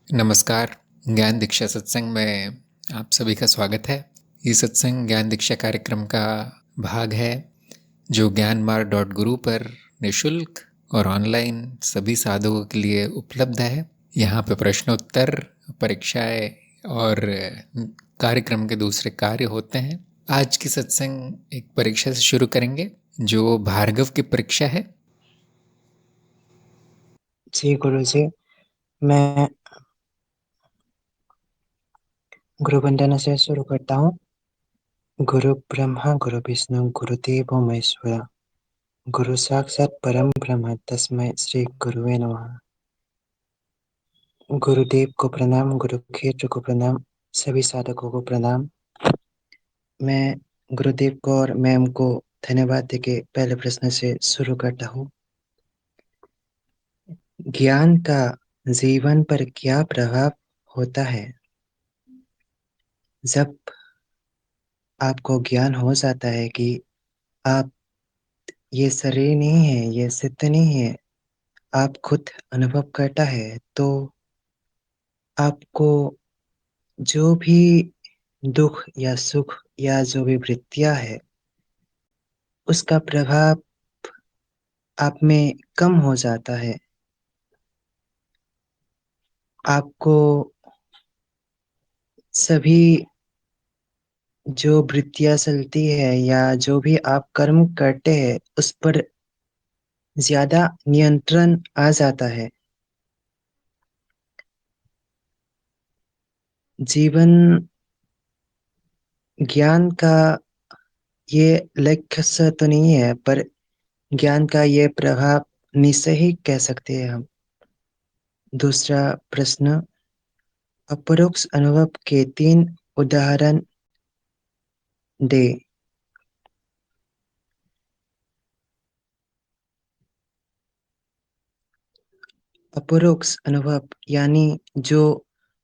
नमस्कार। ज्ञान दीक्षा सत्संग में आप सभी का स्वागत है। ये सत्संग ज्ञान दीक्षा कार्यक्रम का भाग है जो ज्ञानमार्ग.गुरु पर निःशुल्क और ऑनलाइन सभी साधकों के लिए उपलब्ध है। यहाँ पे प्रश्नोत्तर, परीक्षाएं और कार्यक्रम के दूसरे कार्य होते हैं। आज की सत्संग एक परीक्षा से शुरू करेंगे जो भार्गव की परीक्षा है। जी गुरु जी, मैं गुरु वंदना से शुरू करता हूँ। गुरु ब्रह्मा गुरु विष्णु गुरुदेवो महेश्वरा, गुरु साक्षात परम ब्रह्म तस्मै श्री गुरुवे नमः। गुरुदेव को प्रणाम, गुरु क्षेत्र को प्रणाम, सभी साधकों को प्रणाम। मैं गुरुदेव को और मैम को धन्यवाद देके पहले प्रश्न से शुरू करता हूँ। ज्ञान का जीवन पर क्या प्रभाव होता है? जब आपको ज्ञान हो जाता है कि आप ये शरीर नहीं है, ये सिद्ध नहीं है, आप खुद अनुभव करता है, तो आपको जो भी दुख या सुख या जो भी वृत्तियां है, उसका प्रभाव आप में कम हो जाता है। आपको सभी जो वृत्तियां चलती है या जो भी आप कर्म करते हैं, उस पर ज्यादा नियंत्रण आ जाता है। जीवन ज्ञान का ये लक्ष्य से तो नहीं है, पर ज्ञान का ये प्रभाव निश्चय ही कह सकते हैं हम। दूसरा प्रश्न, अपरोक्ष अनुभव के 3 उदाहरण दे। अपरोक्ष अनुभव यानी जो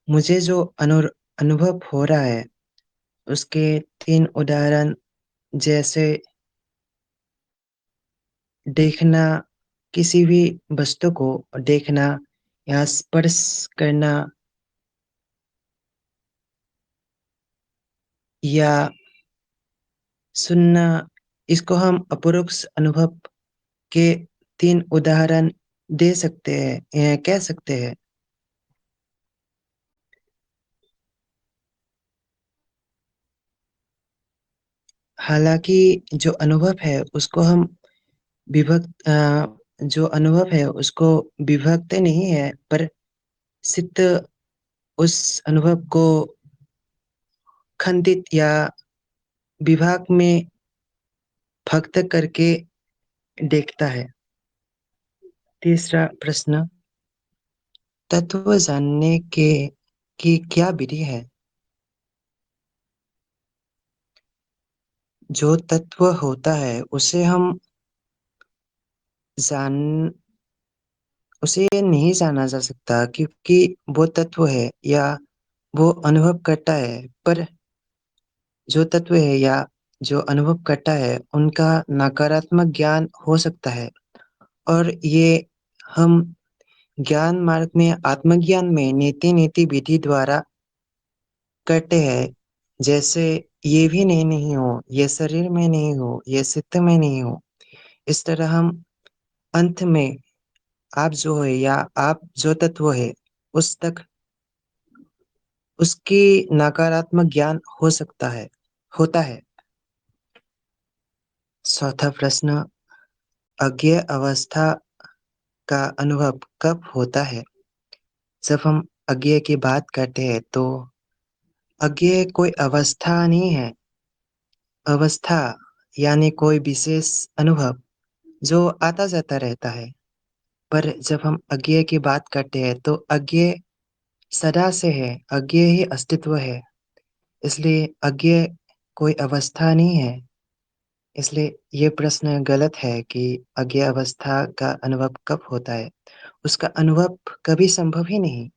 मुझे जो अनुभव हो रहा है, उसके 3 उदाहरण, जैसे देखना, किसी भी वस्तु को देखना या स्पर्श करना, या सुनना, इसको हम अपरोक्ष अनुभव के 3 उदाहरण दे सकते हैं, कह सकते हैं। हालांकि जो अनुभव है उसको हम जो अनुभव है उसको विभक्त नहीं है, पर सिद्ध उस अनुभव को खंडित या विभाग में भक्त करके देखता है। तीसरा प्रश्न, तत्व जानने के की क्या विधि है? जो तत्व होता है जान उसे नहीं जाना जा सकता, क्योंकि वो तत्व है या वो अनुभव करता है, पर जो तत्व है या जो अनुभव करता है उनका नकारात्मक ज्ञान हो सकता है। और ये हम ज्ञान मार्ग में, आत्मज्ञान में नीति नीति विधि द्वारा करते हैं। जैसे ये भी नहीं हो, ये शरीर में नहीं हो, ये चित्त में नहीं हो, इस तरह हम अंत में आप जो है या आप जो तत्व है, उस तक उसकी नकारात्मक ज्ञान हो सकता है, होता है। चौथा प्रश्न, अज्ञेय अवस्था का अनुभव कब होता है? जब हम अज्ञेय की बात करते हैं तो अज्ञेय कोई अवस्था नहीं है। अवस्था यानी कोई विशेष अनुभव जो आता जाता रहता है। पर जब हम अज्ञेय की बात करते हैं तो अज्ञेय सदा से है, अज्ञेय ही अस्तित्व है। इसलिए अज्ञेय कोई अवस्था नहीं है। इसलिए ये प्रश्न गलत है कि अज्ञेय अवस्था का अनुभव कब होता है। उसका अनुभव कभी संभव ही नहीं।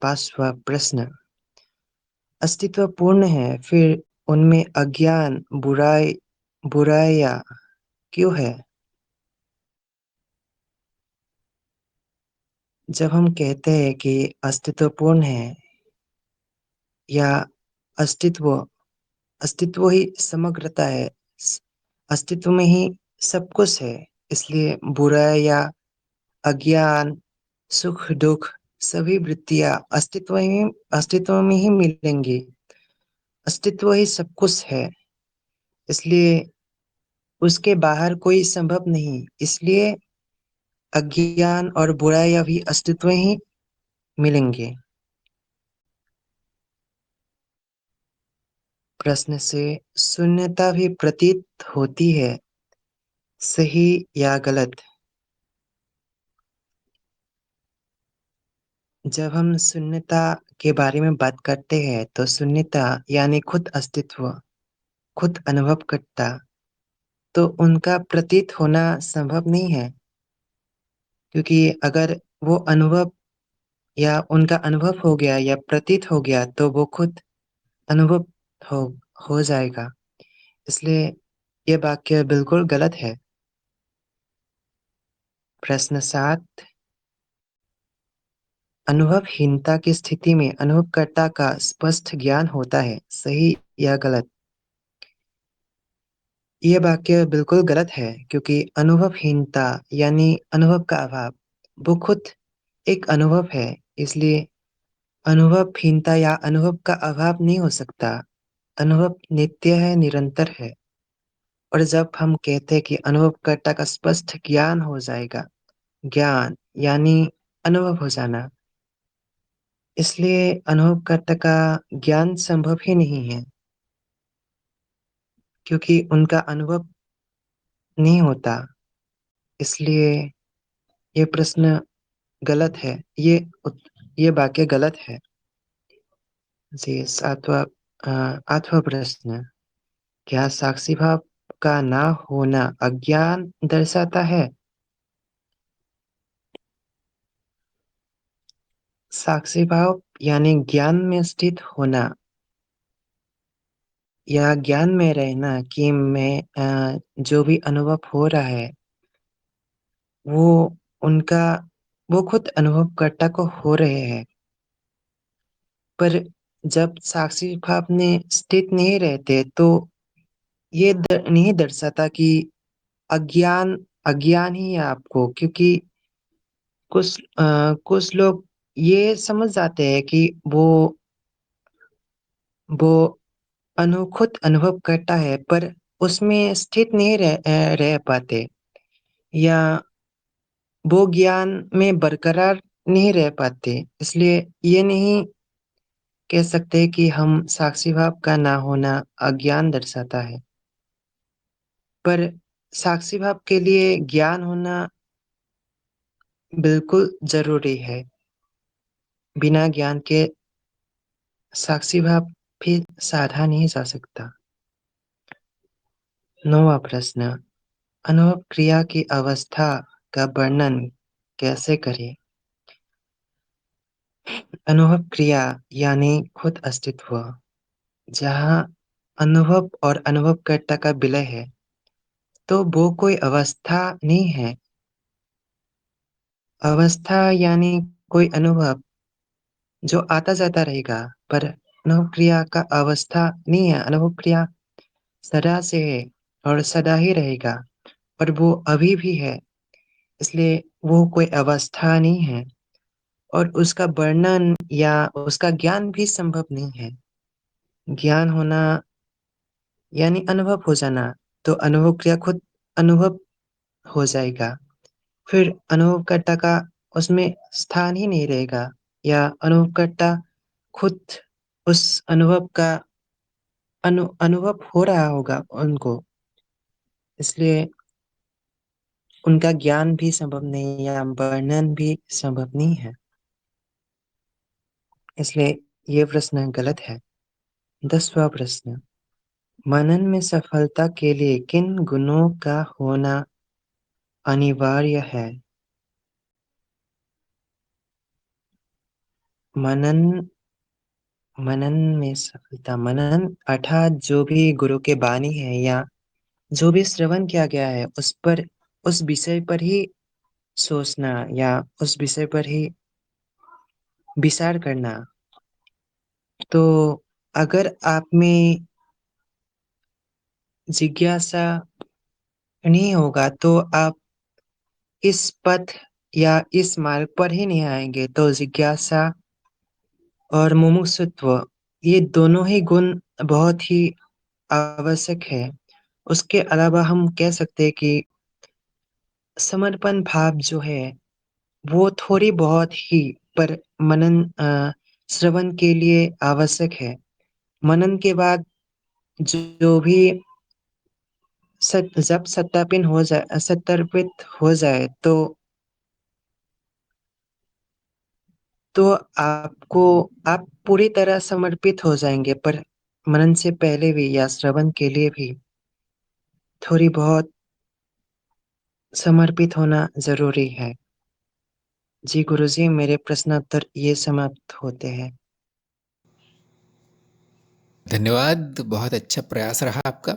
पांचवा प्रश्न, अस्तित्व पूर्ण है, फिर उनमें अज्ञान, बुराइयां क्यों है? जब हम कहते हैं कि अस्तित्वपूर्ण है या अस्तित्व अस्तित्व ही समग्रता है, अस्तित्व में ही सब कुछ है, इसलिए बुरा या अज्ञान, सुख दुख, सभी वृत्तियां अस्तित्व में ही मिलेंगी। अस्तित्व ही सब कुछ है, इसलिए उसके बाहर कोई संभव नहीं। इसलिए अज्ञान और बुराइयां भी अस्तित्व ही मिलेंगे। प्रश्न से शून्यता भी प्रतीत होती है, सही या गलत? जब हम शून्यता के बारे में बात करते हैं तो शून्यता यानी खुद अस्तित्व, खुद अनुभव करता, तो उनका प्रतीत होना संभव नहीं है, क्योंकि अगर वो अनुभव या उनका अनुभव हो गया या प्रतीत हो गया तो वो खुद अनुभव हो हो जाएगा। इसलिए ये वाक्य बिल्कुल गलत है। प्रश्न 7, अनुभवहीनता की स्थिति में अनुभवकर्ता का स्पष्ट ज्ञान होता है, सही या गलत? ये वाक्य बिल्कुल गलत है, क्योंकि अनुभवहीनता यानी अनुभव का अभाव, वो खुद एक अनुभव है। इसलिए अनुभवहीनता या अनुभव का अभाव नहीं हो सकता। अनुभव नित्य है, निरंतर है। और जब हम कहते हैं कि अनुभवकर्ता का स्पष्ट ज्ञान हो जाएगा, ज्ञान यानी अनुभव हो जाना, इसलिए अनुभवकर्ता का ज्ञान संभव ही नहीं है, क्योंकि उनका अनुभव नहीं होता। इसलिए ये प्रश्न गलत है। ये वाक्य गलत है। जी, आठवां प्रश्न, क्या साक्षी भाव का ना होना अज्ञान दर्शाता है? साक्षी भाव यानी ज्ञान में स्थित होना या ज्ञान में रहना कि जो भी अनुभव हो रहा है वो उनका वो खुद अनुभवकर्ता को हो रहे हैं। पर जब साक्षी भाव में स्थित नहीं रहते तो नहीं दर्शाता कि अज्ञान अज्ञान ही है आपको, क्योंकि कुछ लोग ये समझ जाते हैं कि वो खुद अनुभव करता है, पर उसमें स्थित नहीं रह पाते, या वो ज्ञान में बरकरार नहीं रह पाते। इसलिए ये नहीं कह सकते कि हम साक्षी भाव का ना होना अज्ञान दर्शाता है। पर साक्षी भाव के लिए ज्ञान होना बिल्कुल जरूरी है। बिना ज्ञान के साक्षी भाव भी साधा नहीं जा सकता। 9वां प्रश्न, अनुभव क्रिया की अवस्था का वर्णन कैसे करें? अनुभव क्रिया यानी खुद अस्तित्व, जहाँ अनुभव और अनुभवकर्ता का विलय है, तो वो कोई अवस्था नहीं है। अवस्था यानी कोई अनुभव जो आता जाता रहेगा, पर अनुभव क्रिया का अवस्था नहीं है। अनुभव क्रिया सदा से है और सदा ही रहेगा, और वो अभी भी है। इसलिए वो कोई अवस्था नहीं है, और उसका वर्णन या उसका ज्ञान भी संभव नहीं है। ज्ञान होना यानी अनुभव हो जाना, तो अनुभव क्रिया खुद अनुभव हो जाएगा। फिर अनुभवकर्ता का उसमें स्थान ही नहीं रहेगा, या अनुभवकर्ता खुद उस अनुभव का अनुभव हो रहा होगा उनको। इसलिए उनका ज्ञान भी संभव नहीं या वर्णन भी संभव नहीं है। इसलिए ये प्रश्न गलत है। 10वां प्रश्न, मनन में सफलता के लिए किन गुणों का होना अनिवार्य है? मनन मनन में सफलता, मनन अर्थात जो भी गुरु के बानी है या जो भी श्रवण किया गया है उस विषय पर ही सोचना, या उस विषय पर ही विचार करना। तो अगर आप में जिज्ञासा नहीं होगा तो आप इस पथ या इस मार्ग पर ही नहीं आएंगे। तो जिज्ञासा और मुमुक्षुत्व, ये दोनों ही गुण बहुत ही आवश्यक है। उसके अलावा हम कह सकते हैं कि समर्पण भाव जो है वो थोड़ी बहुत ही, पर मनन श्रवण के लिए आवश्यक है। मनन के बाद जो भी जब सत्यापित हो जाए तो आपको आप पूरी तरह समर्पित हो जाएंगे। पर मनन से पहले भी या श्रवण के लिए भी थोड़ी बहुत समर्पित होना जरूरी है। जी गुरुजी, मेरे प्रश्नोत्तर ये समाप्त होते हैं। धन्यवाद, बहुत अच्छा प्रयास रहा आपका।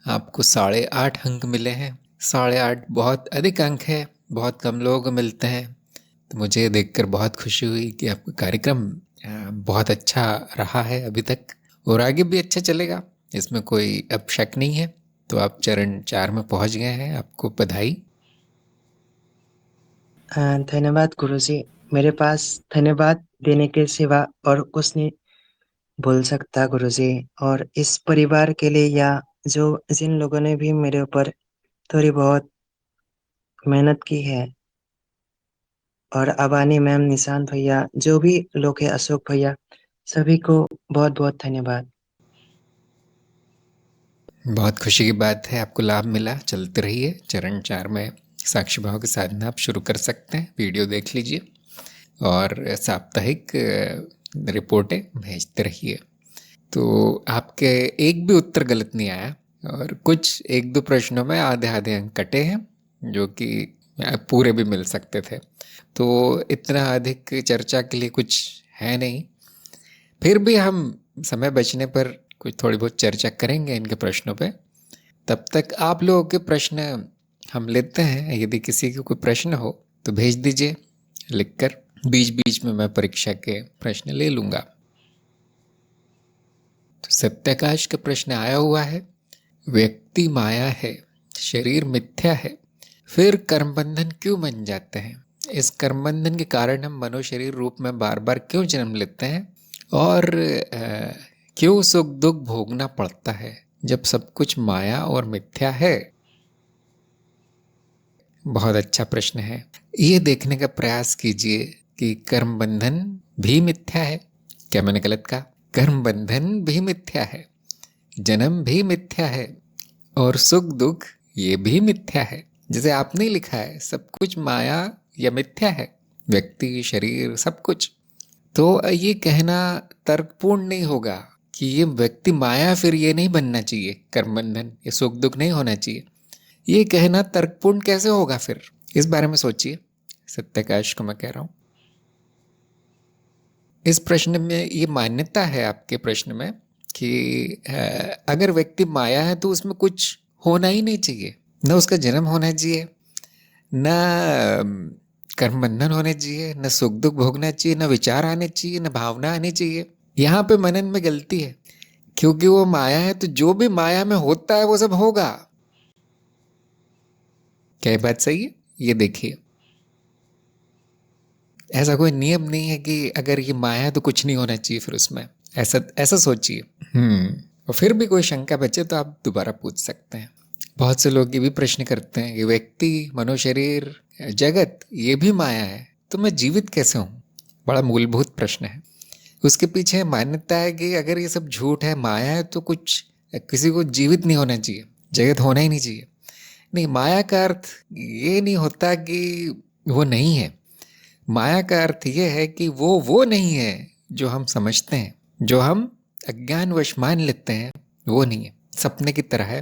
आपको 8.5 अंक मिले हैं। 8.5 बहुत अधिक अंक है, बहुत कम लोगों को मिलते हैं। तो मुझे देखकर बहुत खुशी हुई कि आपका कार्यक्रम बहुत अच्छा रहा है अभी तक, और आगे भी अच्छा चलेगा, इसमें कोई अब शक नहीं है। तो आप चरण 4 में पहुंच गए हैं, आपको बधाई। धन्यवाद गुरुजी। मेरे पास धन्यवाद देने के सिवा और कुछ नहीं बोल सकता गुरुजी। और इस परिवार के लिए या जो जिन लोगों ने भी मेरे ऊपर थोड़ी बहुत मेहनत की है, और अबानी मैम, निशांत भैया, जो भी लोग हैं, अशोक भैया, सभी को बहुत बहुत धन्यवाद। बहुत खुशी की बात है, आपको लाभ मिला। चलते रहिए, चरण 4 में साक्षी भाव की साधना आप शुरू कर सकते हैं। वीडियो देख लीजिए और साप्ताहिक रिपोर्टें भेजते रहिए। तो आपके एक भी उत्तर गलत नहीं आया, और कुछ 1-2 प्रश्नों में आधे आधे अंक कटे हैं, जो कि पूरे भी मिल सकते थे। तो इतना अधिक चर्चा के लिए कुछ है नहीं। फिर भी हम समय बचने पर कुछ थोड़ी बहुत चर्चा करेंगे इनके प्रश्नों पे। तब तक आप लोगों के प्रश्न हम लेते हैं। यदि किसी को कोई प्रश्न हो तो भेज दीजिए लिखकर। बीच बीच में मैं परीक्षा के प्रश्न ले लूँगा। तो सत्याकाश का प्रश्न आया हुआ है, व्यक्ति माया है, शरीर मिथ्या है, फिर कर्म बंधन क्यों बन जाते हैं? इस कर्म बंधन के कारण हम मनो-शरीर रूप में बार बार क्यों जन्म लेते हैं? और क्यों सुख दुख भोगना पड़ता है जब सब कुछ माया और मिथ्या है? बहुत अच्छा प्रश्न है। ये देखने का प्रयास कीजिए कि कर्म बंधन भी मिथ्या है। क्या मैंने गलत कहा? कर्म बंधन भी मिथ्या है, जन्म भी मिथ्या है, और सुख दुख ये भी मिथ्या है। जैसे आपने लिखा है, सब कुछ माया या मिथ्या है, व्यक्ति, शरीर, सब कुछ। तो ये कहना तर्कपूर्ण नहीं होगा कि ये व्यक्ति माया, फिर ये नहीं बनना चाहिए कर्म बंधन, ये सुख दुख नहीं होना चाहिए। ये कहना तर्कपूर्ण कैसे होगा फिर? इस बारे में सोचिए। सत्याकाश को मैं कह रहा हूं, इस प्रश्न में ये मान्यता है आपके प्रश्न में कि अगर व्यक्ति माया है तो उसमें कुछ होना ही नहीं चाहिए। न उसका जन्म होना चाहिए, न कर्म बंधन होने चाहिए, न सुख दुख भोगना चाहिए, न विचार आने चाहिए, न भावना आनी चाहिए। यहाँ पे मनन में गलती है, क्योंकि वो माया है तो जो भी माया में होता है वो सब होगा। क्या ये बात सही है? ये देखिए, ऐसा कोई नियम नहीं है कि अगर ये माया है तो कुछ नहीं होना चाहिए फिर उसमें। ऐसा ऐसा सोचिए। और फिर भी कोई शंका बचे तो आप दोबारा पूछ सकते हैं। बहुत से लोग ये भी प्रश्न करते हैं कि व्यक्ति, मनुशरीर, जगत ये भी माया है, तो मैं जीवित कैसे हूँ? बड़ा मूलभूत प्रश्न है। उसके पीछे मान्यता है कि अगर ये सब झूठ है, माया है, तो कुछ किसी को जीवित नहीं होना चाहिए, जगत होना ही नहीं चाहिए। नहीं, माया का अर्थ ये नहीं होता कि वो नहीं है। माया का अर्थ ये है कि वो नहीं है जो हम समझते हैं, जो हम अज्ञानवश मान लेते हैं, वो नहीं है। सपने की तरह है,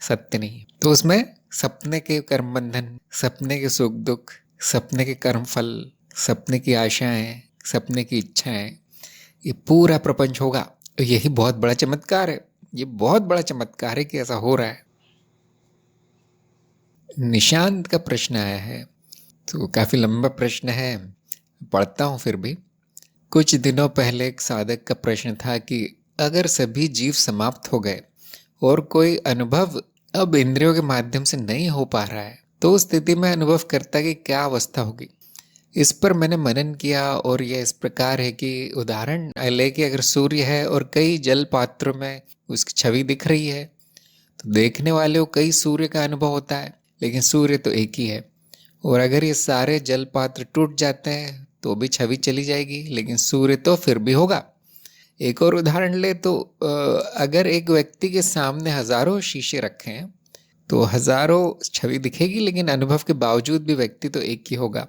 सत्य नहीं है। तो उसमें सपने के कर्म बंधन, सपने के सुख दुख, सपने के कर्म फल, सपने की आशाएं, सपने की इच्छाएं, ये पूरा प्रपंच होगा। यही बहुत बड़ा चमत्कार है। ये बहुत बड़ा चमत्कार है कि ऐसा हो रहा है। निशांत का प्रश्न आया है, तो काफी लंबा प्रश्न है, पढ़ता हूं फिर भी। कुछ दिनों पहले एक साधक का प्रश्न था कि अगर सभी जीव समाप्त हो गए और कोई अनुभव अब इंद्रियों के माध्यम से नहीं हो पा रहा है, तो उस स्थिति में अनुभव करता की क्या अवस्था होगी। इस पर मैंने मनन किया और यह इस प्रकार है कि उदाहरण लेके अगर सूर्य है और कई जल पात्रों में उसकी छवि दिख रही है, तो देखने वाले को कई सूर्य का अनुभव होता है, लेकिन सूर्य तो एक ही है। और अगर ये सारे जल पात्र टूट जाते हैं तो भी छवि चली जाएगी, लेकिन सूर्य तो फिर भी होगा। एक और उदाहरण ले तो अगर एक व्यक्ति के सामने हजारों शीशे रखे हैं तो हजारों छवि दिखेगी, लेकिन अनुभव के बावजूद भी व्यक्ति तो एक ही होगा।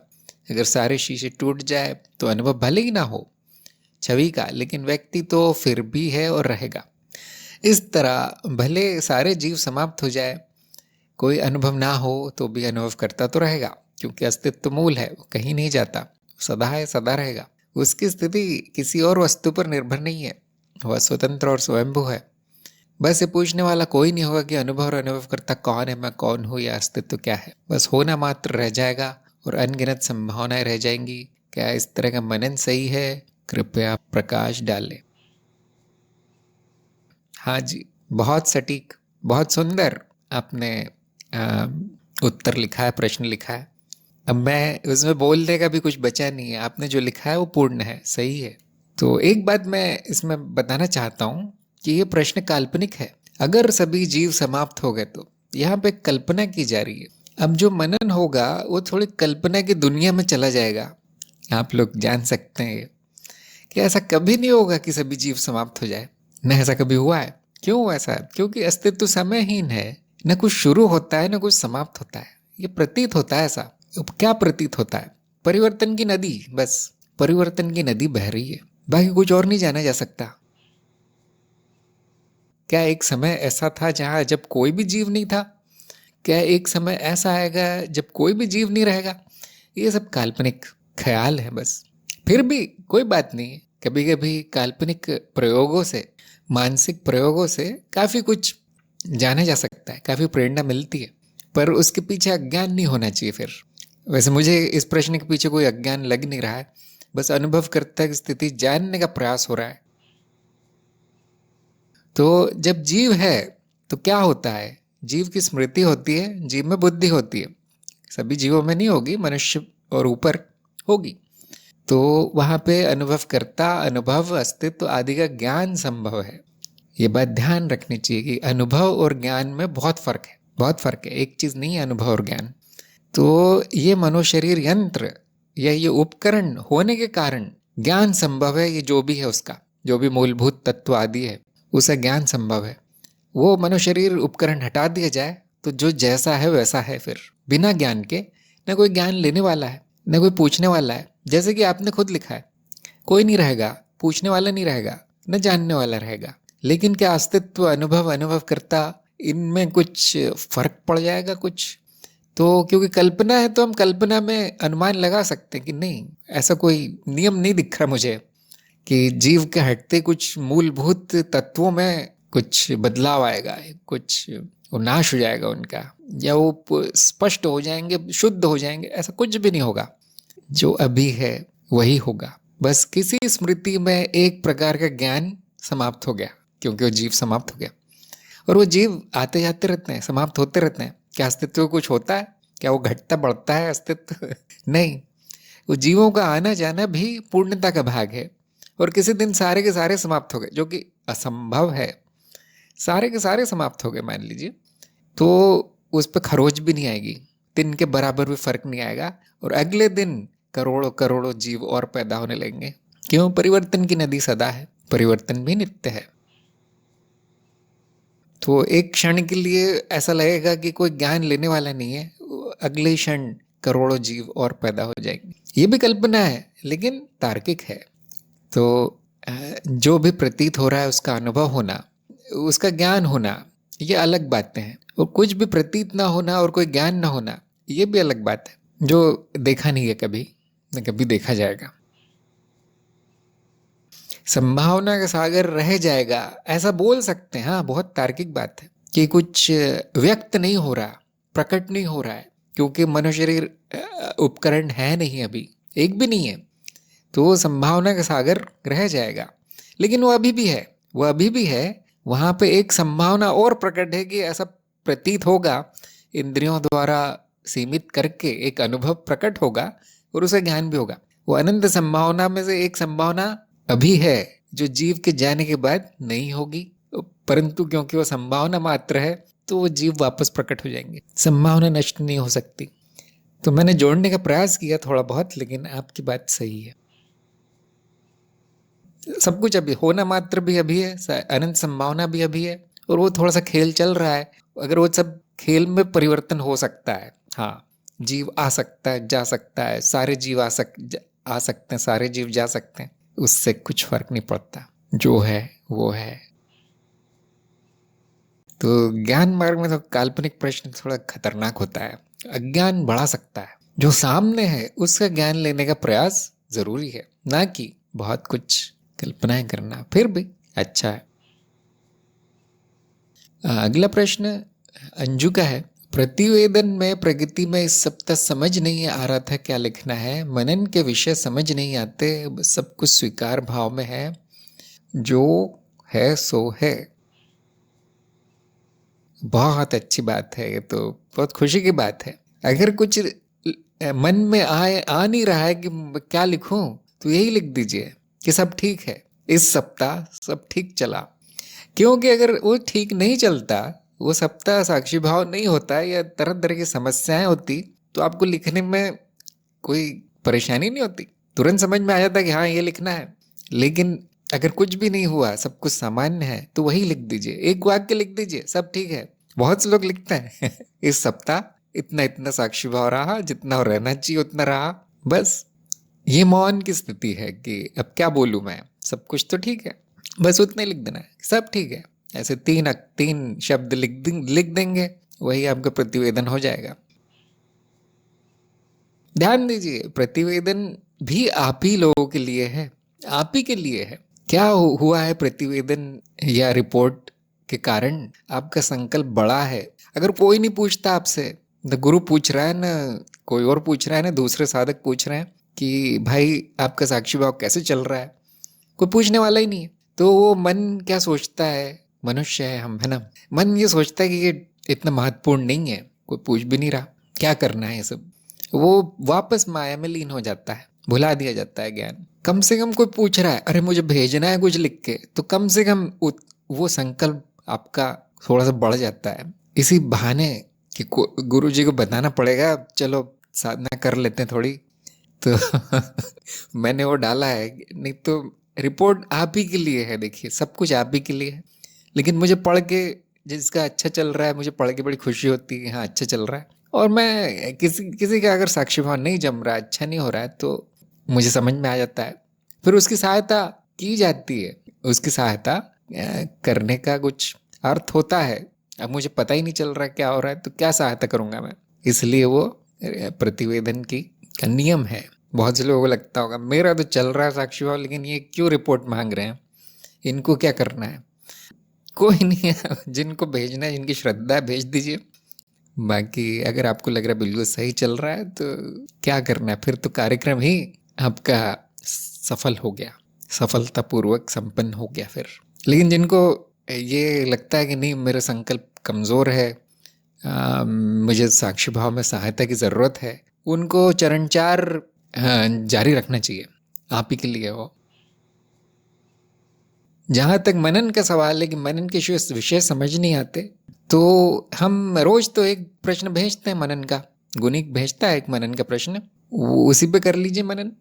अगर सारे शीशे टूट जाए तो अनुभव भले ही ना हो छवि का, लेकिन व्यक्ति तो फिर भी है और रहेगा। इस तरह भले सारे जीव समाप्त हो जाए, कोई अनुभव ना हो, तो भी अनुभव करता तो रहेगा, क्योंकि अस्तित्व मूल है, वो कहीं नहीं जाता, सदा है, सदा रहेगा। उसकी स्थिति किसी और वस्तु पर निर्भर नहीं है, वह स्वतंत्र और स्वयंभू है। बस ये पूछने वाला कोई नहीं होगा कि अनुभव और अनुभव करता कौन है, मैं कौन हूँ, या अस्तित्व क्या है। बस होना मात्र रह जाएगा और अनगिनत संभावनाएं रह जाएंगी। क्या इस तरह का मनन सही है? कृपया प्रकाश डालें। हाँ जी, बहुत सटीक, बहुत सुंदर आपने उत्तर लिखा है, प्रश्न लिखा है। अब मैं उसमें बोलने का भी कुछ बचा नहीं है, आपने जो लिखा है वो पूर्ण है, सही है। तो एक बात मैं इसमें बताना चाहता हूँ कि ये प्रश्न काल्पनिक है। अगर सभी जीव समाप्त हो गए तो यहाँ पे कल्पना की जा रही है। अब जो मनन होगा वो थोड़ी कल्पना की दुनिया में चला जाएगा। आप लोग जान सकते हैं कि ऐसा कभी नहीं होगा कि सभी जीव समाप्त हो जाए, न ऐसा कभी हुआ है। क्यों ऐसा है? क्योंकि अस्तित्व समयहीन है, न कुछ शुरू होता है न कुछ समाप्त होता है। ये प्रतीत होता है ऐसा। अब क्या प्रतीत होता है? परिवर्तन की नदी, बस परिवर्तन की नदी बह रही है, बाकी कुछ और नहीं जाना जा सकता। क्या एक समय ऐसा था जहां जब कोई भी जीव नहीं था? क्या एक समय ऐसा आएगा जब कोई भी जीव नहीं रहेगा? ये सब काल्पनिक ख्याल है बस। फिर भी कोई बात नहीं, कभी कभी काल्पनिक प्रयोगों से, मानसिक प्रयोगों से काफी कुछ जाना जा सकता है, काफी प्रेरणा मिलती है, पर उसके पीछे अज्ञान नहीं होना चाहिए। फिर वैसे मुझे इस प्रश्न के पीछे कोई अज्ञान लग नहीं रहा है, बस अनुभव करता की स्थिति जानने का प्रयास हो रहा है। तो जब जीव है तो क्या होता है? जीव की स्मृति होती है, जीव में बुद्धि होती है। सभी जीवों में नहीं होगी, मनुष्य और ऊपर होगी। तो वहां पे अनुभव करता, अनुभव, अस्तित्व आदि का ज्ञान संभव है। ये बात ध्यान रखनी चाहिए कि अनुभव और ज्ञान में बहुत फर्क है, बहुत फर्क है। एक चीज नहीं है अनुभव और ज्ञान। तो ये मनोशरीर यंत्र या ये उपकरण होने के कारण ज्ञान संभव है। ये जो भी है उसका, जो भी मूलभूत तत्व आदि है, उसका ज्ञान संभव है। वो मनोशरीर उपकरण हटा दिया जाए तो जो जैसा है वैसा है। फिर बिना ज्ञान के न कोई ज्ञान लेने वाला है, न कोई पूछने वाला है। जैसे कि आपने खुद लिखा है, कोई नहीं रहेगा, पूछने वाला नहीं रहेगा, न जानने वाला रहेगा। लेकिन क्या अस्तित्व, अनुभव, अनुभव करता, इनमें कुछ फर्क पड़ जाएगा कुछ? तो क्योंकि कल्पना है तो हम कल्पना में अनुमान लगा सकते हैं कि नहीं, ऐसा कोई नियम नहीं दिख रहा मुझे कि जीव के हटते कुछ मूलभूत तत्वों में कुछ बदलाव आएगा, कुछ नाश हो जाएगा उनका, या वो स्पष्ट हो जाएंगे, शुद्ध हो जाएंगे। ऐसा कुछ भी नहीं होगा। जो अभी है वही होगा। बस किसी स्मृति में एक प्रकार का ज्ञान समाप्त हो गया, क्योंकि वो जीव समाप्त हो गया। और वो जीव आते जाते रहते हैं, समाप्त होते रहते हैं। क्या अस्तित्व कुछ होता है? क्या वो घटता बढ़ता है अस्तित्व? नहीं, वो जीवों का आना जाना भी पूर्णता का भाग है। और किसी दिन सारे के सारे समाप्त हो गए, जो कि असंभव है। सारे के सारे समाप्त हो गए मान लीजिए, तो उस पर खरोच भी नहीं आएगी, दिन के बराबर भी फर्क नहीं आएगा। और अगले दिन करोड़ों करोड़ों जीव और पैदा होने लगेंगे। क्यों? परिवर्तन की नदी सदा है, परिवर्तन भी नित्य है। तो एक क्षण के लिए ऐसा लगेगा कि कोई ज्ञान लेने वाला नहीं है, अगले क्षण करोड़ों जीव और पैदा हो जाएंगे। ये भी कल्पना है, लेकिन तार्किक है। तो जो भी प्रतीत हो रहा है उसका अनुभव होना, उसका ज्ञान होना, ये अलग बातें हैं। और कुछ भी प्रतीत ना होना और कोई ज्ञान ना होना, ये भी अलग बात है, जो देखा नहीं है कभी, न कभी देखा जाएगा। संभावना का सागर रह जाएगा, ऐसा बोल सकते हैं। हाँ, बहुत तार्किक बात है कि कुछ व्यक्त नहीं हो रहा, प्रकट नहीं हो रहा है, क्योंकि मनुष्य शरीर उपकरण है नहीं, अभी एक भी नहीं है। तो वो संभावना का सागर रह जाएगा। लेकिन वो अभी भी है, वो अभी भी है। वहाँ पे एक संभावना और प्रकट है कि ऐसा प्रतीत होगा, इंद्रियों द्वारा सीमित करके एक अनुभव प्रकट होगा और उसे ज्ञान भी होगा। वो अनंत संभावना में से एक संभावना अभी है जो जीव के जाने के बाद नहीं होगी, परंतु क्योंकि वो संभावना मात्र है तो वो जीव वापस प्रकट हो जाएंगे। संभावना नष्ट नहीं हो सकती। तो मैंने जोड़ने का प्रयास किया थोड़ा बहुत, लेकिन आपकी बात सही है। सब कुछ अभी, होना मात्र भी अभी है, अनंत संभावना भी अभी है, और वो थोड़ा सा खेल चल रहा है। अगर वो सब खेल में परिवर्तन हो सकता है, हाँ, जीव आ सकता है, जा सकता है, सारे जीव आ सकते हैं, सारे जीव जा सकते हैं, उससे कुछ फर्क नहीं पड़ता, जो है वो है। तो ज्ञान मार्ग में तो काल्पनिक प्रश्न थोड़ा खतरनाक होता है। अज्ञान बढ़ा सकता है, जो सामने है उसका ज्ञान लेने का प्रयास जरूरी है, ना कि बहुत कुछ कल्पनाएं करना, फिर भी अच्छा है। अगला प्रश्न अंजू का है। प्रतिवेदन में प्रगति में इस सप्ताह समझ नहीं आ रहा था क्या लिखना है। मनन के विषय समझ नहीं आते, सब कुछ स्वीकार भाव में है, जो है सो है। बहुत अच्छी बात है, ये तो बहुत खुशी की बात है। अगर कुछ मन में आ नहीं रहा है कि क्या लिखूं, तो यही लिख दीजिए कि सब ठीक है, इस सप्ताह सब ठीक चला। क्योंकि अगर वो ठीक नहीं चलता, वो सप्ताह साक्षी भाव नहीं होता या तरह तरह की समस्याएं होती, तो आपको लिखने में कोई परेशानी नहीं होती, तुरंत समझ में आ जाता कि हाँ ये लिखना है। लेकिन अगर कुछ भी नहीं हुआ, सब कुछ सामान्य है, तो वही लिख दीजिए, एक वाक्य लिख दीजिए, सब ठीक है। बहुत से लोग लिखते हैं इस सप्ताह इतना इतना साक्षी भाव रहा, जितना रहना चाहिए उतना रहा, बस। ये मौन की स्थिति है कि अब क्या बोलूं मैं, सब कुछ तो ठीक है, बस उतना ही लिख देना है, सब ठीक है। ऐसे तीन शब्द लिख देंगे, वही आपका प्रतिवेदन हो जाएगा। ध्यान दीजिए, प्रतिवेदन भी आप ही लोगों के लिए है, आप ही के लिए है। क्या हुआ है प्रतिवेदन या रिपोर्ट के कारण आपका संकल्प बड़ा है। अगर कोई नहीं पूछता आपसे, न गुरु पूछ रहा है, न कोई और पूछ रहा है, न दूसरे साधक पूछ रहे हैं कि भाई आपका साक्षी भाव कैसे चल रहा है, कोई पूछने वाला ही नहीं है, तो वो मन क्या सोचता है, मनुष्य है हम, है ना, मन ये सोचता है कि ये इतना महत्वपूर्ण नहीं है, कोई पूछ भी नहीं रहा, क्या करना है ये सब। वो वापस माया में लीन हो जाता है, भुला दिया जाता है ज्ञान। कम से कम कोई पूछ रहा है, अरे मुझे भेजना है कुछ लिख के, तो कम से कम वो संकल्प आपका थोड़ा सा बढ़ जाता है। इसी बहाने कि गुरु जी को बताना पड़ेगा, चलो साधना कर लेते हैं थोड़ी, तो मैंने वो डाला है। नहीं तो रिपोर्ट आप ही के लिए है, देखिए सब कुछ आप ही के लिए है। लेकिन मुझे पढ़ के, जिसका अच्छा चल रहा है, मुझे पढ़ के बड़ी खुशी होती है, हाँ अच्छा चल रहा है। और मैं किसी का अगर साक्षी भाव नहीं जम रहा है, अच्छा नहीं हो रहा है, तो मुझे समझ में आ जाता है, फिर उसकी सहायता की जाती है। उसकी सहायता करने का कुछ अर्थ होता है। अब मुझे पता ही नहीं चल रहा क्या हो रहा है, तो क्या सहायता करूंगा मैं। इसलिए वो प्रतिवेदन की का नियम है। बहुत से लोगों को लगता होगा मेरा तो चल रहा है साक्षी भाव, लेकिन ये क्यों रिपोर्ट मांग रहे हैं, इनको क्या करना है। कोई नहीं है, जिनको भेजना है, जिनकी श्रद्धा है, भेज दीजिए। बाकी अगर आपको लग रहा है बिल्कुल सही चल रहा है, तो क्या करना है, फिर तो कार्यक्रम ही आपका सफल हो गया, सफलतापूर्वक संपन्न हो गया फिर। लेकिन जिनको ये लगता है कि नहीं मेरा संकल्प कमज़ोर है, मुझे साक्षी भाव में सहायता की ज़रूरत है, उनको चरण 4 जारी रखना चाहिए, आप ही के लिए हो। जहाँ तक मनन का सवाल है कि मनन के विषय समझ नहीं आते, तो हम रोज तो एक प्रश्न भेजते हैं मनन का, गुनिक भेजता है एक मनन का प्रश्न, उसी पे कर लीजिए मनन।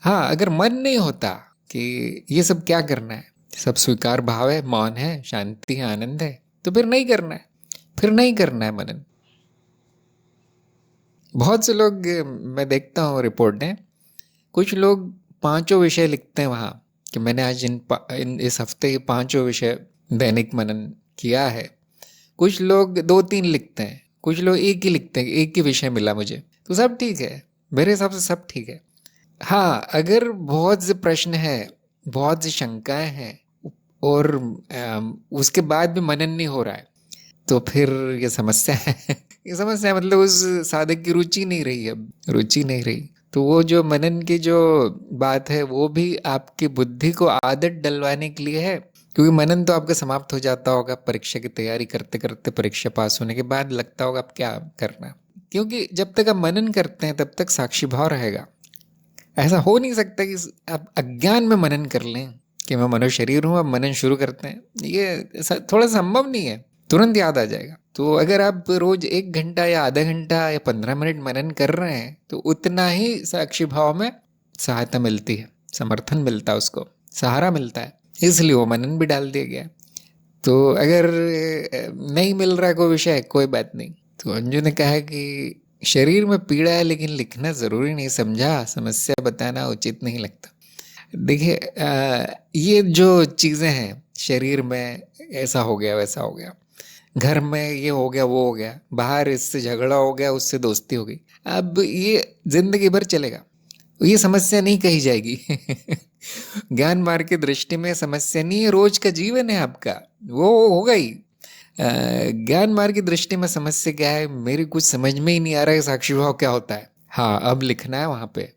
हाँ, अगर मन नहीं होता कि ये सब क्या करना है, सब स्वीकार भाव है, मौन है, शांति है, आनंद है, तो फिर नहीं करना है, फिर नहीं करना है मनन। बहुत से लोग मैं देखता हूँ रिपोर्ट में, कुछ लोग 5 विषय लिखते हैं वहाँ कि मैंने आज इस हफ्ते 5 विषय दैनिक मनन किया है। कुछ लोग 2-3 लिखते हैं, कुछ लोग एक ही लिखते हैं, एक ही विषय मिला मुझे, तो सब ठीक है, मेरे हिसाब से सब ठीक है। हाँ, अगर बहुत से प्रश्न है, बहुत सी शंकाएं हैं, और उसके बाद भी मनन नहीं हो रहा है, तो फिर ये समस्या है। ये समस्या मतलब उस साधक की रुचि नहीं रही, अब रुचि नहीं रही, तो वो जो मनन की जो बात है वो भी आपकी बुद्धि को आदत डलवाने के लिए है, क्योंकि मनन तो आपका समाप्त हो जाता होगा परीक्षा की तैयारी करते करते, परीक्षा पास होने के बाद लगता होगा अब क्या करना। क्योंकि जब तक आप मनन करते हैं तब तक साक्षी भाव रहेगा। ऐसा हो नहीं सकता कि आप अज्ञान में मनन कर लें कि मैं मनुष्य शरीर हूँ, अब मनन शुरू करते हैं, ये थोड़ा संभव नहीं है, तुरंत याद आ जाएगा। तो अगर आप रोज 1 घंटा या आधा घंटा या 15 मिनट मनन कर रहे हैं तो उतना ही साक्षी भाव में सहायता मिलती है, समर्थन मिलता है, उसको सहारा मिलता है, इसलिए वो मनन भी डाल दिया गया। तो अगर नहीं मिल रहा है कोई विषय, कोई बात नहीं। तो अंजू ने कहा कि शरीर में पीड़ा है लेकिन लिखना ज़रूरी नहीं, समझा, समस्या बताना उचित नहीं लगता। देखिए ये जो चीज़ें हैं शरीर में, ऐसा हो गया वैसा हो गया, घर में ये हो गया वो हो गया, बाहर इससे झगड़ा हो गया उससे दोस्ती हो गई, अब ये जिंदगी भर चलेगा, ये समस्या नहीं कही जाएगी। ज्ञान मार्ग की दृष्टि में समस्या नहीं है, रोज का जीवन है आपका, वो होगा ही। ज्ञान मार्ग की दृष्टि में समस्या क्या है, मेरी कुछ समझ में ही नहीं आ रहा है साक्षी भाव क्या होता है, हाँ अब लिखना है वहाँ पे,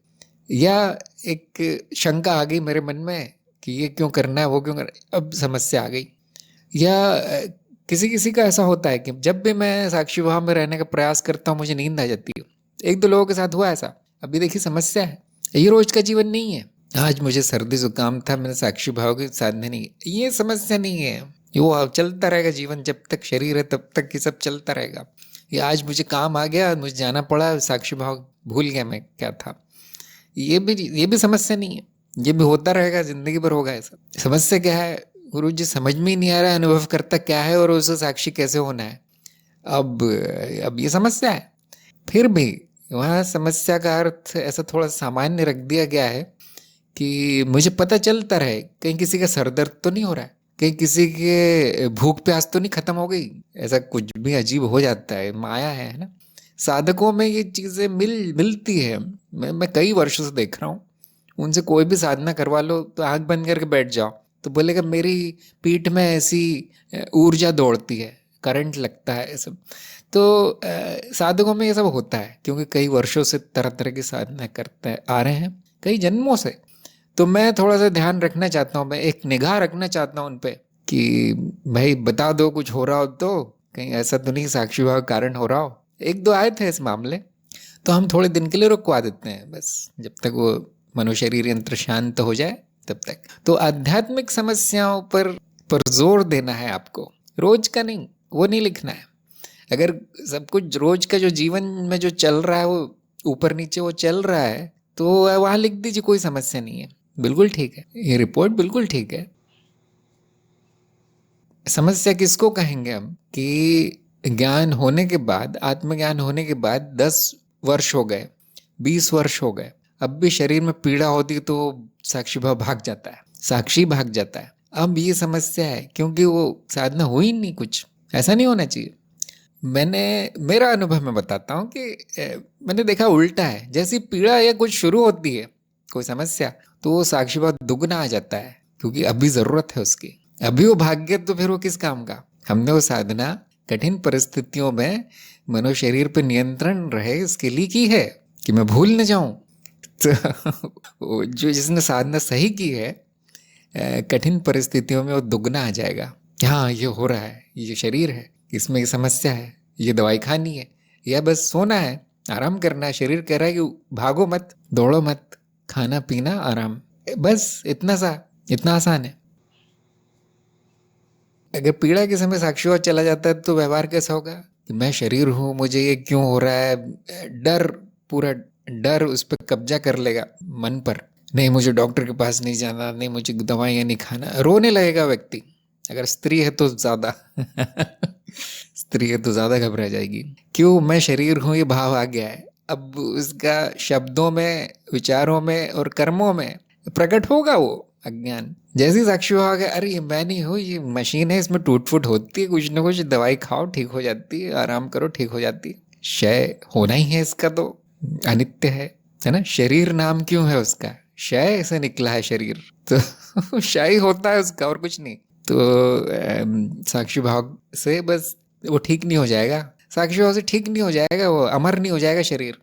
या एक शंका आ गई मेरे मन में कि ये क्यों करना है वो क्यों करना है, अब समस्या आ गई। या किसी किसी का ऐसा होता है कि जब भी मैं साक्षी भाव में रहने का प्रयास करता हूँ मुझे नींद आ जाती है, 1-2 लोगों के साथ हुआ ऐसा। अभी देखिए समस्या है, ये रोज का जीवन नहीं है। आज मुझे सर्दी जुकाम था, मैंने साक्षी भाव की साधना नहीं, ये समस्या नहीं है, ये वो चलता रहेगा जीवन, जब तक शरीर है तब तक ये सब चलता रहेगा। ये आज मुझे काम आ गया, मुझे जाना पड़ा, साक्षी भाव भूल गया मैं क्या था, ये भी समस्या नहीं है, ये भी होता रहेगा, जिंदगी भर होगा ऐसा। समस्या क्या है, गुरु जी समझ में ही नहीं आ रहा है अनुभव करता क्या है और उसे साक्षी कैसे होना है। अब ये समस्या है। फिर भी वहाँ समस्या का अर्थ ऐसा थोड़ा सामान्य रख दिया गया है कि मुझे पता चलता रहे, कहीं किसी का सर दर्द तो नहीं हो रहा है, कहीं किसी के भूख प्यास तो नहीं खत्म हो गई, ऐसा कुछ भी अजीब हो जाता है, माया है ना। साधकों में ये चीज़ें मिलती है, मैं कई वर्षों से देख रहा हूँ, उनसे कोई भी साधना करवा लो तो आंख बंद करके बैठ जाओ तो बोलेगा मेरी पीठ में ऐसी ऊर्जा दौड़ती है, करंट लगता है, ये सब। तो साधकों में ये सब होता है क्योंकि कई वर्षों से तरह तरह की साधना करते आ रहे हैं, कई जन्मों से। तो मैं थोड़ा सा ध्यान रखना चाहता हूँ, मैं एक निगाह रखना चाहता हूँ उन पे कि भाई बता दो कुछ हो रहा हो तो, कहीं ऐसा तो नहीं साक्षी भाव कारण हो रहा हो। 1-2 आए थे इस मामले, तो हम थोड़े दिन के लिए रुकवा देते हैं बस, जब तक वो मनुशरीर यंत्र शांत हो जाए तब तक। तो आध्यात्मिक समस्याओं पर जोर देना है आपको, रोज का नहीं, वो नहीं लिखना है। अगर सब कुछ रोज का जो जीवन में जो चल रहा है वो ऊपर नीचे वो चल रहा है तो वहाँ लिख दीजिए, कोई समस्या नहीं है, बिल्कुल ठीक है, ये रिपोर्ट बिल्कुल ठीक है। समस्या किसको कहेंगे हम कि ज्ञान होने के बाद, आत्मज्ञान होने के बाद 10 वर्ष हो गए, 20 वर्ष हो गए, अब भी शरीर में पीड़ा होती तो साक्षी भाव भाग जाता है, साक्षी भाग जाता है। अब ये समस्या है क्योंकि वो साधना हुई नहीं, कुछ ऐसा नहीं होना चाहिए। मेरा अनुभव मैं बताता हूँ कि मैंने देखा उल्टा है, जैसी पीड़ा या कुछ शुरू होती है कोई समस्या तो वो साक्षी भाव दुगना आ जाता है, क्योंकि अभी जरूरत है उसकी, अभी वो भाग्य तो फिर वो किस काम का। हमने वो साधना कठिन परिस्थितियों में मनो शरीर पर नियंत्रण रहे इसके लिए की है कि मैं भूल न जाऊं। तो जो जिसने साधना सही की है कठिन परिस्थितियों में वो दुगना आ जाएगा कि हाँ ये हो रहा है, ये शरीर है, इसमें ये समस्या है, ये दवाई खानी है, या बस सोना है, आराम करना है। शरीर कह रहा है कि भागो मत, दौड़ो मत, खाना पीना आराम, बस इतना आसान है। अगर पीड़ा के समय साक्षीभाव चला जाता है तो व्यवहार कैसा होगा कि मैं शरीर हूँ, मुझे ये क्यों हो रहा है, डर, पूरा डर उस पर कब्जा कर लेगा मन पर, नहीं मुझे डॉक्टर के पास नहीं जाना, नहीं मुझे दवाइयाँ नहीं खाना, रोने लगेगा व्यक्ति। अगर स्त्री है तो ज़्यादा स्त्री है तो ज़्यादा घबरा जाएगी, क्यों, मैं शरीर हूँ, ये भाव आ गया है। अब उसका शब्दों में, विचारों में और कर्मों में प्रकट होगा वो अज्ञान। जैसे साक्षी भाव आ गया, अरे ये मैं नहीं हूँ, ये मशीन है, इसमें टूट फूट होती है, कुछ ना कुछ दवाई खाओ ठीक हो जाती है, आराम करो ठीक हो जाती है, क्षय होना ही है इसका, तो अनित्य है ना। शरीर नाम क्यों है उसका, क्षय से निकला है शरीर, तो क्षय होता है उसका और कुछ नहीं। तो साक्षी भाव से बस वो ठीक नहीं हो जाएगा, साक्षी भाव से ठीक नहीं हो जाएगा, वो अमर नहीं हो जाएगा शरीर,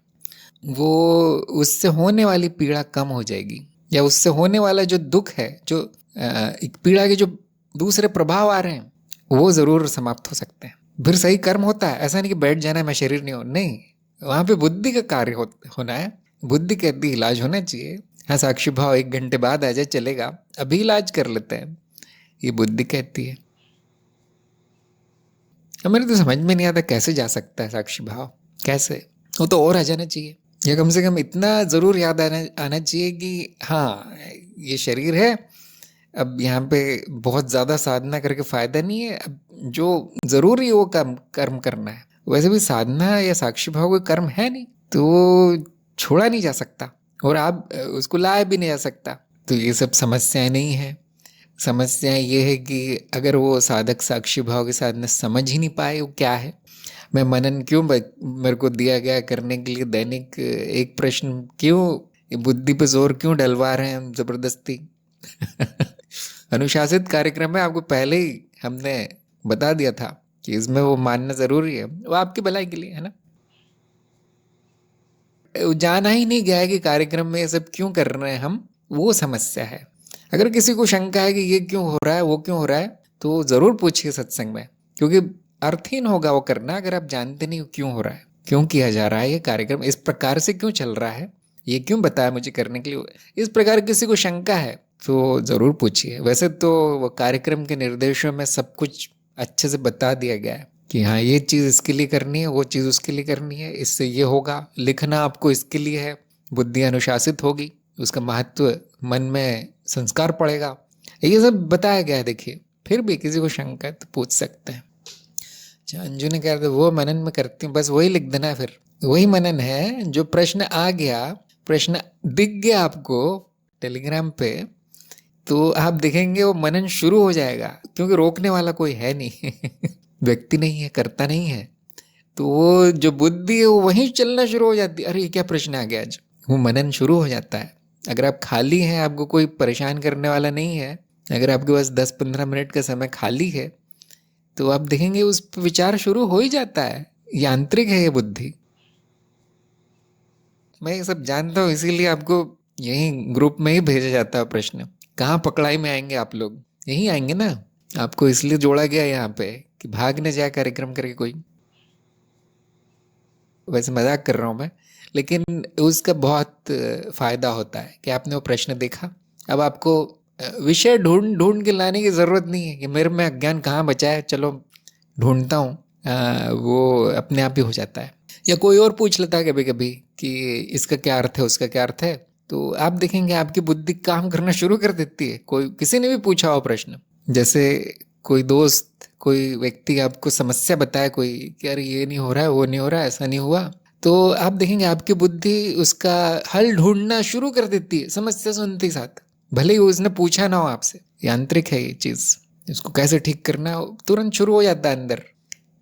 वो उससे होने वाली पीड़ा कम हो जाएगी, या उससे होने वाला जो दुख है, जो एक पीड़ा के जो दूसरे प्रभाव आ रहे हैं, वो ज़रूर समाप्त हो सकते हैं। फिर सही कर्म होता है। ऐसा नहीं कि बैठ जाना है मैं शरीर नहीं हूँ, नहीं, वहाँ पे बुद्धि का कार्य होना है। बुद्धि कहती इलाज होना चाहिए। हाँ, साक्षी भाव 1 घंटे बाद आ जाए चलेगा, अभी इलाज कर लेते हैं, ये बुद्धि कहती है। अब मेरे तो समझ में नहीं आता कैसे जा सकता है साक्षी भाव, कैसे? वो तो और आ जाना चाहिए, या कम से कम इतना ज़रूर याद आना चाहिए कि हाँ, ये शरीर है, अब यहाँ पे बहुत ज़्यादा साधना करके फ़ायदा नहीं है, अब जो ज़रूरी है वो कर्म करना है। वैसे भी साधना या साक्षी भाव कोई कर्म है नहीं, तो वो छोड़ा नहीं जा सकता, और आप उसको लाया भी नहीं जा सकता। तो ये सब समस्याएं नहीं है। समस्या ये है कि अगर वो साधक साक्षी भाव के साधना समझ ही नहीं पाए वो क्या है, मैं मनन क्यों मेरे को दिया गया करने के लिए दैनिक एक प्रश्न, क्यों ये बुद्धि पे जोर क्यों डलवा रहे हैं हम जबरदस्ती? अनुशासित कार्यक्रम में आपको पहले ही हमने बता दिया था कि इसमें वो मानना जरूरी है, वो आपकी भलाई के लिए है ना। जाना ही नहीं गया है कि कार्यक्रम में ये सब क्यों कर रहे हैं हम, वो समस्या है। अगर किसी को शंका है कि ये क्यों हो रहा है, वो क्यों हो रहा है, तो जरूर पूछिए सत्संग में, क्योंकि अर्थहीन होगा वो करना अगर आप जानते नहीं हो क्यों हो रहा है, क्यों किया जा रहा है ये कार्यक्रम, इस प्रकार से क्यों चल रहा है, ये क्यों बताया मुझे करने के लिए। इस प्रकार किसी को शंका है तो जरूर पूछिए। वैसे तो वो कार्यक्रम के निर्देशों में सब कुछ अच्छे से बता दिया गया है कि हाँ, ये चीज़ इसके लिए करनी है, वो चीज़ उसके लिए करनी है, इससे ये होगा, लिखना आपको इसके लिए है, बुद्धि अनुशासित होगी, उसका महत्व मन में संस्कार पड़ेगा, ये सब बताया गया है। देखिए, फिर भी किसी को शंका है तो पूछ सकते हैं। अंजू ने कहा था वो मनन में करती हूँ, बस वही लिख देना है, फिर वही मनन है। जो प्रश्न आ गया, प्रश्न दिख गया आपको टेलीग्राम पे, तो आप देखेंगे वो मनन शुरू हो जाएगा, क्योंकि रोकने वाला कोई है नहीं व्यक्ति नहीं है, करता नहीं है, तो वो जो बुद्धि है वो वहीं चलना शुरू हो जाती है। अरे ये क्या प्रश्न आ गया आज, वो मनन शुरू हो जाता है। अगर आप खाली हैं, आपको कोई परेशान करने वाला नहीं है, अगर आपके पास 10-15 मिनट का समय खाली है, तो आप देखेंगे उस पर विचार शुरू हो ही जाता है। यांत्रिक है ये बुद्धि। मैं ये सब जानता हूँ, इसीलिए आपको यही ग्रुप में ही भेजा जाता है प्रश्न। कहाँ पकड़ाई में आएंगे आप लोग, यहीं आएंगे ना। आपको इसलिए जोड़ा गया यहाँ पे कि भाग न जाए कार्यक्रम करके कोई। वैसे मजाक कर रहा हूँ मैं, लेकिन उसका बहुत फायदा होता है कि आपने वो प्रश्न देखा। अब आपको विषय ढूंढ ढूंढ के लाने की जरूरत नहीं है कि मेरे में अज्ञान कहाँ बचा है, चलो ढूंढता हूँ। वो अपने आप ही हो जाता है। या कोई और पूछ लेता है कभी कभी कि इसका क्या अर्थ है, उसका क्या अर्थ है, तो आप देखेंगे आपकी बुद्धि काम करना शुरू कर देती है। कोई किसी ने भी पूछा हो प्रश्न, जैसे कोई दोस्त, कोई व्यक्ति आपको समस्या बताए कोई कि अरे ये नहीं हो रहा है, वो नहीं हो रहा है, ऐसा नहीं हुआ, तो आप देखेंगे आपकी बुद्धि उसका हल ढूंढना शुरू कर देती है समस्या सुनते ही साथ, भले ही उसने पूछा ना हो आपसे। यांत्रिक है ये चीज़, इसको कैसे ठीक करना तुरंत शुरू हो जाता है अंदर।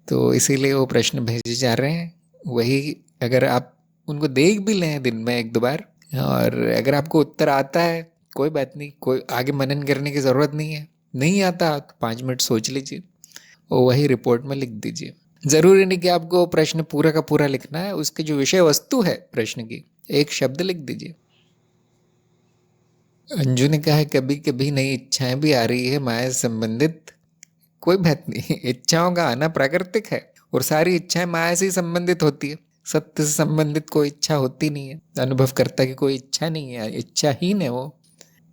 तो इसीलिए वो प्रश्न भेजे जा रहे हैं। वही अगर आप उनको देख भी लें दिन में 1-2 बार, और अगर आपको उत्तर आता है कोई बात नहीं, कोई आगे मनन करने की ज़रूरत नहीं है। नहीं आता तो 5 मिनट सोच लीजिए और वही रिपोर्ट में लिख दीजिए। ज़रूरी नहीं कि आपको प्रश्न पूरा का पूरा लिखना है, उसकी जो विषय वस्तु है प्रश्न की, एक शब्द लिख दीजिए। अंजू ने कहा है कभी कभी नई इच्छाएं भी आ रही है माया से संबंधित। कोई बात नहीं, इच्छाओं का आना प्राकृतिक है, और सारी इच्छाएं माया से ही संबंधित होती है। सत्य से संबंधित कोई इच्छा होती नहीं है। अनुभव करता कि कोई इच्छा नहीं है, इच्छाहीन है वो,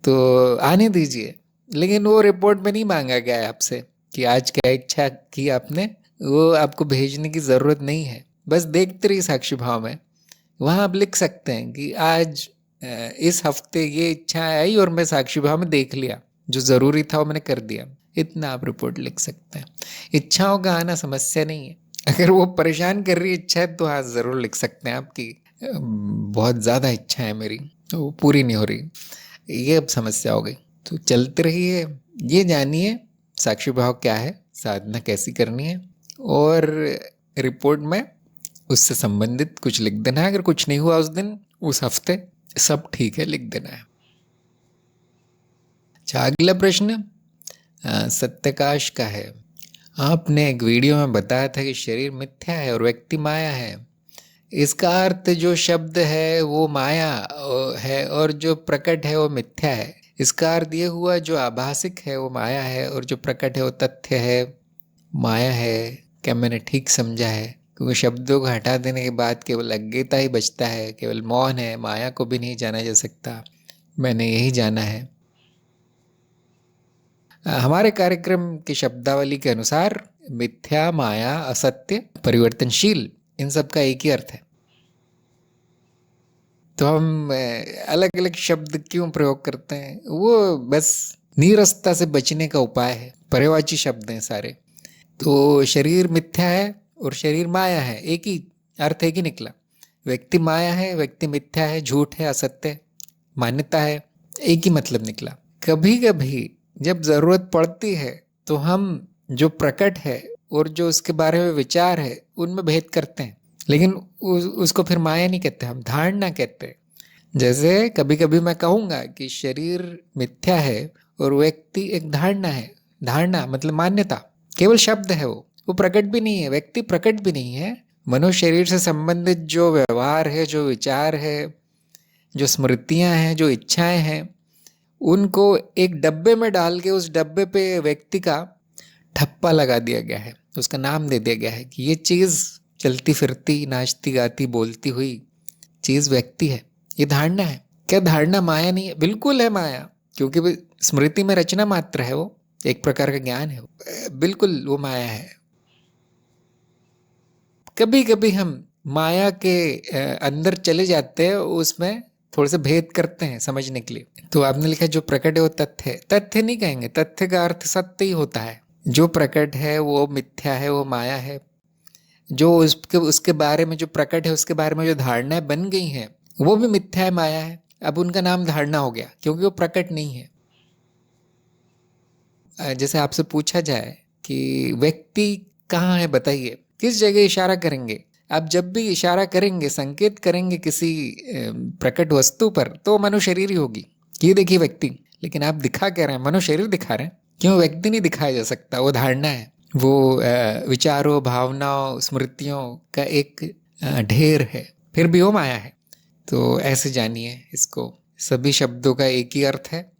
तो आने दीजिए। लेकिन वो रिपोर्ट में नहीं मांगा गया है आपसे कि आज क्या इच्छा की आपने, वो आपको भेजने की ज़रूरत नहीं है। बस देखते रहिए साक्षी भाव में, वहाँ आप लिख सकते हैं कि आज इस हफ्ते ये इच्छा आई और मैं साक्षी भाव में देख लिया, जो ज़रूरी था वो मैंने कर दिया। इतना आप रिपोर्ट लिख सकते हैं। इच्छाओं का आना समस्या नहीं है। अगर वो परेशान कर रही इच्छा है तो हाँ ज़रूर लिख सकते हैं आपकी बहुत ज़्यादा इच्छा है मेरी, वो पूरी नहीं हो रही, ये अब समस्या हो गई। तो चलते रहिए, ये जानिए साक्षी भाव क्या है, साधना कैसी करनी है, और रिपोर्ट में उससे संबंधित कुछ लिख देना है। अगर कुछ नहीं हुआ उस दिन, उस हफ्ते, सब ठीक है, लिख देना है। अच्छा, अगला प्रश्न सत्यकाश का है। आपने एक वीडियो में बताया था कि शरीर मिथ्या है और व्यक्ति माया है। इसका अर्थ जो शब्द है वो माया है और जो प्रकट है वो मिथ्या है। इसका अर्थ ये हुआ जो आभासिक है वो माया है और जो प्रकट है वो तथ्य है, माया है। क्या मैंने ठीक समझा है? क्योंकि शब्दों को हटा देने के बाद केवल अज्ञेयता ही बचता है, केवल मौन है, माया को भी नहीं जाना जा सकता। मैंने यही जाना है। हमारे कार्यक्रम की शब्दावली के अनुसार मिथ्या, माया, असत्य, परिवर्तनशील, इन सब का एक ही अर्थ है। तो हम अलग अलग शब्द क्यों प्रयोग करते हैं? वो बस नीरसता से बचने का उपाय है। पर्यायवाची शब्द हैं सारे। तो शरीर मिथ्या है और शरीर माया है, एक ही अर्थ एक ही निकला। व्यक्ति माया है, व्यक्ति मिथ्या है, झूठ है, असत्य है, मान्यता है, एक ही मतलब निकला। कभी कभी जब जरूरत पड़ती है तो हम जो प्रकट है और जो उसके बारे में विचार है उनमें भेद करते हैं, लेकिन उसको फिर माया नहीं कहते, हम धारणा कहते हैं। जैसे कभी कभी मैं कहूँगा कि शरीर मिथ्या है और व्यक्ति एक धारणा है। धारणा मतलब मान्यता, केवल शब्द है, वो प्रकट भी नहीं है, व्यक्ति प्रकट भी नहीं है। मनुष्य शरीर से संबंधित जो व्यवहार है, जो विचार है, जो स्मृतियां हैं, जो इच्छाएं हैं, उनको एक डब्बे में डाल के उस डब्बे पे व्यक्ति का ठप्पा लगा दिया गया है, उसका नाम दे दिया गया है कि ये चीज़ चलती फिरती, नाचती गाती, बोलती हुई चीज़ व्यक्ति है। ये धारणा है। क्या धारणा माया नहीं है? बिल्कुल है माया, क्योंकि वो स्मृति में रचना मात्र है, वो एक प्रकार का ज्ञान है, बिल्कुल वो माया है। कभी कभी हम माया के अंदर चले जाते हैं, उसमें थोड़े से भेद करते हैं समझने के लिए। तो आपने लिखा जो प्रकट है वो तथ्य है। तथ्य नहीं कहेंगे, तथ्य का अर्थ सत्य ही होता है। जो प्रकट है वो मिथ्या है, वो माया है। जो उसके उसके बारे में जो प्रकट है, उसके बारे में जो धारणाएं बन गई हैं, वो भी मिथ्या है, माया है। अब उनका नाम धारणा हो गया, क्योंकि वो प्रकट नहीं है। जैसे आपसे पूछा जाए कि व्यक्ति कहाँ है बताइए, किस जगह इशारा करेंगे? आप जब भी इशारा करेंगे, संकेत करेंगे किसी प्रकट वस्तु पर, तो मनो शरीर ही होगी कि ये देखिए व्यक्ति। लेकिन आप दिखा कह रहे हैं, मनो शरीर दिखा रहे हैं। क्यों? व्यक्ति नहीं दिखाया जा सकता, वो धारणा है, वो विचारों, भावनाओं, स्मृतियों का एक ढेर है, फिर भी वो माया है। तो ऐसे जानिए इसको, सभी शब्दों का एक ही अर्थ है,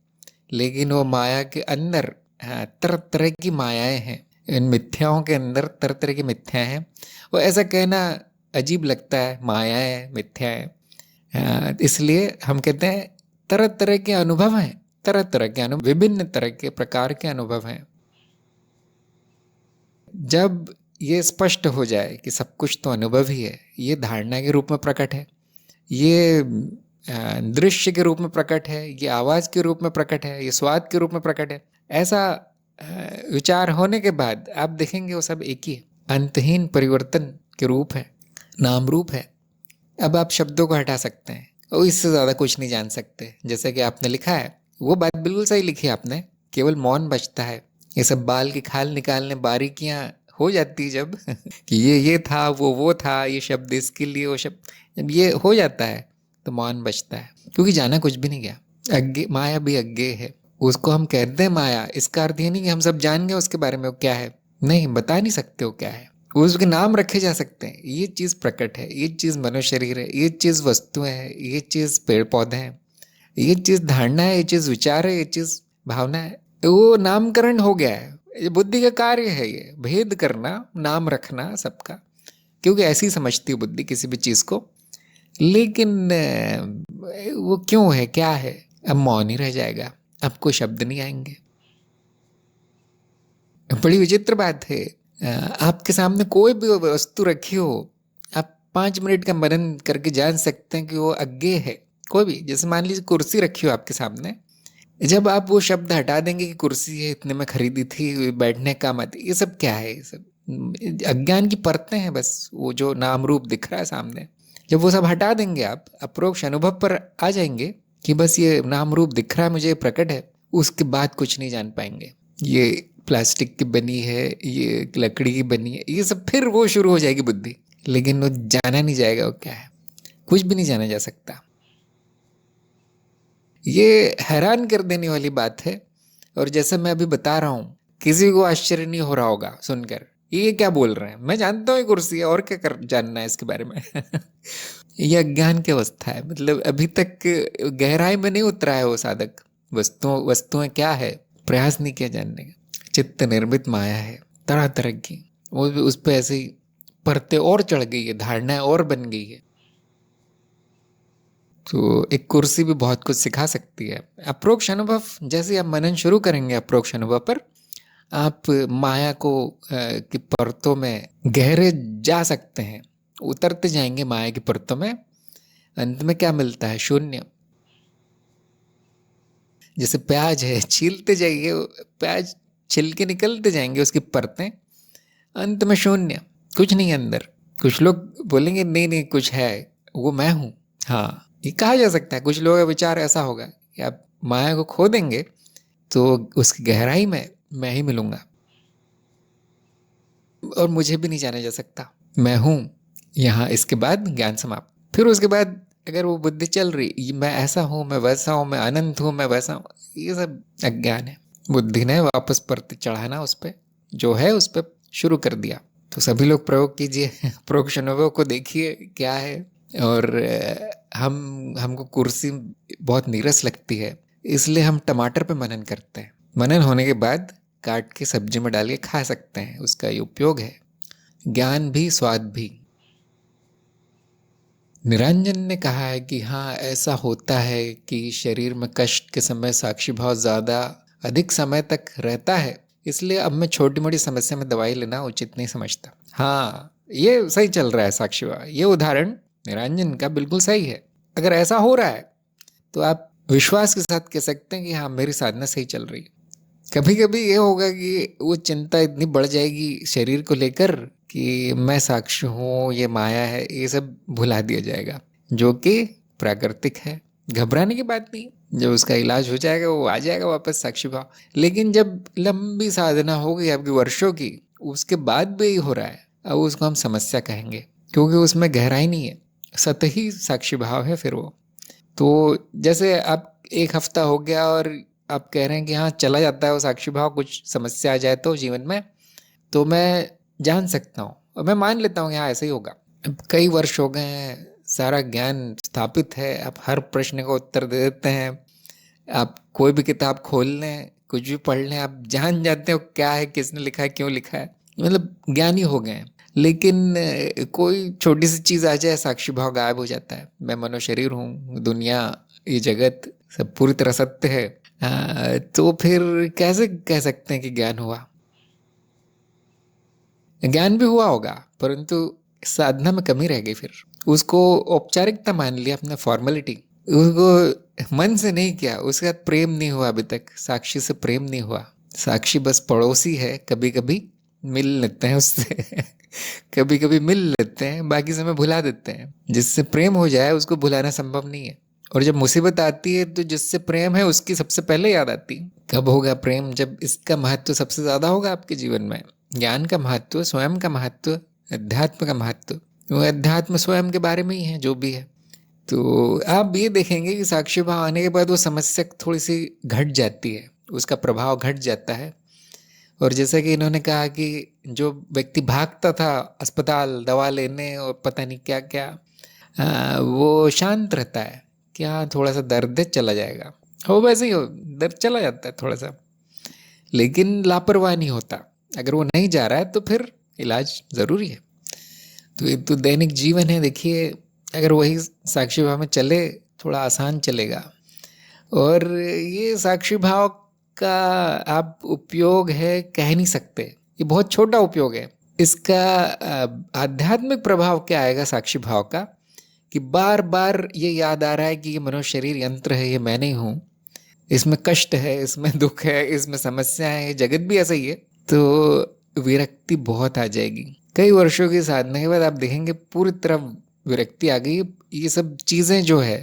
लेकिन वो माया के अंदर तरह तरह की मायाएं हैं। इन मिथ्याओं के अंदर तरह तरह की मिथ्या हैं। वो ऐसा कहना अजीब लगता है, माया है, मिथ्या है, इसलिए हम कहते हैं तरह तरह के अनुभव हैं, तरह तरह के अनुभव, विभिन्न तरह के प्रकार के अनुभव हैं। जब ये स्पष्ट हो जाए कि सब कुछ तो अनुभव ही है, ये धारणा के रूप में प्रकट है, ये दृश्य के रूप में प्रकट है, ये आवाज़ के रूप में प्रकट है, ये स्वाद के रूप में प्रकट है, ऐसा विचार होने के बाद आप देखेंगे वो सब एक ही है, अंतहीन परिवर्तन के रूप है, नाम रूप है। अब आप शब्दों को हटा सकते हैं और इससे ज़्यादा कुछ नहीं जान सकते। जैसे कि आपने लिखा है, वो बात बिल्कुल सही लिखी आपने, केवल मौन बचता है। ये सब बाल की खाल निकालने, बारीकियां हो जाती जब कि ये था, वो था, ये शब्द इसके लिए, वो शब्द, जब ये हो जाता है तो मौन बचता है, क्योंकि जाना कुछ भी नहीं गया। अज्ञे, माया भी अज्ञेय है, उसको हम कहते हैं माया। इसका अर्थ ये नहीं कि हम सब जान गए उसके बारे में वो क्या है, नहीं, बता नहीं सकते वो क्या है। उसके नाम रखे जा सकते हैं, ये चीज़ प्रकट है, ये चीज़ मनुष्य शरीर है, ये चीज़ वस्तुएं हैं, ये चीज़ पेड़ पौधे हैं, ये चीज़ धारणा है, ये चीज़ विचार है, ये चीज़ भावना है। वो नामकरण हो गया है, ये बुद्धि का कार्य है, ये भेद करना, नाम रखना सबका, क्योंकि ऐसी समझती है बुद्धि किसी भी चीज़ को। लेकिन वो क्यों है, क्या है? अब मौन ही रह जाएगा, अब कोई शब्द नहीं आएंगे। बड़ी विचित्र बात है, आपके सामने कोई भी वस्तु रखी हो, आप 5 मिनट का मनन करके जान सकते हैं कि वो अज्ञेय है। कोई भी, जैसे मान लीजिए कुर्सी रखी हो आपके सामने, जब आप वो शब्द हटा देंगे कि कुर्सी है, इतने में खरीदी थी, बैठने का मत, ये सब क्या है? ये सब अज्ञान की परतें हैं बस, वो जो नाम रूप दिख रहा है सामने, जब वो सब हटा देंगे, आप अप्रोक्ष अनुभव पर आ जाएंगे कि बस ये नाम रूप दिख रहा है मुझे, प्रकट है, उसके बाद कुछ नहीं जान पाएंगे। ये प्लास्टिक की बनी है, ये लकड़ी की बनी है, ये सब, फिर वो शुरू हो जाएगी बुद्धि, लेकिन वो जाना नहीं जाएगा वो क्या है, कुछ भी नहीं जाना जा सकता। ये हैरान कर देने वाली बात है। और जैसे मैं अभी बता रहा हूँ, किसी को आश्चर्य नहीं हो रहा होगा सुनकर, ये क्या बोल रहे हैं, मैं जानता हूँ ये कुर्सी है, और क्या कर जानना है इसके बारे में। ये अज्ञान की अवस्था है, मतलब अभी तक गहराई में नहीं उतरा है वो साधक। वस्तुएं क्या है प्रयास नहीं किया जानने का। चित्त निर्मित माया है तरह तरह की, वो उस पे ऐसे ही परतें और चढ़ गई है, धारणाएं और बन गई है। तो एक कुर्सी भी बहुत कुछ सिखा सकती है। अप्रोक्ष अनुभव, जैसे आप मनन शुरू करेंगे अप्रोक्ष अनुभव पर, आप माया को की परतों में गहरे जा सकते हैं, उतरते जाएंगे माया की परतों में। अंत में क्या मिलता है? शून्य। जैसे प्याज है, छीलते जाइए, प्याज छिल के निकलते जाएंगे उसकी परतें, अंत में शून्य, कुछ नहीं अंदर। कुछ लोग बोलेंगे नहीं नहीं कुछ है, वो मैं हूं। हाँ, ये कहा जा सकता है। कुछ लोगों का विचार ऐसा होगा कि आप माया को खो देंगे तो उसकी गहराई में मैं ही मिलूंगा और मुझे भी नहीं जाना जा सकता, मैं हूं यहाँ। इसके बाद ज्ञान समाप्त। फिर उसके बाद अगर वो बुद्धि चल रही, मैं ऐसा हूं, मैं वैसा हूं, मैं अनंत हूं, मैं वैसा हूं, ये सब अज्ञान है। बुद्धि ने वापस पर चढ़ाना उस पर जो है, उस पर शुरू कर दिया। तो सभी लोग प्रयोग कीजिए, प्रोक्ष अनुभव को देखिए क्या है। और हमको कुर्सी बहुत नीरस लगती है, इसलिए हम टमाटर पे मनन करते हैं। मनन होने के बाद काट के सब्जी में डाल के खा सकते हैं, उसका ये उपयोग है। ज्ञान भी स्वाद भी। निरंजन ने कहा है कि हाँ, ऐसा होता है कि शरीर में कष्ट के समय साक्षी भाव ज़्यादा अधिक समय तक रहता है, इसलिए अब मैं छोटी मोटी समस्या में दवाई लेना उचित नहीं समझता। हाँ, ये सही चल रहा है साक्षी भाव। ये उदाहरण निरंजन का बिल्कुल सही है। अगर ऐसा हो रहा है तो आप विश्वास के साथ कह सकते हैं कि हाँ, मेरी साधना सही चल रही है। कभी कभी ये होगा कि वो चिंता इतनी बढ़ जाएगी शरीर को लेकर कि मैं साक्षी हूँ, ये माया है, ये सब भुला दिया जाएगा, जो कि प्राकृतिक है। घबराने की बात नहीं, जब उसका इलाज हो जाएगा वो आ जाएगा वापस साक्षी भाव। लेकिन जब लंबी साधना हो गई आपकी वर्षों की, उसके बाद भी हो रहा है, अब उसको हम समस्या कहेंगे, क्योंकि उसमें गहराई नहीं है, सतही साक्षी भाव है फिर वो। तो जैसे आप एक हफ्ता हो गया और आप कह रहे हैं कि हाँ चला जाता है वो साक्षी भाव, कुछ समस्या आ जाए तो जीवन में, तो मैं जान सकता हूँ और मैं मान लेता हूँ कि हाँ ऐसा ही होगा। अब कई वर्ष हो गए हैं, सारा ज्ञान स्थापित है, आप हर प्रश्न का उत्तर दे देते हैं। आप कोई भी किताब खोल लें, कुछ भी पढ़ लें, आप जान जाते हो क्या है, किसने लिखा है, क्यों लिखा है, मतलब ज्ञानी हो गए हैं। लेकिन कोई छोटी सी चीज़ आ जाए, साक्षी भाव गायब हो जाता है। मैं मनो शरीर हूँ, दुनिया, ये जगत सब पूरी तरह सत्य है। तो फिर कैसे कह सकते हैं कि ज्ञान हुआ? ज्ञान भी हुआ होगा, परंतु साधना में कमी रह गई। फिर उसको औपचारिकता मान लिया, अपने फॉर्मेलिटी, उसको मन से नहीं किया, उसके साथ प्रेम नहीं हुआ अभी तक, साक्षी से प्रेम नहीं हुआ। साक्षी बस पड़ोसी है, कभी कभी मिल लेते हैं उससे कभी कभी मिल लेते हैं, बाकी समय भुला देते हैं। जिससे प्रेम हो जाए उसको भुलाना संभव नहीं है। और जब मुसीबत आती है तो जिससे प्रेम है उसकी सबसे पहले याद आती है। कब होगा प्रेम? जब इसका महत्व सबसे ज्यादा होगा आपके जीवन में। ज्ञान का महत्व, स्वयं का महत्व, अध्यात्म का महत्व। वो अध्यात्म स्वयं के बारे में ही है जो भी है। तो आप ये देखेंगे कि साक्षी भाव आने के बाद वो समस्या थोड़ी सी घट जाती है, उसका प्रभाव घट जाता है। और जैसा कि इन्होंने कहा कि जो व्यक्ति भागता था अस्पताल दवा लेने और पता नहीं क्या क्या, वो शांत रहता है कि हाँ थोड़ा सा दर्द है, चला जाएगा। हो वैसे ही हो, दर्द चला जाता है थोड़ा सा, लेकिन लापरवाह नहीं होता। अगर वो नहीं जा रहा है तो फिर इलाज ज़रूरी है। तो ये तो दैनिक जीवन है। देखिए, अगर वही साक्षी भाव में चले, थोड़ा आसान चलेगा। और ये साक्षी भाव का आप उपयोग है कह नहीं सकते, ये बहुत छोटा उपयोग है इसका। आध्यात्मिक प्रभाव क्या आएगा साक्षी भाव का, कि बार बार ये याद आ रहा है कि ये मनुष्य शरीर यंत्र है, ये मैं नहीं हूँ, इसमें कष्ट है, इसमें दुख है, इसमें समस्या है, जगत भी ऐसा ही है। तो विरक्ति बहुत आ जाएगी। कई वर्षों की साधना के बाद आप देखेंगे पूरी तरह विरक्ति आ गई। ये सब चीज़ें जो है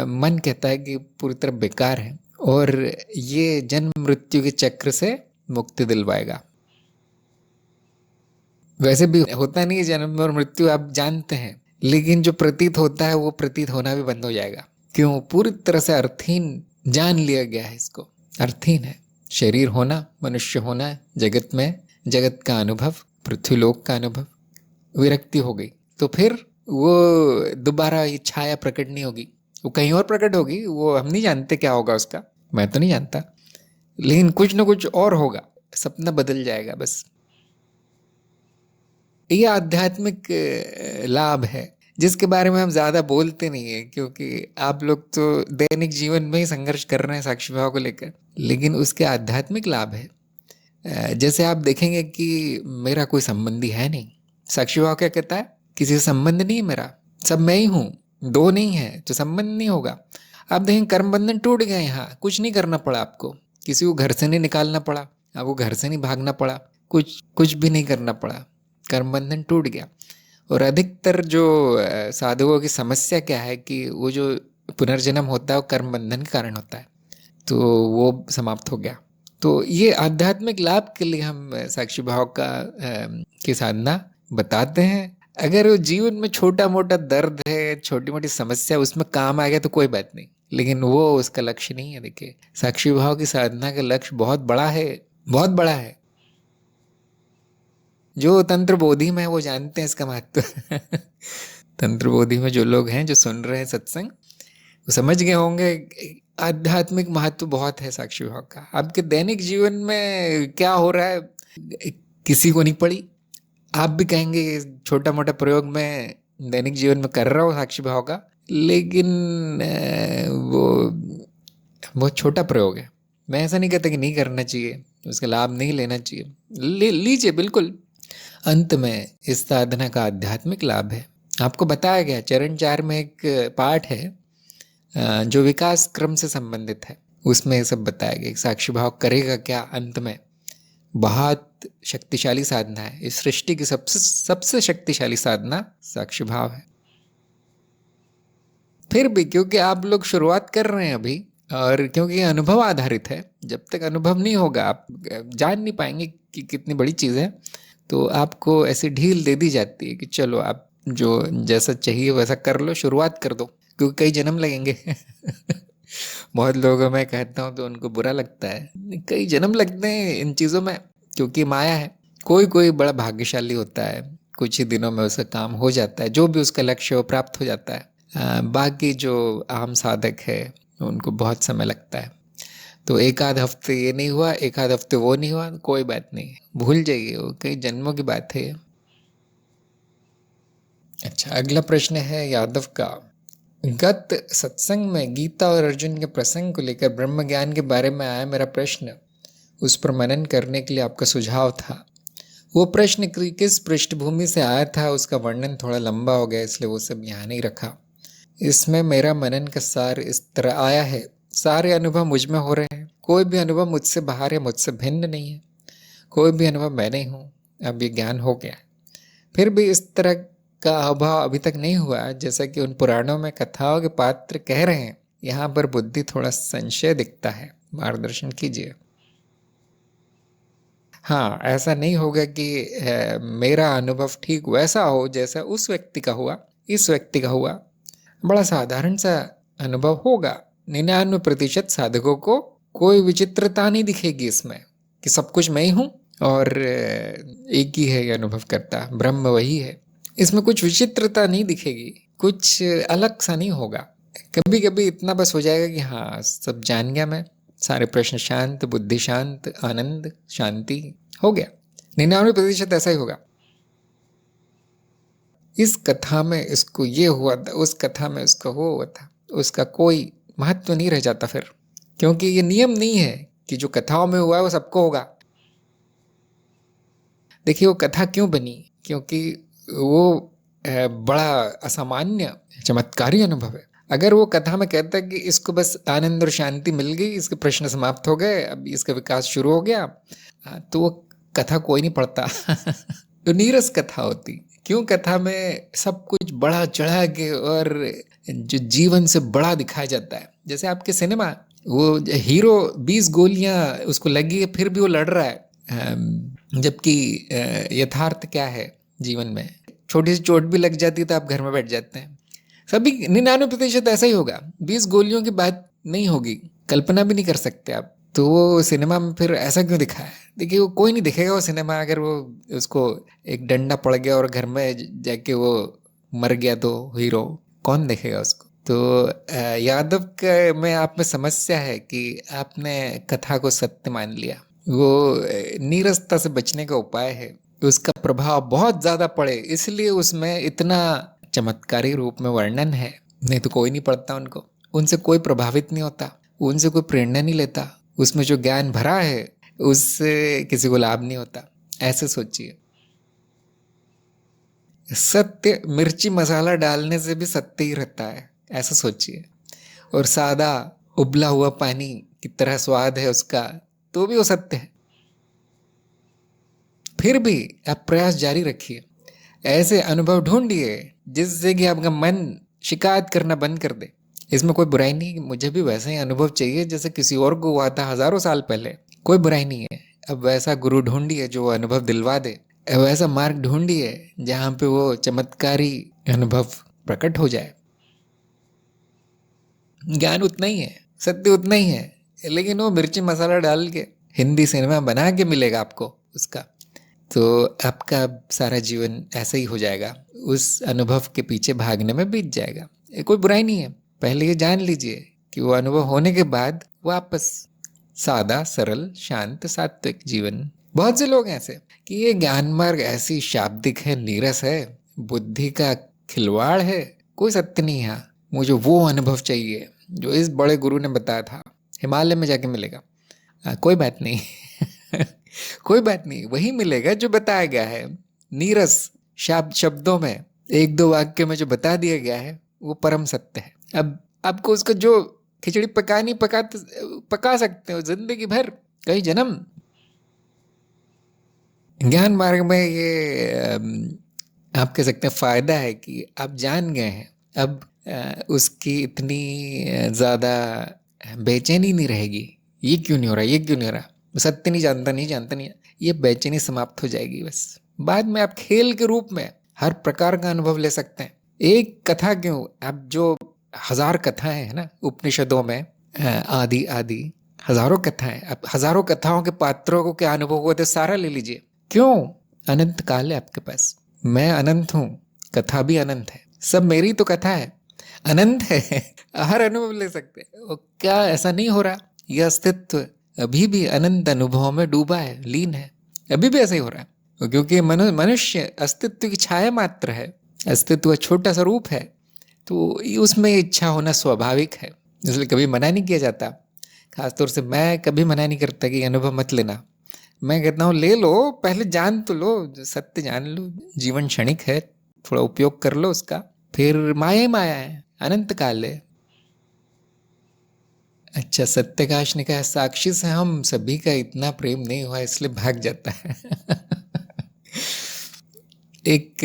मन कहता है कि पूरी तरह बेकार है, और ये जन्म मृत्यु के चक्र से मुक्ति दिलवाएगा। वैसे भी होता नहीं है जन्म और मृत्यु, आप जानते हैं, लेकिन जो प्रतीत होता है वो प्रतीत होना भी बंद हो जाएगा। क्यों? पूरी तरह से अर्थहीन जान लिया गया है इसको। अर्थहीन है शरीर होना, मनुष्य होना, जगत में जगत का अनुभव, पृथ्वीलोक का अनुभव, विरक्ति हो गई, तो फिर वो दोबारा ये छाया प्रकट नहीं होगी, वो कहीं और प्रकट होगी, वो हम नहीं जानते क्या होगा उसका, मैं तो नहीं जानता, लेकिन कुछ ना कुछ और होगा, सपना बदल जाएगा बस। ये आध्यात्मिक लाभ है जिसके बारे में हम ज़्यादा बोलते नहीं है, क्योंकि आप लोग तो दैनिक जीवन में ही संघर्ष कर रहे हैं साक्षी भाव को लेकर, लेकिन उसके आध्यात्मिक लाभ है। जैसे आप देखेंगे कि मेरा कोई संबंधी है नहीं, साक्षी भाव क्या कहता है, किसी से संबंध नहीं है मेरा, सब मैं ही हूँ, दो नहीं है तो संबंध नहीं होगा। आप देखें कर्म बंधन टूट गए, यहाँ कुछ नहीं करना पड़ा आपको, किसी को घर से नहीं निकालना पड़ा, आपको घर से नहीं भागना पड़ा, कुछ कुछ भी नहीं करना पड़ा, कर्म बंधन टूट गया। और अधिकतर जो साधुओं की समस्या क्या है कि वो जो पुनर्जन्म होता है वो कर्म बंधन के कारण होता है, तो वो समाप्त हो गया। तो ये आध्यात्मिक लाभ के लिए हम साक्षी भाव की साधना बताते हैं। अगर जीवन में छोटा मोटा दर्द है, छोटी मोटी समस्या, उसमें काम आ गया तो कोई बात नहीं, लेकिन वो उसका लक्ष्य नहीं है। देखिए, साक्षी भाव की साधना का लक्ष्य बहुत बड़ा है, बहुत बड़ा है। जो तंत्र बोधि में है वो जानते हैं इसका महत्व। तंत्र बोधि में जो लोग हैं, जो सुन रहे हैं सत्संग, वो समझ गए होंगे आध्यात्मिक महत्व बहुत है साक्षी भाव का। आपके दैनिक जीवन में क्या हो रहा है किसी को नहीं पड़ी, आप भी कहेंगे छोटा मोटा प्रयोग में दैनिक जीवन में कर रहा हूँ साक्षी भाव का, लेकिन वो बहुत छोटा प्रयोग है। मैं ऐसा नहीं कहता कि नहीं करना चाहिए, उसका लाभ नहीं लेना चाहिए, लीजिए बिल्कुल। अंत में इस साधना का आध्यात्मिक लाभ है, आपको बताया गया। चरण 4 में एक पाठ है जो विकास क्रम से संबंधित है, उसमें ये सब बताया गया। साक्षी भाव करेगा क्या अंत में, बहुत शक्तिशाली साधना है। इस सृष्टि की सबसे शक्तिशाली साधना साक्षी भाव है। फिर भी क्योंकि आप लोग शुरुआत कर रहे हैं अभी, और क्योंकि ये अनुभव आधारित है, जब तक अनुभव नहीं होगा आप जान नहीं पाएंगे कि कितनी बड़ी चीज़ है, तो आपको ऐसी ढील दे दी जाती है कि चलो आप जो जैसा चाहिए वैसा कर लो, शुरुआत कर दो, क्योंकि कई जन्म लगेंगे। बहुत लोगों में कहता हूँ तो उनको बुरा लगता है, कई जन्म लगते हैं इन चीज़ों में, क्योंकि माया है। कोई कोई बड़ा भाग्यशाली होता है, कुछ ही दिनों में उसका काम हो जाता है, जो भी उसका लक्ष्य वो प्राप्त हो जाता है। बाकी जो आम साधक है उनको बहुत समय लगता है। तो एक आध हफ्ते ये नहीं हुआ, एक आध हफ्ते वो नहीं हुआ, कोई बात नहीं, भूल जाइए, वो कई जन्मों की बात है। अच्छा, अगला प्रश्न है यादव का। गत सत्संग में गीता और अर्जुन के प्रसंग को लेकर ब्रह्म ज्ञान के बारे में आया मेरा प्रश्न, उस पर मनन करने के लिए आपका सुझाव था। वो प्रश्न किस पृष्ठभूमि से आया था उसका वर्णन थोड़ा लंबा हो गया, इसलिए वो सब यहाँ नहीं रखा। इसमें मेरा मनन का सार इस तरह आया है। सारे अनुभव मुझ में हो रहे हैं, कोई भी अनुभव मुझसे बाहर या मुझसे भिन्न नहीं है, कोई भी अनुभव मैं नहीं हूँ। अब ये ज्ञान हो गया, फिर भी इस तरह का अभाव अभी तक नहीं हुआ जैसा कि उन पुराणों में कथाओं के पात्र कह रहे हैं। यहाँ पर बुद्धि थोड़ा संशय दिखता है, मार्गदर्शन कीजिए। हाँ, ऐसा नहीं होगा कि मेरा अनुभव ठीक वैसा हो जैसा उस व्यक्ति का हुआ, इस व्यक्ति का हुआ। बड़ा साधारण सा अनुभव होगा। 99% साधकों को कोई विचित्रता नहीं दिखेगी इसमें कि सब कुछ मैं ही हूँ और एक ही है ये अनुभव करता, ब्रह्म वही है। इसमें कुछ विचित्रता नहीं दिखेगी, कुछ अलग सा नहीं होगा। कभी कभी इतना बस हो जाएगा कि हाँ सब जान गया मैं, सारे प्रश्न शांत, बुद्धि शांत, आनंद, शांति हो गया। 99% ऐसा ही होगा। इस कथा में इसको ये हुआ था, उस कथा में इसको वो हुआ था, उसका कोई महत्व नहीं रह जाता फिर, क्योंकि ये नियम नहीं है कि जो कथाओं में हुआ है वो सबको होगा। देखिए वो कथा क्यों बनी, क्योंकि वो बड़ा असामान्य चमत्कारी अनुभव है। अगर वो कथा में कहता है कि इसको बस आनंद और शांति मिल गई, इसके प्रश्न समाप्त हो गए, अब इसका विकास शुरू हो गया, तो वो कथा कोई नहीं पढ़ता। तो नीरस कथा होती। क्यों कथा में सब कुछ बड़ा चढ़ा के और जो जीवन से बड़ा दिखाया जाता है। जैसे आपके सिनेमा, वो हीरो 20 गोलियां उसको लगी है फिर भी वो लड़ रहा है, जबकि यथार्थ क्या है जीवन में, छोटी सी चोट भी लग जाती है तो आप घर में बैठ जाते हैं। सभी 99% ऐसा ही होगा। 20 गोलियों की बात नहीं होगी, कल्पना भी नहीं कर सकते आप तो वो सिनेमा में फिर ऐसा क्यों दिखाया है? देखिए वो कोई नहीं देखेगा वो सिनेमा, अगर वो उसको एक डंडा पड़ गया और घर में जाके वो मर गया तो हीरो कौन देखेगा उसको? तो यादव का में आप में समस्या है कि आपने कथा को सत्य मान लिया। वो नीरसता से बचने का उपाय है, उसका प्रभाव बहुत ज्यादा पड़े इसलिए उसमें इतना चमत्कारी रूप में वर्णन है। नहीं तो कोई नहीं पढ़ता उनको, उनसे कोई प्रभावित नहीं होता, उनसे कोई प्रेरणा नहीं लेता, उसमें जो ज्ञान भरा है उससे किसी को लाभ नहीं होता। ऐसे सोचिए, सत्य मिर्ची मसाला डालने से भी सत्य ही रहता है, ऐसा सोचिए। और सादा उबला हुआ पानी की तरह स्वाद है उसका, तो भी वो सत्य है। फिर भी आप प्रयास जारी रखिए, ऐसे अनुभव ढूंढिए जिससे कि आपका मन शिकायत करना बंद कर दे। इसमें कोई बुराई नहीं, मुझे भी वैसा ही अनुभव चाहिए जैसे किसी और को हुआ था हजारों साल पहले, कोई बुराई नहीं है। अब वैसा गुरु ढूंढिए जो अनुभव दिलवा दे, वैसा मार्ग ढूंढिए जहां पे वो चमत्कारी अनुभव प्रकट हो जाए। ज्ञान उतना ही है, सत्य उतना ही है, लेकिन वो मिर्ची मसाला डाल के हिंदी सिनेमा बना के मिलेगा आपको उसका, तो आपका सारा जीवन ऐसा ही हो जाएगा, उस अनुभव के पीछे भागने में बीत जाएगा। ये कोई बुराई नहीं है, पहले ये जान लीजिए कि वो अनुभव होने के बाद वापस सादा सरल शांत सात्विक जीवन। बहुत से लोग ऐसे कि ये ज्ञान मार्ग ऐसी शाब्दिक है, नीरस है, बुद्धि का खिलवाड़ है, कोई सत्य नहीं है, मुझे वो अनुभव चाहिए जो इस बड़े गुरु ने बताया था, हिमालय में जाके मिलेगा। कोई बात नहीं कोई बात नहीं, वही मिलेगा जो बताया गया है, नीरस शब्दों में, एक दो वाक्य में जो बता दिया गया है वो परम सत्य है। अब आपको उसको जो खिचड़ी पकानी पका सकते हो जिंदगी भर, कई जन्म। ज्ञान मार्ग में ये आप कह सकते हैं फायदा है कि आप जान गए हैं, अब उसकी इतनी ज्यादा बेचैनी नहीं रहेगी, ये क्यों नहीं हो रहा, ये क्यों नहीं हो रहा, सत्य नहीं जानता, नहीं जानता, नहीं, ये बेचैनी समाप्त हो जाएगी। बस बाद में आप खेल के रूप में हर प्रकार का अनुभव ले सकते हैं। एक कथा क्यों, आप जो हजार कथाएं है ना उपनिषदों में, आदि आदि हजारों कथाएं, अब हजारों कथाओं के पात्रों को क्या अनुभव हुआ था सारा ले लीजिए। क्यों? अनंत काल है आपके पास, मैं अनंत हूं, कथा भी अनंत है, सब मेरी तो कथा है, अनंत है हर अनुभव ले सकते हैं। क्या ऐसा नहीं हो रहा? यह अस्तित्व अभी भी अनंत अनुभवों में डूबा है, लीन है, अभी भी ऐसा ही हो रहा है, क्योंकि मनुष्य अस्तित्व की छाया मात्र है, अस्तित्व छोटा सा रूप है, तो उसमें इच्छा होना स्वाभाविक है, इसलिए कभी मना नहीं किया जाता। खासतौर से मैं कभी मना नहीं करता कि अनुभव मत लेना, मैं कहता हूँ ले लो, पहले जान तो लो, सत्य जान लो, जीवन क्षणिक है, थोड़ा उपयोग कर लो उसका, फिर माया ही माया है, अनंत काल है। अच्छा, सत्यकाश ने कहा साक्षी से हम सभी का इतना प्रेम नहीं हुआ इसलिए भाग जाता है एक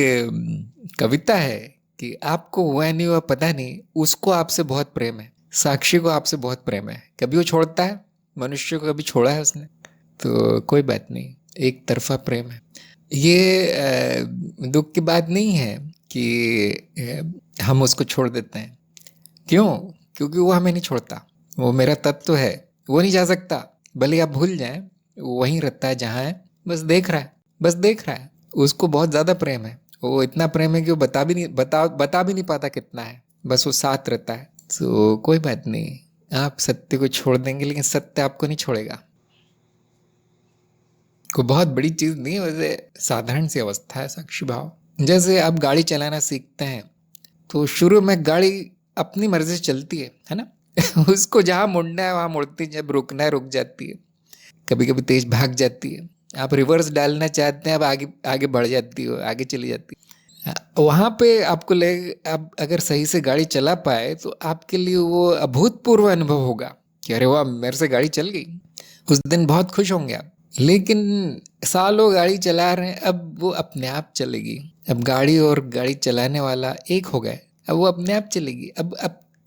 कविता है कि आपको हुआ नहीं हुआ पता नहीं, उसको आपसे बहुत प्रेम है, साक्षी को आपसे बहुत प्रेम है, कभी वो छोड़ता है मनुष्य को, कभी छोड़ा है उसने? तो कोई बात नहीं, एक तरफा प्रेम है। ये दुख की बात नहीं है कि हम उसको छोड़ देते हैं, क्यों? क्योंकि वो हमें नहीं छोड़ता, वो मेरा तत्व है, वो नहीं जा सकता, भले आप भूल जाएं, वो वहीं रहता है जहाँ है, बस देख रहा है, बस देख रहा है, उसको बहुत ज्यादा प्रेम है, वो इतना प्रेम है कि वो बता भी नहीं पाता कितना है, बस वो साथ रहता है। तो कोई बात नहीं, आप सत्य को छोड़ देंगे लेकिन सत्य आपको नहीं छोड़ेगा। कोई बहुत बड़ी चीज नहीं है, वैसे साधारण सी अवस्था है साक्षी भाव। जैसे आप गाड़ी चलाना सीखते हैं तो शुरू में गाड़ी अपनी मर्जी से चलती है ना उसको जहां मुड़ना है वहां मुड़ती है, जब रुकना है रुक जाती है, कभी कभी तेज भाग जाती है, आप रिवर्स डालना चाहते हैं अब आगे आगे बढ़ जाती हो, आगे चली जाती है। वहां पे आपको ले, आप अगर सही से गाड़ी चला पाए तो आपके लिए वो अभूतपूर्व अनुभव होगा कि अरे वाह मेरे से गाड़ी चल गई, उस दिन बहुत खुश होंगे आप। लेकिन सालों गाड़ी चला रहे हैं, अब वो अपने आप चलेगी, अब गाड़ी और गाड़ी चलाने वाला एक हो गए, अब वो अपने आप चलेगी,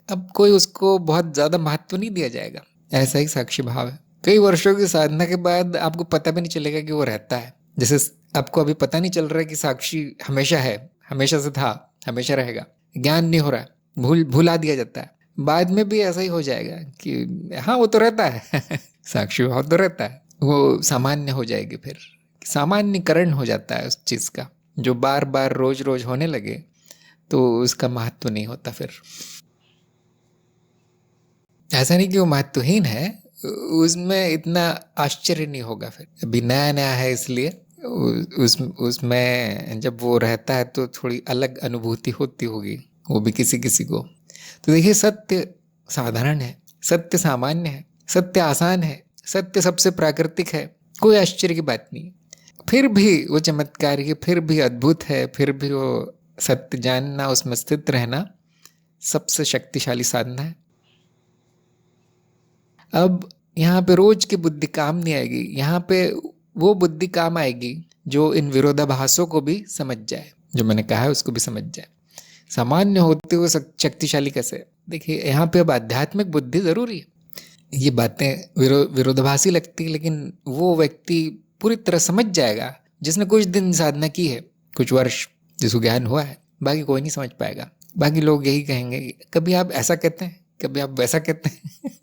अब कोई उसको बहुत ज्यादा महत्व नहीं दिया जाएगा। ऐसा ही साक्षी भाव है, कई वर्षों की साधना के बाद आपको पता भी नहीं चलेगा कि वो रहता है, जैसे आपको अभी पता नहीं चल रहा है कि साक्षी हमेशा है, हमेशा से था, हमेशा रहेगा, ज्ञान नहीं हो रहा है, भुला दिया जाता है, बाद में भी ऐसा ही हो जाएगा कि हाँ वो तो रहता है साक्षी भाव तो रहता है, वो सामान्य हो जाएगी, फिर सामान्यकरण हो जाता है उस चीज़ का। जो बार बार रोज रोज होने लगे तो उसका महत्व नहीं होता फिर। ऐसा नहीं कि वो महत्वहीन है, उसमें इतना आश्चर्य नहीं होगा फिर। अभी नया नया है इसलिए उसमें जब वो रहता है तो थोड़ी अलग अनुभूति होती होगी, वो भी किसी किसी को। तो देखिए, सत्य साधारण है, सत्य सामान्य है, सत्य आसान है, सत्य सबसे प्राकृतिक है, कोई आश्चर्य की बात नहीं। फिर भी वो चमत्कार है, फिर भी अद्भुत है, फिर भी वो सत्य जानना, उसमें स्थित रहना सबसे शक्तिशाली साधना है। अब यहाँ पे रोज की बुद्धि काम नहीं आएगी, यहाँ पे वो बुद्धि काम आएगी जो इन विरोधाभासों को भी समझ जाए, जो मैंने कहा है उसको भी समझ जाए। सामान्य होते हुए शक्तिशाली कैसे? देखिए, यहाँ पे अब आध्यात्मिक बुद्धि जरूरी है। ये बातें विरोधाभासी लगती, लेकिन वो व्यक्ति पूरी तरह समझ जाएगा जिसने कुछ दिन साधना की है, कुछ वर्ष, जिसको ज्ञान हुआ है। बाकी कोई नहीं समझ पाएगा। बाकी लोग यही कहेंगे, कभी आप ऐसा कहते हैं, कभी आप वैसा कहते हैं।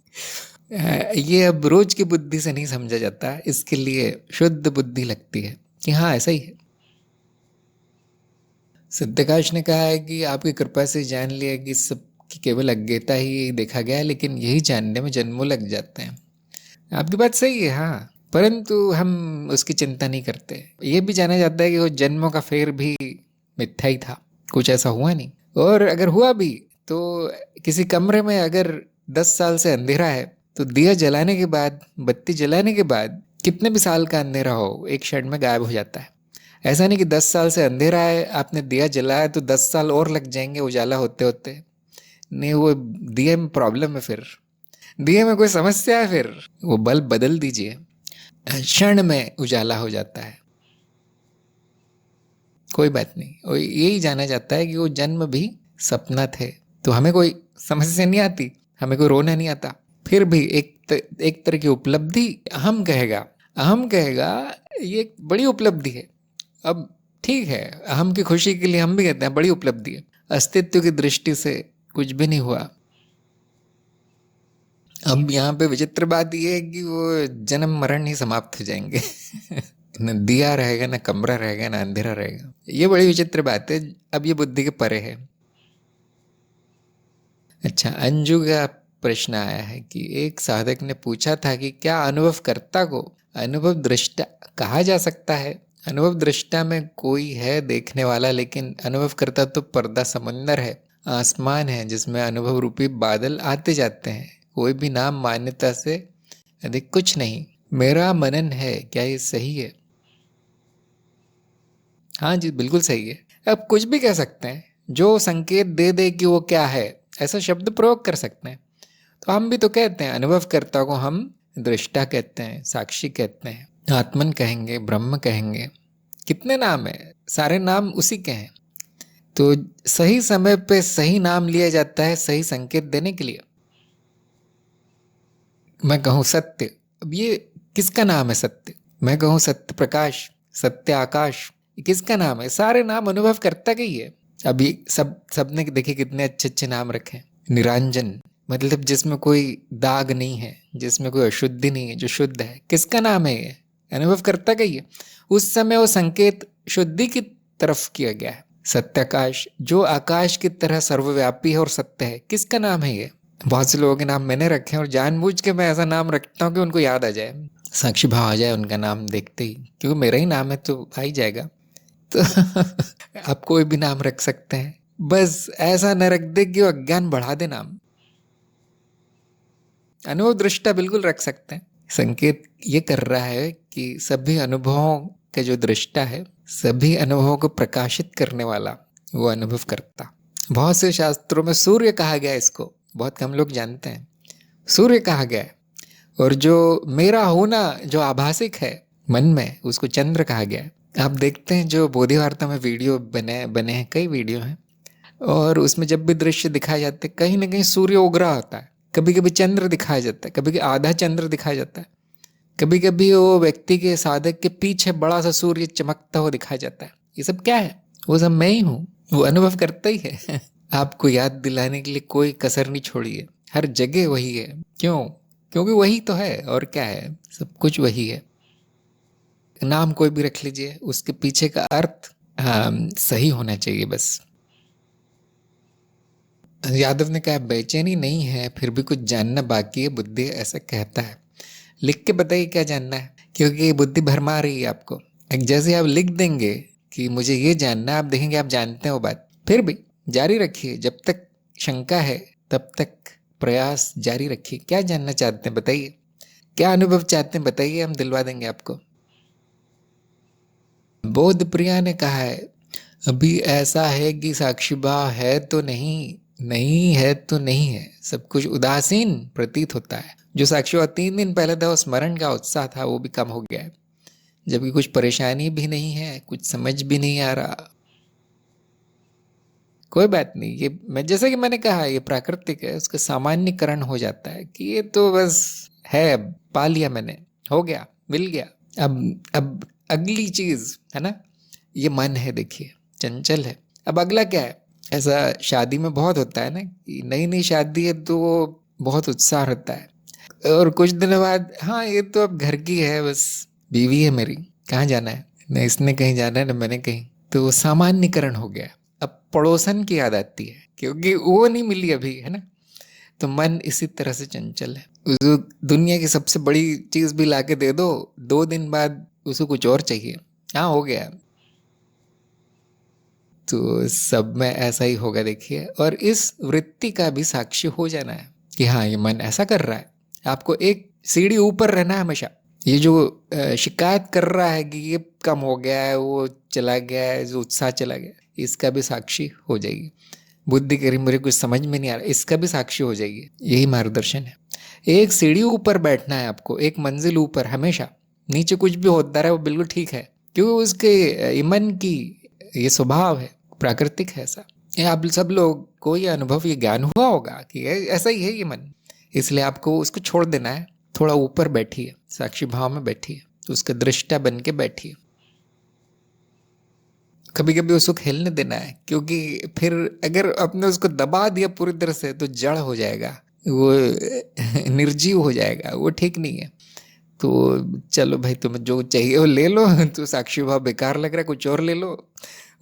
ये अब रोज की बुद्धि से नहीं समझा जाता, इसके लिए शुद्ध बुद्धि लगती है कि हाँ ऐसा ही है। सिद्धकाश ने कहा है कि आपकी कृपा से जान लिया कि सबकी केवल अज्ञता ही देखा गया है, लेकिन यही जानने में जन्मों लग जाते हैं। आपकी बात सही है, हाँ, परंतु हम उसकी चिंता नहीं करते। ये भी जाना जाता है कि वो जन्मों का फेर भी मिथ्या ही था, कुछ ऐसा हुआ नहीं। और अगर हुआ भी तो किसी कमरे में अगर 10 साल से अंधेरा है तो दिया जलाने के बाद, बत्ती जलाने के बाद कितने भी साल का अंधेरा हो, एक क्षण में गायब हो जाता है। ऐसा नहीं कि 10 साल से अंधेरा है, आपने दिया जलाया तो 10 साल और लग जाएंगे उजाला होते होते। नहीं, वो दिए में प्रॉब्लम है, फिर दिए में कोई समस्या है, फिर वो बल्ब बदल दीजिए, क्षण में उजाला हो जाता है। कोई बात नहीं, और यही जाना जाता है कि वो जन्म भी सपना थे। तो हमें कोई समस्या नहीं आती, हमें कोई रोना नहीं आता। फिर भी एक तरह की उपलब्धि अहम कहेगा ये एक बड़ी उपलब्धि है। अब ठीक है, अहम की खुशी के लिए हम भी कहते हैं बड़ी उपलब्धि है। अस्तित्व की दृष्टि से कुछ भी नहीं हुआ। अब यहाँ पे विचित्र बात यह है कि वो जन्म मरण ही समाप्त हो जाएंगे। न दिया रहेगा, न कमरा रहेगा, न अंधेरा रहेगा। ये बड़ी विचित्र बात है, अब ये बुद्धि के परे है। अच्छा, अंजू का प्रश्न आया है कि एक साधक ने पूछा था कि क्या अनुभवकर्ता को अनुभव दृष्टा कहा जा सकता है? अनुभव दृष्टा में कोई है देखने वाला, लेकिन अनुभवकर्ता तो पर्दा समंदर है, आसमान है जिसमें अनुभव रूपी बादल आते जाते हैं। कोई भी नाम मान्यता से अधिक कुछ नहीं। मेरा मनन है, क्या ये सही है? हाँ जी, बिल्कुल सही है। अब कुछ भी कह सकते हैं जो संकेत दे दे कि वो क्या है, ऐसा शब्द प्रयोग कर सकते हैं। तो हम भी तो कहते हैं, अनुभवकर्ता को हम दृष्टा कहते हैं, साक्षी कहते हैं, आत्मन कहेंगे, ब्रह्म कहेंगे। कितने नाम है, सारे नाम उसी के हैं। तो सही समय पे सही नाम लिया जाता है, सही संकेत देने के लिए। मैं कहूँ सत्य, अब ये किसका नाम है सत्य? मैं कहूँ सत्य प्रकाश, सत्य आकाश, किसका नाम है? सारे नाम अनुभव करता ही है। अभी सबने देखिए कितने अच्छे अच्छे नाम रखे। निरंजन, मतलब जिसमें कोई दाग नहीं है, जिसमें कोई अशुद्धि नहीं है, जो शुद्ध है। किसका नाम है ये? अनुभव करता ही है। उस समय वो संकेत शुद्धि की तरफ किया गया है। सत्याकाश, जो आकाश की तरह सर्वव्यापी है और सत्य है। किसका नाम है ये? बहुत से लोगों के नाम मैंने रखे हैं और जानबूझ के मैं ऐसा नाम रखता हूँ कि उनको याद आ जाए, साक्षी भाव आ जाए उनका नाम देखते ही, क्योंकि मेरा ही नाम है तो आ ही जाएगा। तो आप कोई भी नाम रख सकते हैं, बस ऐसा न रख दे कि वो अज्ञान बढ़ा दे नाम। अनुभव दृष्टा बिल्कुल रख सकते हैं। संकेत ये कर रहा है कि सभी अनुभवों का जो दृष्टा है, सभी अनुभवों को प्रकाशित करने वाला, वो अनुभव करता। बहुत से शास्त्रों में सूर्य कहा गया, इसको बहुत कम लोग जानते हैं। सूर्य कहा गया है। और जो मेरा होना जो आभासिक है मन में, उसको चंद्र कहा गया है। आप देखते हैं जो बोधि वार्ता में वीडियो बने हैं, कई वीडियो हैं, और उसमें जब भी दृश्य दिखाए जाते हैं कहीं ना कहीं सूर्य उगरा होता है। कभी कभी चंद्र दिखाया जाता है, कभी कभी आधा चंद्र दिखाया जाता है, कभी कभी वो व्यक्ति के साधक के पीछे बड़ा सा सूर्य चमकता हुआ दिखाया जाता है। ये सब क्या है? वो सब मैं ही हूँ, वो अनुभव करता ही है। आपको याद दिलाने के लिए कोई कसर नहीं छोड़ी है, हर जगह वही है। क्यों? क्योंकि वही तो है, और क्या है, सब कुछ वही है। नाम कोई भी रख लीजिए, उसके पीछे का अर्थ सही होना चाहिए बस। यादव ने कहा बेचैनी नहीं है, फिर भी कुछ जानना बाकी है, बुद्धि ऐसा कहता है। लिख के बताइए क्या जानना है, क्योंकि बुद्धि भरमा रही है आपको। एक जैसे आप लिख देंगे कि मुझे ये जानना है, आप देखेंगे आप जानते हैं वो बात। फिर भी जारी रखिए, जब तक शंका है तब तक प्रयास जारी रखिए। क्या जानना चाहते हैं बताइए, क्या अनुभव चाहते हैं बताइए, हम दिलवा देंगे आपको। बोध प्रिया ने कहा है अभी ऐसा है कि साक्षी भाव है तो नहीं, नहीं है तो नहीं है, सब कुछ उदासीन प्रतीत होता है। जो साक्षी भाव 3 दिन पहले था, वो स्मरण का उत्साह था, वो भी कम हो गया है। जबकि कुछ परेशानी भी नहीं है, कुछ समझ भी नहीं आ रहा। कोई बात नहीं, ये मैं जैसे कि मैंने कहा ये प्राकृतिक है, उसका सामान्यकरण हो जाता है कि ये तो बस है, पा लिया मैंने, हो गया, मिल गया। अब अगली चीज है ना, ये मन है, देखिए चंचल है। अब अगला क्या है, ऐसा शादी में बहुत होता है ना कि नई नई शादी है तो बहुत उत्साह रहता है, और कुछ दिनों बाद हाँ ये तो अब घर की है, बस बीवी है मेरी, कहाँ जाना है, न इसने कहीं जाना है न मैंने कहीं, तो सामान्यकरण हो गया। अब पड़ोसन की याद आती है क्योंकि वो नहीं मिली अभी, है ना। तो मन इसी तरह से चंचल है, उसको दुनिया की सबसे बड़ी चीज भी लाके दे दो, 2 दिन बाद उसको कुछ और चाहिए, हाँ हो गया। तो सब में ऐसा ही होगा देखिए, और इस वृत्ति का भी साक्षी हो जाना है कि हाँ ये मन ऐसा कर रहा है। आपको एक सीढ़ी ऊपर रहना है हमेशा। ये जो शिकायत कर रहा है कि ये कम हो गया है, वो चला गया है, जो उत्साह चला गया, इसका भी साक्षी हो जाएगी। बुद्धि करी मुझे कुछ समझ में नहीं आ रहा, इसका भी साक्षी हो जाएगी। यही मार्गदर्शन है। एक सीढ़ी ऊपर बैठना है आपको, एक मंजिल ऊपर हमेशा। नीचे कुछ भी होता रहे वो बिल्कुल ठीक है, क्योंकि उसके मन की ये स्वभाव है, प्राकृतिक है ऐसा। ये आप सब लोग को ये अनुभव, ये ज्ञान हुआ होगा कि ऐसा ही है ये मन। इसलिए आपको उसको छोड़ देना है, थोड़ा ऊपर बैठिए, साक्षी भाव में बैठिए, तो उसका दृष्टा बन के बैठिए। कभी कभी उसको खेलने देना है, क्योंकि फिर अगर आपने उसको दबा दिया पूरी तरह से तो जड़ हो जाएगा, वो निर्जीव हो जाएगा, वो ठीक नहीं है। तो चलो भाई तुम्हें जो चाहिए वो ले लो, तो साक्षी भाव बेकार लग रहा है कुछ और ले लो,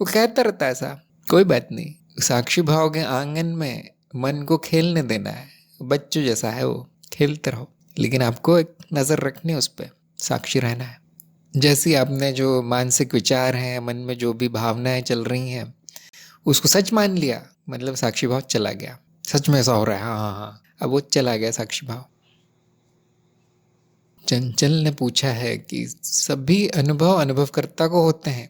वो कहता रहता है ऐसा। कोई बात नहीं, साक्षी भाव के आंगन में मन को खेलने देना है, बच्चों जैसा है वो, खेलते रहो, लेकिन आपको एक नज़र रखनी है उस पर, साक्षी रहना है। जैसे आपने जो मानसिक विचार हैं, मन में जो भी भावनाएं चल रही हैं, उसको सच मान लिया, मतलब साक्षी भाव चला गया, सच में ऐसा हो रहा है, हाँ हाँ हाँ, अब वो चला गया साक्षी भाव। चंचल ने पूछा है कि सभी अनुभव अनुभवकर्ता को होते हैं,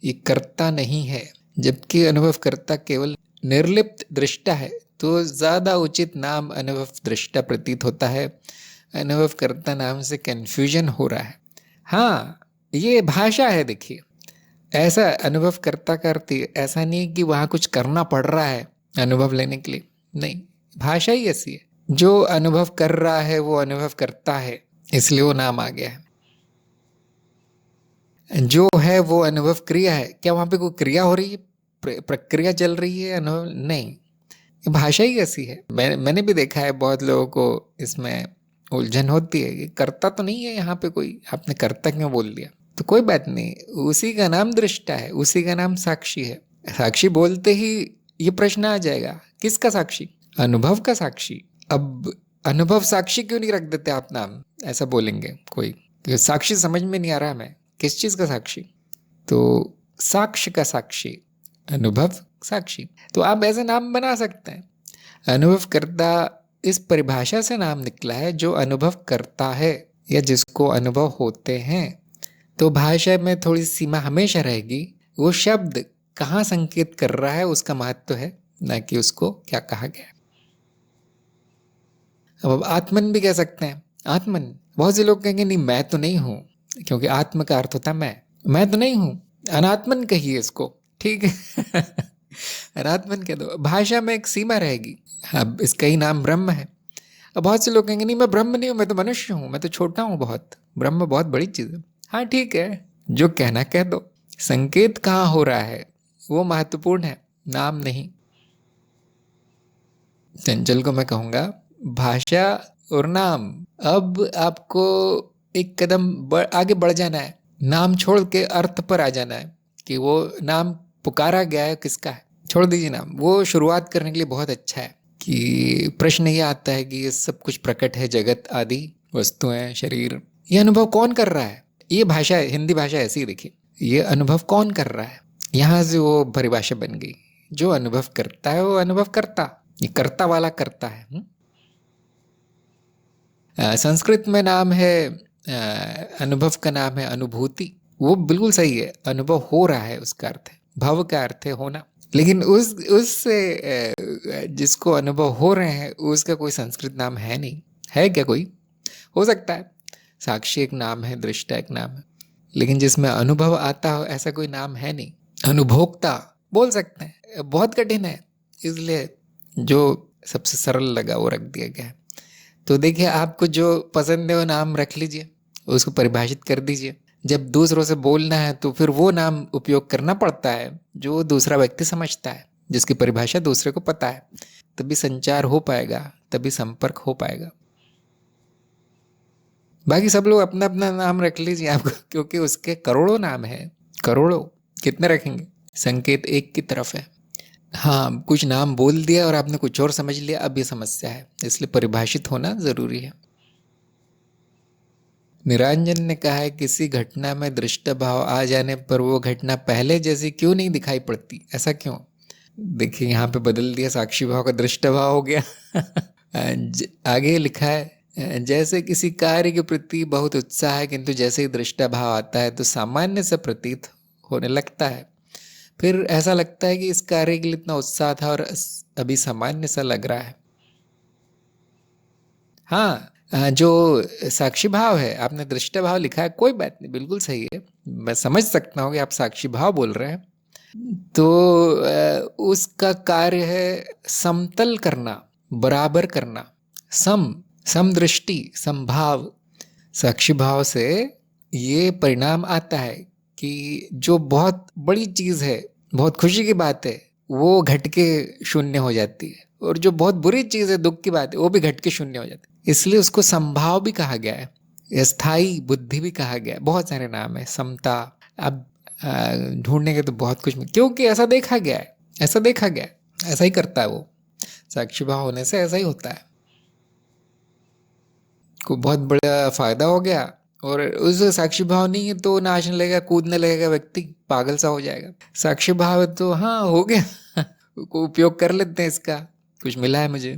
ये कर्ता नहीं है। जबकि अनुभवकर्ता केवल निर्लिप्त दृष्टा है, तो ज़्यादा उचित नाम अनुभव दृष्टा प्रतीत होता है। अनुभवकर्ता नाम से कन्फ्यूजन हो रहा है। हाँ ये भाषा है, देखिए ऐसा अनुभवकर्ता का अर्थ ऐसा नहीं कि वहाँ कुछ करना पड़ रहा है अनुभव लेने के लिए, नहीं, भाषा ही ऐसी है। जो अनुभव कर रहा है वो अनुभव करता है, इसलिए वो नाम आ गया है। जो है वो अनुभव क्रिया है, क्या वहां पे कोई क्रिया हो रही है, प्रक्रिया चल रही है, अनुभव नहीं, भाषा ही ऐसी है। मैंने भी देखा है बहुत लोगों को इसमें उलझन होती है, ये करता तो नहीं है यहाँ पे कोई, आपने करता क्यों बोल दिया। तो कोई बात नहीं, उसी का नाम दृष्टा है, उसी का नाम साक्षी है। साक्षी बोलते ही ये प्रश्न आ जाएगा, किसका साक्षी, अनुभव का साक्षी। अब अनुभव साक्षी क्यों नहीं रख देते आप नाम, ऐसा बोलेंगे कोई, साक्षी समझ में नहीं आ रहा हमें, किस चीज का साक्षी, तो साक्ष्य का साक्षी, अनुभव साक्षी। तो आप ऐसे नाम बना सकते हैं। अनुभव करता इस परिभाषा से नाम निकला है, जो अनुभव करता है या जिसको अनुभव होते हैं। तो भाषा में थोड़ी सीमा हमेशा रहेगी, वो शब्द कहाँ संकेत कर रहा है उसका महत्व है, ना कि उसको क्या कहा गया। अब आत्मन भी कह सकते हैं, आत्मन। बहुत से लोग कहेंगे नहीं मैं तो नहीं हूं, क्योंकि आत्म का अर्थ होता है मैं तो नहीं हूं, अनात्मन कहिए इसको, ठीक है। अनात्मन कह दो, भाषा में एक सीमा रहेगी। अब इसका ही नाम ब्रह्म है। अब बहुत से लोग कहेंगे नहीं मैं ब्रह्म नहीं हूं, मैं तो मनुष्य हूं, मैं तो छोटा हूं बहुत, ब्रह्म बहुत बड़ी चीज है। हाँ ठीक है, जो कहना कह दो, संकेत कहाँ हो रहा है वो महत्वपूर्ण है, नाम नहीं। चंचल को मैं कहूंगा भाषा और नाम। अब आपको एक कदम आगे बढ़ जाना है, नाम छोड़ के अर्थ पर आ जाना है कि वो नाम पुकारा गया है किसका है। छोड़ दीजिए नाम, वो शुरुआत करने के लिए बहुत अच्छा है कि प्रश्न ये आता है कि ये सब कुछ प्रकट है, जगत आदि वस्तुएं, शरीर, ये अनुभव कौन कर रहा है। ये भाषा है, हिंदी भाषा ऐसी ही देखिए, ये अनुभव कौन कर रहा है। यहाँ से वो परिभाषा बन गई, जो अनुभव करता है वो अनुभव करता, ये कर्ता वाला करता है। संस्कृत में नाम है, अनुभव का नाम है अनुभूति। वो बिल्कुल सही है, अनुभव हो रहा है उसका अर्थ है, भव का अर्थ है होना। लेकिन उससे जिसको अनुभव हो रहे हैं उसका कोई संस्कृत नाम है नहीं। है क्या कोई? हो सकता है, साक्षी एक नाम है, दृष्टा एक नाम है, लेकिन जिसमें अनुभव आता हो ऐसा कोई नाम है नहीं। अनुभोक्ता बोल सकते हैं, बहुत कठिन है, इसलिए जो सबसे सरल लगा वो रख दिया गया है। तो देखिए, आपको जो पसंद है वो नाम रख लीजिए, उसको परिभाषित कर दीजिए। जब दूसरों से बोलना है तो फिर वो नाम उपयोग करना पड़ता है जो दूसरा व्यक्ति समझता है, जिसकी परिभाषा दूसरे को पता है, तभी संचार हो पाएगा, तभी संपर्क हो पाएगा। बाकी सब लोग अपना अपना नाम रख लीजिए आपको, क्योंकि उसके करोड़ों नाम है, करोड़ों। कितने रखेंगे? संकेत एक की तरफ है। हाँ, कुछ नाम बोल दिया और आपने कुछ और समझ लिया, अब ये समस्या है, इसलिए परिभाषित होना जरूरी है। निरंजन ने कहा है, किसी घटना में दृष्ट भाव आ जाने पर वो घटना पहले जैसी क्यों नहीं दिखाई पड़ती, ऐसा क्यों? देखिए, यहाँ पे बदल दिया, साक्षी भाव का दृष्ट भाव हो गया। आगे लिखा है, जैसे किसी कार्य के प्रति बहुत उत्साह है, किंतु जैसे ही दृष्टा भाव आता है तो सामान्य सा प्रतीत होने लगता है। फिर ऐसा लगता है कि इस कार्य के लिए इतना उत्साह था और अभी सामान्य सा लग रहा है। हाँ, जो साक्षी भाव है, आपने दृष्टा भाव लिखा है, कोई बात नहीं, बिल्कुल सही है, मैं समझ सकता हूँ कि आप साक्षी भाव बोल रहे हैं। तो उसका कार्य है समतल करना, बराबर करना, समदृष्टि, समभाव। साक्षी भाव से ये परिणाम आता है कि जो बहुत बड़ी चीज है, बहुत खुशी की बात है, वो घट के शून्य हो जाती है, और जो बहुत बुरी चीज है, दुख की बात है, वो भी घट के शून्य हो जाती है। इसलिए उसको संभाव भी कहा गया है, स्थायी बुद्धि भी कहा गया है, बहुत सारे नाम है, समता। अब ढूंढने के तो बहुत कुछ, क्योंकि ऐसा देखा गया है, ऐसा देखा गया है, ऐसा ही करता है वो। साक्षी भाव होने से ऐसा ही होता है, को बहुत बड़ा फायदा हो गया। और उस साक्षी भाव नहीं है तो नाचने लगेगा, कूदने लगेगा, व्यक्ति पागल सा हो जाएगा। साक्षी भाव है तो हाँ, हो गया, को उपयोग कर लेते हैं इसका, कुछ मिला है मुझे,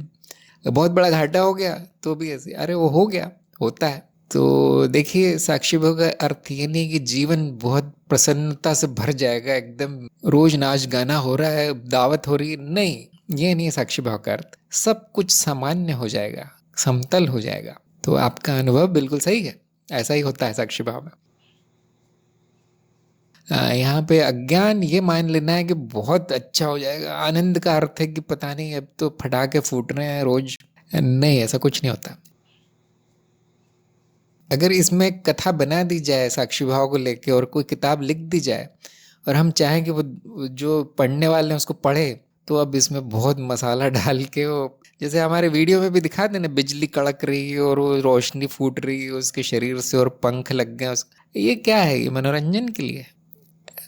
बहुत बड़ा घाटा हो गया तो भी ऐसे, अरे वो हो गया, होता है। तो देखिए, साक्षी भाव का अर्थ ये नहीं कि जीवन बहुत प्रसन्नता से भर जाएगा, एकदम रोज नाच गाना हो रहा है, दावत हो रही है, नहीं, ये नहीं है साक्षी भाव का अर्थ। सब कुछ सामान्य हो जाएगा, समतल हो जाएगा। तो आपका अनुभव बिल्कुल सही है, ऐसा ही होता है साक्षी भाव में। यहाँ पे अज्ञान ये मान लेना है कि बहुत अच्छा हो जाएगा, आनंद का अर्थ है कि पता नहीं अब तो फटाके फूट रहे हैं रोज, नहीं, ऐसा कुछ नहीं होता। अगर इसमें कथा बना दी जाए साक्षी भाव को लेके, और कोई किताब लिख दी जाए, और हम चाहें कि वो जो पढ़ने वाले हैं उसको पढ़े, तो अब इसमें बहुत मसाला डाल के, वो जैसे हमारे वीडियो में भी दिखा देना, बिजली कड़क रही है और वो रोशनी फूट रही है उसके शरीर से और पंख लग गए ये क्या है? ये मनोरंजन के लिए।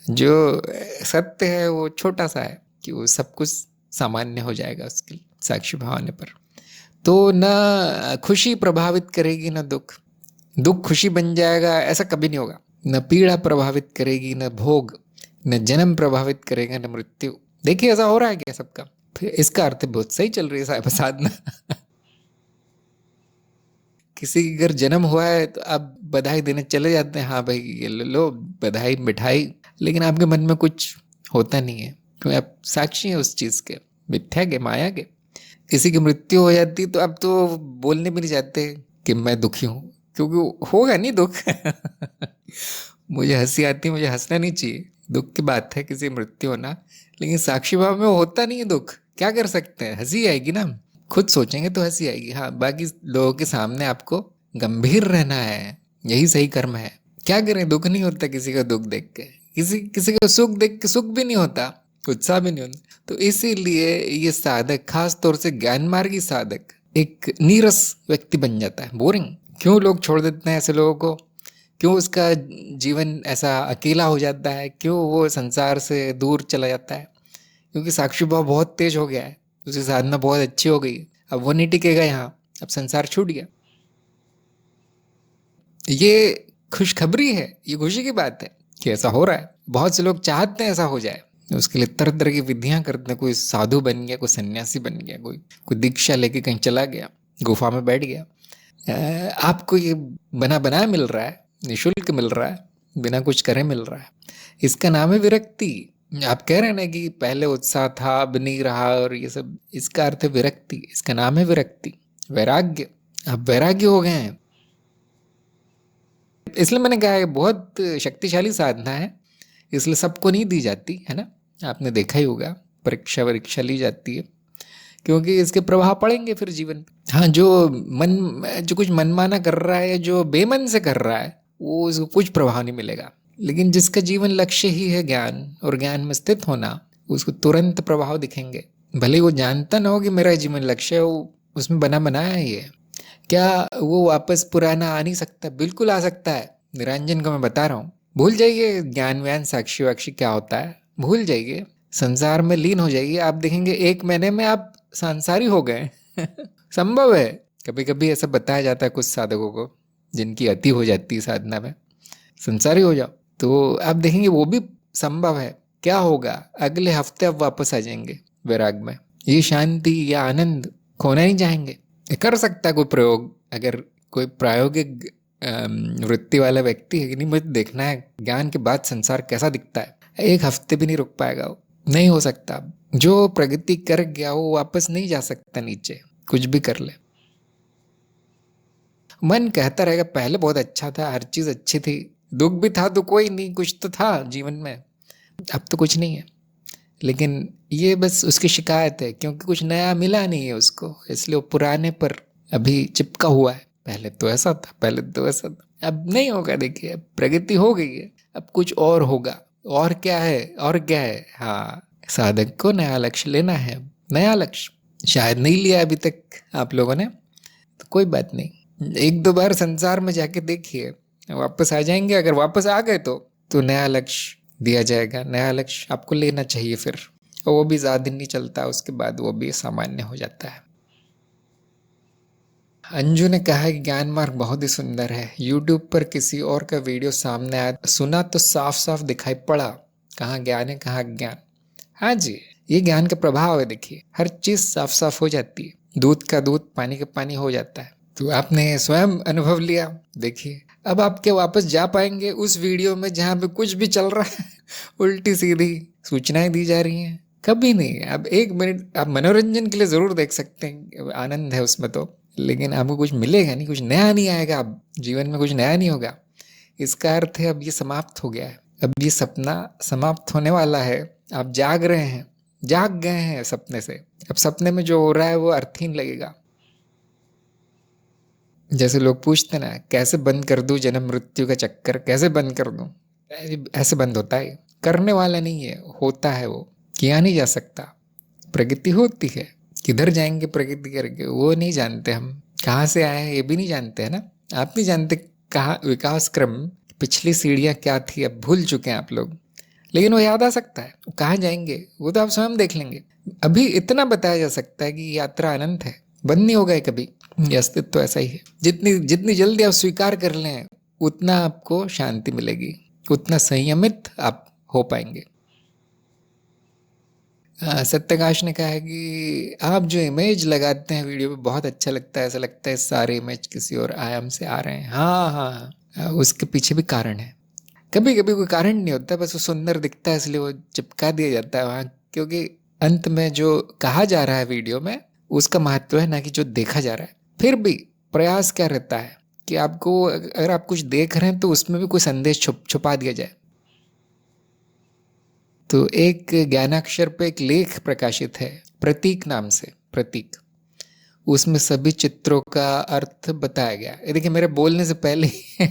जो सत्य है वो छोटा सा है कि वो सब कुछ सामान्य हो जाएगा उसके साक्षी भाव आने पर। तो न खुशी प्रभावित करेगी न दुख, दुख खुशी बन जाएगा ऐसा कभी नहीं होगा। न पीड़ा प्रभावित करेगी, न भोग, न जन्म प्रभावित करेगा, न मृत्यु। देखिए, ऐसा हो रहा है क्या सबका? फिर इसका अर्थ बहुत सही चल रही है साधना। किसी के घर जन्म हुआ है तो आप बधाई देने चले जाते हैं, हाँ भाई ये लो बधाई मिठाई, लेकिन आपके मन में कुछ होता नहीं है, क्योंकि आप साक्षी हैं उस चीज के, मिथ्या के, माया के। किसी की मृत्यु हो जाती तो अब तो बोलने भी नहीं चाहते कि मैं दुखी हूं, क्योंकि होगा नहीं दुख। मुझे हंसी आती, मुझे हंसना नहीं चाहिए, दुख की बात है किसी मृत्यु होना, लेकिन साक्षी भाव में होता नहीं है दुख, क्या कर सकते हैं? हंसी आएगी ना, खुद सोचेंगे तो हंसी आएगी। हाँ, बाकी लोगों के सामने आपको गंभीर रहना है, यही सही कर्म है। क्या करें, दुख नहीं होता किसी का दुख देख के, किसी किसी का सुख देख के सुख भी नहीं होता, उत्साह भी नहीं होता। तो इसीलिए ये साधक, खास तौर से ज्ञान मार्गी साधक, एक नीरस व्यक्ति बन जाता है, बोरिंग। क्यों लोग छोड़ देते हैं ऐसे लोगों को? क्यों उसका जीवन ऐसा अकेला हो जाता है? क्यों वो संसार से दूर चला जाता है? क्योंकि साक्षी भाव बहुत तेज हो गया है, उसकी साधना बहुत अच्छी हो गई, अब वो नहीं टिकेगा यहाँ, अब संसार छूट गया। ये खुशखबरी है, ये खुशी की बात है कि ऐसा हो रहा है। बहुत से लोग चाहते हैं ऐसा हो जाए, उसके लिए तरह तरह की विधियां करते हैं। कोई साधु बन गया, कोई सन्यासी बन गया, कोई दीक्षा लेके कहीं चला गया, गुफा में बैठ गया। आपको ये बना बनाया मिल रहा है, निःशुल्क मिल रहा है, बिना कुछ करे मिल रहा है। इसका नाम है विरक्ति। आप कह रहे हैं ना कि पहले उत्साह था अब नहीं रहा और ये सब, इसका अर्थ है विरक्ति। इसका नाम है विरक्ति, वैराग्य। आप वैराग्य हो गए हैं। इसलिए मैंने कहा है बहुत शक्तिशाली साधना है, इसलिए सबको नहीं दी जाती है ना। आपने देखा ही होगा, परीक्षा वरीक्षा ली जाती है क्योंकि इसके प्रभाव पड़ेंगे फिर जीवन पे। हाँ, जो कुछ मनमाना कर रहा है, जो बेमन से कर रहा है, वो उसको कुछ प्रभाव नहीं मिलेगा। लेकिन जिसका जीवन लक्ष्य ही है ज्ञान और ज्ञान में स्थित होना, उसको तुरंत प्रभाव दिखेंगे। भले ही वो जानता ना हो कि मेरा जीवन लक्ष्य है, वो उसमें बना बनाया ही है। क्या वो वापस पुराना आ नहीं सकता? बिल्कुल आ सकता है। निरंजन को मैं बता रहा हूँ, भूल जाइए ज्ञान व्यान साक्षी वाक्षी क्या होता है, भूल जाइए, संसार में लीन हो जाइए। आप देखेंगे 1 महीने में आप संसारी हो गए। संभव है। कभी कभी ऐसा बताया जाता है कुछ साधकों को, जिनकी अति हो जाती है साधना में, संसारी हो जाओ, तो आप देखेंगे वो भी संभव है। क्या होगा? अगले हफ्ते आप वापस आ जाएंगे वैराग में। ये शांति या आनंद खोना नहीं चाहेंगे। कर सकता है कोई प्रयोग, अगर कोई प्रायोगिक वृत्ति वाला व्यक्ति है कि नहीं मुझे देखना है ज्ञान के बाद संसार कैसा दिखता है, 1 हफ्ते भी नहीं रुक पाएगा वो, नहीं हो सकता। जो प्रगति कर गया वो वापस नहीं जा सकता नीचे, कुछ भी कर ले। मन कहता रहेगा पहले बहुत अच्छा था, हर चीज अच्छी थी, दुख भी था तो कोई नहीं, कुछ तो था जीवन में, अब तो कुछ नहीं है। लेकिन ये बस उसकी शिकायत है, क्योंकि कुछ नया मिला नहीं है उसको, इसलिए वो पुराने पर अभी चिपका हुआ है। पहले तो ऐसा था, पहले तो ऐसा था, अब नहीं होगा। देखिए अब प्रगति हो गई है, अब कुछ और होगा। और क्या है? और क्या है? हाँ, साधक को नया लक्ष्य लेना है। नया लक्ष्य शायद नहीं लिया अभी तक आप लोगों ने, तो कोई बात नहीं, 1-2 बार संसार में जाके देखिए, वापस आ जाएंगे। अगर वापस आ गए तो नया लक्ष्य दिया जाएगा, नया लक्ष्य आपको लेना चाहिए फिर। और वो भी ज़्यादा दिन नहीं चलता, उसके बाद वो भी सामान्य हो जाता है। अंजू ने कहा है कि ज्ञान मार्ग बहुत ही सुंदर है। यूट्यूब पर किसी और का वीडियो सामने आया, सुना तो साफ साफ दिखाई पड़ा, कहाँ ज्ञान है कहाँ ज्ञान। हाँ जी, ये ज्ञान का प्रभाव है। देखिए हर चीज साफ साफ हो जाती है, दूध का दूध, पानी का पानी हो जाता है। तो आपने स्वयं अनुभव लिया। देखिए अब आप क्या वापस जा पाएंगे उस वीडियो में जहाँ पे कुछ भी चल रहा है, उल्टी सीधी सूचनाएं दी जा रही हैं? कभी नहीं। अब 1 मिनट आप मनोरंजन के लिए जरूर देख सकते हैं, आनंद है उसमें तो, लेकिन आपको कुछ मिलेगा नहीं, कुछ नया नहीं आएगा, अब जीवन में कुछ नया नहीं होगा। इसका अर्थ है अब ये समाप्त हो गया है, अब ये सपना समाप्त होने वाला है। आप जाग रहे हैं, जाग गए हैं सपने से। अब सपने में जो हो रहा है वो अर्थहीन लगेगा। जैसे लोग पूछते ना, कैसे बंद कर दूं जन्म मृत्यु का चक्कर, कैसे बंद कर दूं? ऐसे बंद होता है? करने वाला नहीं है, होता है, वो किया नहीं जा सकता। प्रगति होती है, किधर जाएंगे प्रगति करके वो नहीं जानते हम, कहाँ से आए हैं ये भी नहीं जानते है ना। आप नहीं जानते कहाँ विकास क्रम, पिछली सीढ़ियाँ क्या थी, अब भूल चुके हैं आप लोग। लेकिन वो याद आ सकता है, कहाँ जाएंगे वो तो आप स्वयं देख लेंगे। अभी इतना बताया जा सकता है कि यात्रा अनंत है, बंद नहीं होगा कभी। ये अस्तित्व तो ऐसा ही है। जितनी जितनी जल्दी आप स्वीकार कर लें, उतना आपको शांति मिलेगी, उतना संयमित आप हो पाएंगे। सत्यकाश ने कहा है कि आप जो इमेज लगाते हैं वीडियो पे बहुत अच्छा लगता है, ऐसा लगता है सारे इमेज किसी और आयाम से आ रहे हैं। हाँ हाँ हाँ, उसके पीछे भी कारण है। कभी कभी कोई कारण नहीं होता, बस वो सुंदर दिखता है इसलिए वो चिपका दिया जाता है वहाँ, क्योंकि अंत में जो कहा जा रहा है वीडियो में उसका महत्व है, ना कि जो देखा जा रहा है। फिर भी प्रयास क्या रहता है कि आपको, अगर आप कुछ देख रहे हैं तो उसमें भी कोई संदेश छुपा दिया जाए। तो एक ज्ञानाक्षर पे एक लेख प्रकाशित है, प्रतीक नाम से, प्रतीक। उसमें सभी चित्रों का अर्थ बताया गया। ये देखिए मेरे बोलने से पहले ही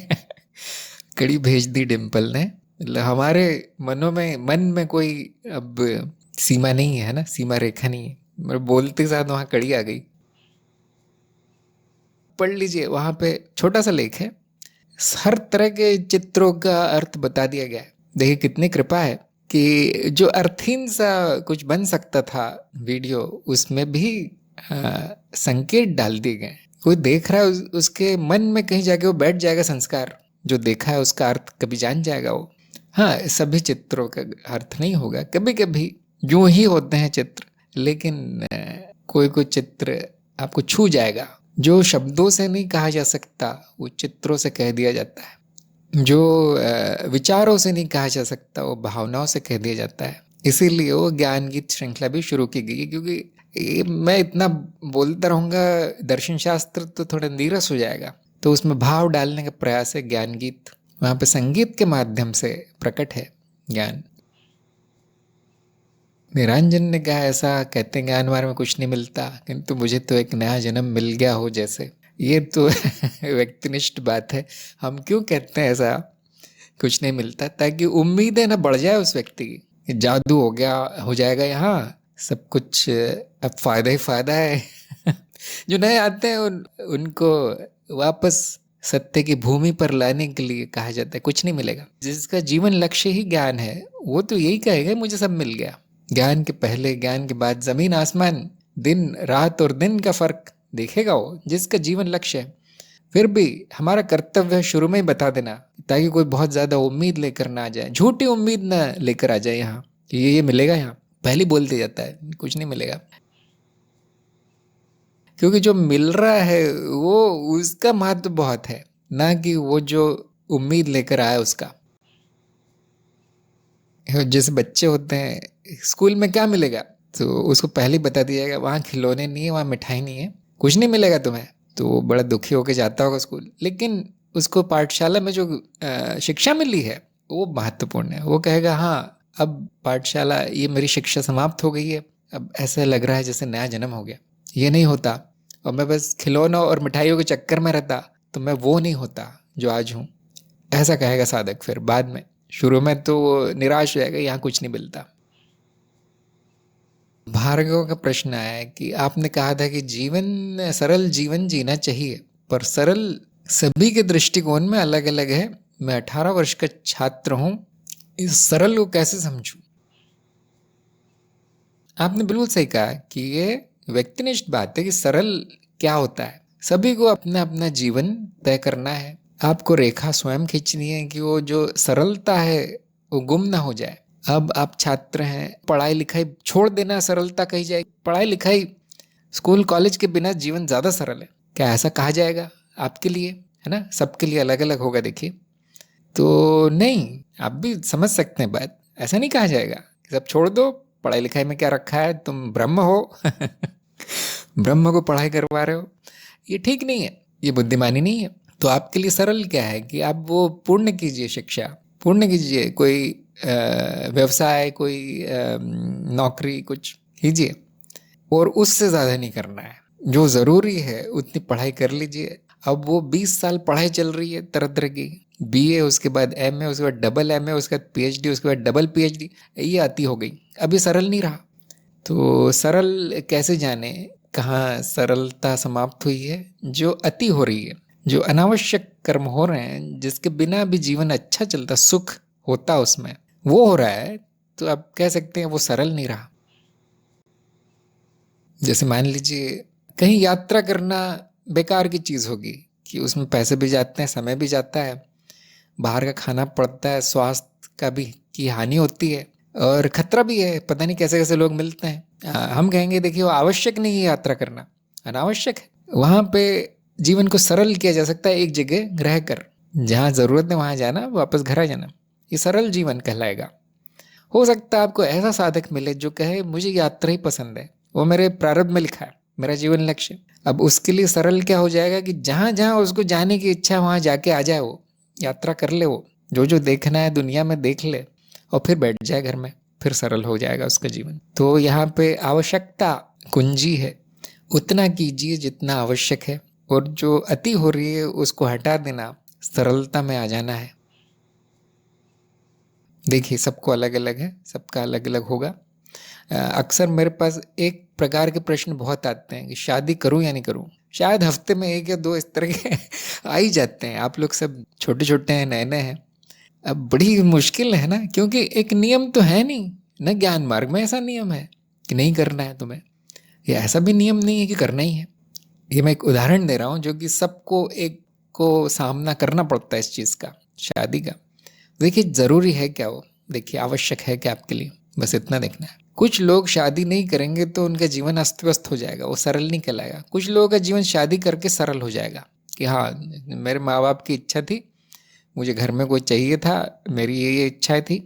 कड़ी भेज दी डिम्पल ने। मतलब हमारे मन में कोई अब सीमा नहीं है ना, सीमा रेखा नहीं है। मेरे बोलते साथ वहाँ कड़ी आ गई। पढ़ लीजिए, वहाँ पे छोटा सा लेख है, हर तरह के चित्रों का अर्थ बता दिया गया है। देखिए कितनी कृपा है कि जो अर्थहीन सा कुछ बन सकता था वीडियो, उसमें भी संकेत डाल दिए गए। कोई देख रहा है, उसके मन में कहीं जाके वो बैठ जाएगा संस्कार, जो देखा है उसका अर्थ कभी जान जाएगा वो। हाँ, सभी चित्रों का अर्थ नहीं होगा, कभी कभी यूं ही होते हैं चित्र, लेकिन कोई कोई चित्र आपको छू जाएगा। जो शब्दों से नहीं कहा जा सकता वो चित्रों से कह दिया जाता है। जो विचारों से नहीं कहा जा सकता वो भावनाओं से कह दिया जाता है। इसीलिए वो ज्ञान गीत श्रृंखला भी शुरू की गई है, क्योंकि मैं इतना बोलता रहूँगा दर्शन शास्त्र तो थोड़ा नीरस हो जाएगा, तो उसमें भाव डालने का प्रयास है ज्ञान गीत। वहाँ पे संगीत के माध्यम से प्रकट है ज्ञान। निरंजन ने कहा ऐसा कहते हैं ज्ञान वार में कुछ नहीं मिलता, किंतु मुझे तो एक नया जन्म मिल गया हो जैसे। ये तो व्यक्तिनिष्ठ बात है। हम क्यों कहते हैं ऐसा कुछ नहीं मिलता? ताकि उम्मीदें ना बढ़ जाए उस व्यक्ति की, जादू हो गया, हो जाएगा यहाँ सब कुछ, अब फायदा ही फायदा है। जो नए आते हैं उनको वापस सत्य की भूमि पर लाने के लिए कहा जाता है कुछ नहीं मिलेगा। जिसका जीवन लक्ष्य ही ज्ञान है वो तो यही कहेगा मुझे सब मिल गया। ज्ञान के पहले ज्ञान के बाद जमीन आसमान, दिन रात और दिन का फर्क देखेगा वो, जिसका जीवन लक्ष्य है। फिर भी हमारा कर्तव्य है शुरू में ही बता देना, ताकि कोई बहुत ज्यादा उम्मीद लेकर ना आ जाए, झूठी उम्मीद ना लेकर आ जाए यहाँ कि ये मिलेगा। यहाँ पहले बोल दिया जाता है कुछ नहीं मिलेगा, क्योंकि जो मिल रहा है वो उसका महत्व बहुत है, ना कि वो जो उम्मीद लेकर आया उसका। जैसे बच्चे होते हैं, स्कूल में क्या मिलेगा तो उसको पहले ही बता दिया जाएगा वहाँ खिलौने नहीं है, वहाँ मिठाई नहीं है, कुछ नहीं मिलेगा तुम्हें। तो वो बड़ा दुखी होकर जाता होगा स्कूल, लेकिन उसको पाठशाला में जो शिक्षा मिली है वो महत्वपूर्ण है। वो कहेगा हाँ अब पाठशाला, ये मेरी शिक्षा समाप्त हो गई है, अब ऐसा लग रहा है जैसे नया जन्म हो गया। ये नहीं होता, और मैं बस खिलौनों और मिठाइयों के चक्कर में रहता तो मैं वो नहीं होता जो आज हूँ, ऐसा कहेगा साधक। फिर बाद में, शुरू में तो निराश हो जाएगा, यहाँ कुछ नहीं मिलता। भार्गव का प्रश्न आया है कि आपने कहा था कि सरल जीवन जीना चाहिए, पर सरल सभी के दृष्टिकोण में अलग अलग है। मैं 18 वर्ष का छात्र हूं, इस सरल को कैसे समझूं? आपने बिल्कुल सही कहा कि ये व्यक्तिनिष्ठ बात है कि सरल क्या होता है। सभी को अपना अपना जीवन तय करना है। आपको रेखा स्वयं खींचनी है कि वो जो सरलता है वो गुम ना हो जाए। अब आप छात्र हैं, पढ़ाई लिखाई छोड़ देना सरलता कही जाएगी। पढ़ाई लिखाई स्कूल कॉलेज के बिना जीवन ज़्यादा सरल है, क्या ऐसा कहा जाएगा आपके लिए? है ना, सबके लिए अलग अलग होगा। देखिए तो नहीं, आप भी समझ सकते हैं बात, ऐसा नहीं कहा जाएगा कि सब छोड़ दो, पढ़ाई लिखाई में क्या रखा है, तुम ब्रह्म हो। ब्रह्म को पढ़ाई करवा रहे हो, ये ठीक नहीं है, ये बुद्धिमानी नहीं है। तो आपके लिए सरल क्या है कि आप वो पूर्ण कीजिए, शिक्षा पूर्ण कीजिए, कोई व्यवसाय, कोई नौकरी कुछ कीजिए, और उससे ज़्यादा नहीं करना है। जो ज़रूरी है उतनी पढ़ाई कर लीजिए। अब वो 20 साल पढ़ाई चल रही है तरह तरह की, BA, उसके बाद MA, उसके बाद डबल MA, उसके बाद PhD, उसके बाद डबल PhD, ये आती हो गई। अभी सरल नहीं रहा। तो सरल कैसे जाने कहाँ सरलता समाप्त हुई है? जो अति हो रही है, जो अनावश्यक कर्म हो रहे हैं, जिसके बिना भी जीवन अच्छा चलता, सुख होता उसमें, वो हो रहा है, तो आप कह सकते हैं वो सरल नहीं रहा। जैसे मान लीजिए कहीं यात्रा करना बेकार की चीज़ होगी कि उसमें पैसे भी जाते हैं, समय भी जाता है, बाहर का खाना पड़ता है, स्वास्थ्य का भी की हानि होती है, और खतरा भी है, पता नहीं कैसे कैसे लोग मिलते हैं। हम कहेंगे देखिए वो आवश्यक नहीं है यात्रा करना, अनावश्यक है। वहाँ पे जीवन को सरल किया जा सकता है, एक जगह रह कर, जहाँ ज़रूरत है वहाँ जाना, वापस घर आ जाना, ये सरल जीवन कहलाएगा। हो सकता है आपको ऐसा साधक मिले जो कहे मुझे यात्रा ही पसंद है, वो मेरे प्रारब्ध में लिखा है, मेरा जीवन लक्ष्य। अब उसके लिए सरल क्या हो जाएगा कि जहाँ जहाँ उसको जाने की इच्छा वहाँ जाके आ जाए, वो यात्रा कर ले, वो जो जो देखना है दुनिया में देख ले, और फिर बैठ जाए घर में, फिर सरल हो जाएगा उसका जीवन। तो यहाँ पे आवश्यकता कुंजी है, उतना कीजिए जितना आवश्यक है, और जो अति हो रही है उसको हटा देना, सरलता में आ जाना है। देखिए सबको अलग अलग है, सबका अलग अलग होगा। अक्सर मेरे पास एक प्रकार के प्रश्न बहुत आते हैं कि शादी करूं या नहीं करूं। शायद हफ्ते में 1 या 2 इस तरह के आ ही जाते हैं। आप लोग सब छोटे छोटे हैं, नए नए हैं। अब बड़ी मुश्किल है ना, क्योंकि एक नियम तो है नहीं ना। ज्ञान मार्ग में ऐसा नियम है कि नहीं करना है तुम्हें, या ऐसा भी नियम नहीं है कि करना ही है। ये मैं एक उदाहरण दे रहा हूँ जो कि सबको एक को सामना करना पड़ता है इस चीज़ का, शादी का। देखिए ज़रूरी है क्या वो, देखिए आवश्यक है क्या आपके लिए, बस इतना देखना है। कुछ लोग शादी नहीं करेंगे तो उनका जीवन अस्त व्यस्त हो जाएगा, वो सरल नहीं कहलाएगा। कुछ लोगों का जीवन शादी करके सरल हो जाएगा कि हाँ, मेरे माँ बाप की इच्छा थी, मुझे घर में कोई चाहिए था, मेरी ये इच्छाएं थी,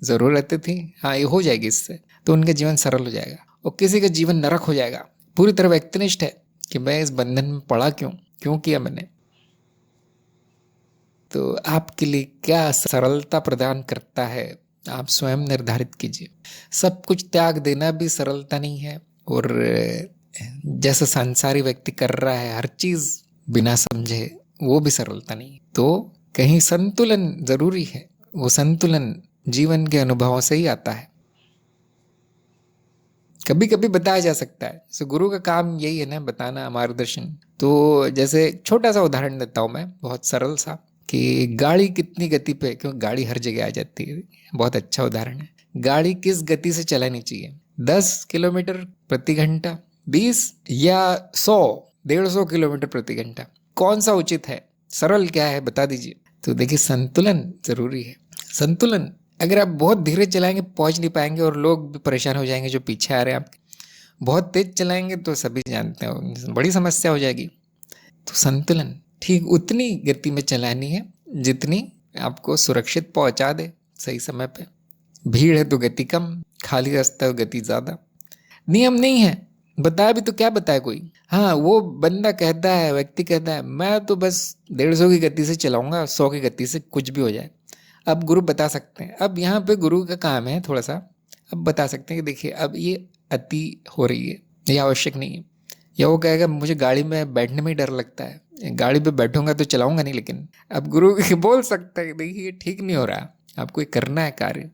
ज़रूरतें थी, हाँ ये हो जाएगी इससे, तो उनका जीवन सरल हो जाएगा। और किसी का जीवन नरक हो जाएगा, पूरी तरह व्यक्तिनिष्ठ है कि मैं इस बंधन में पड़ा क्यों, क्यों किया मैंने। तो आपके लिए क्या सरलता प्रदान करता है, आप स्वयं निर्धारित कीजिए। सब कुछ त्याग देना भी सरलता नहीं है, और जैसा संसारी व्यक्ति कर रहा है हर चीज बिना समझे, वो भी सरलता नहीं। तो कहीं संतुलन जरूरी है, वो संतुलन जीवन के अनुभवों से ही आता है। कभी कभी बताया जा सकता है, जैसे गुरु का काम यही है ना, बताना, मार्गदर्शन। तो जैसे छोटा सा उदाहरण देता हूँ मैं, बहुत सरल सा, कि गाड़ी कितनी गति पे, क्योंकि गाड़ी हर जगह आ जाती है, बहुत अच्छा उदाहरण है। गाड़ी किस गति से चलानी चाहिए, 10 किलोमीटर प्रति घंटा, 20 या 100, 150 किलोमीटर प्रति घंटा, कौन सा उचित है, सरल क्या है, बता दीजिए। तो देखिए संतुलन जरूरी है। संतुलन, अगर आप बहुत धीरे चलाएंगे पहुंच नहीं पाएंगे, और लोग भी परेशान हो जाएंगे जो पीछे आ रहे हैं आपके। बहुत तेज चलाएंगे तो सभी जानते हैं बड़ी समस्या हो जाएगी। तो संतुलन ठीक उतनी गति में चलानी है जितनी आपको सुरक्षित पहुंचा दे सही समय पे। भीड़ है तो गति कम, खाली रास्ता है तो गति ज्यादा। नियम नहीं है, बताया भी तो क्या बताए कोई। हाँ, वो बंदा कहता है, व्यक्ति कहता है मैं तो बस 150 की गति से चलाऊंगा, 100 की गति से कुछ भी हो जाए। अब गुरु बता सकते हैं, अब यहाँ पे गुरु का काम है थोड़ा सा, अब बता सकते हैं कि देखिए अब ये अति हो रही है, ये आवश्यक नहीं है। या वो कहेगा मुझे गाड़ी में बैठने में ही डर लगता है, गाड़ी पे बैठूंगा तो चलाऊंगा नहीं। लेकिन अब गुरु बोल सकता है देखिए ये ठीक नहीं हो रहा, आपको ये करना है कार्य।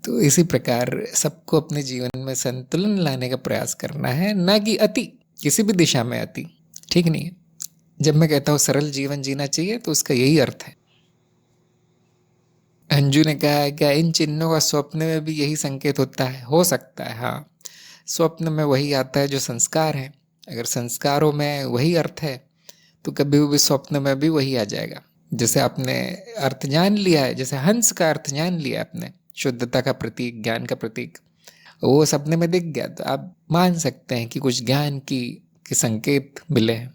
तो इसी प्रकार सबको अपने जीवन में संतुलन लाने का प्रयास करना है, ना कि अति, किसी भी दिशा में अति ठीक नहीं है। जब मैं कहता हूँ सरल जीवन जीना चाहिए तो उसका यही अर्थ है। अंजू ने कहा है क्या इन चिन्हों का स्वप्न में भी यही संकेत होता है, हो सकता है हाँ, स्वप्न में वही आता है जो संस्कार है। अगर संस्कारों में वही अर्थ है तो कभी भी स्वप्न में भी वही आ जाएगा। जैसे आपने अर्थ जान लिया है, जैसे हंस का अर्थ जान लिया आपने, शुद्धता का प्रतीक, ज्ञान का प्रतीक, वो सपने में दिख गया तो आप मान सकते हैं कि कुछ ज्ञान की के संकेत मिले हैं।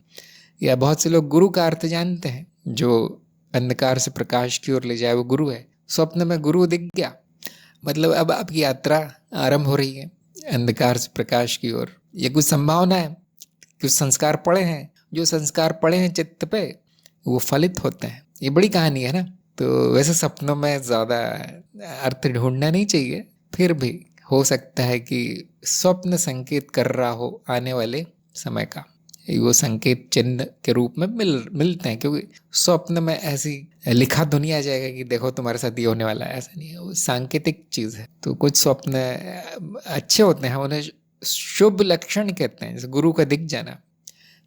या बहुत से लोग गुरु का अर्थ जानते हैं, जो अंधकार से प्रकाश की ओर ले जाए वो गुरु है। स्वप्न में गुरु दिख गया, मतलब अब आपकी यात्रा आरंभ हो रही है अंधकार से प्रकाश की ओर। ये कुछ संभावना है, कुछ संस्कार पड़े हैं, जो संस्कार पड़े हैं चित्त पे वो फलित होते हैं। ये बड़ी कहानी है ना। तो वैसे सपनों में ज़्यादा अर्थ ढूंढना नहीं चाहिए, फिर भी हो सकता है कि स्वप्न संकेत कर रहा हो आने वाले समय का, वो संकेत चिन्ह के रूप में मिलते हैं। क्योंकि स्वप्न में ऐसी लिखा तो नहीं आ जाएगा कि देखो तुम्हारे साथ ये होने वाला है, ऐसा नहीं है, वो सांकेतिक चीज़ है। तो कुछ स्वप्न अच्छे होते हैं, हम उन्हें शुभ लक्षण कहते हैं, जैसे गुरु का दिख जाना,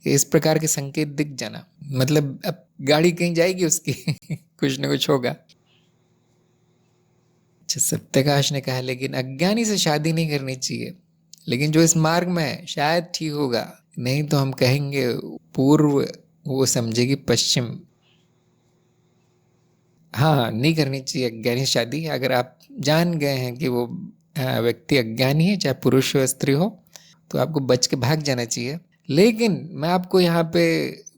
इस प्रकार के संकेत दिख जाना, मतलब अब गाड़ी कहीं जाएगी उसकी कुछ ना कुछ होगा। अच्छा, सत्यकाश ने कहा लेकिन अज्ञानी से शादी नहीं करनी चाहिए, लेकिन जो इस मार्ग में है शायद ठीक होगा, नहीं तो हम कहेंगे पूर्व, वो समझेगी पश्चिम। हाँ, नहीं करनी चाहिए अज्ञानी से शादी। अगर आप जान गए हैं कि वो व्यक्ति अज्ञानी है, चाहे पुरुष हो स्त्री हो, तो आपको बच के भाग जाना चाहिए। लेकिन मैं आपको यहाँ पे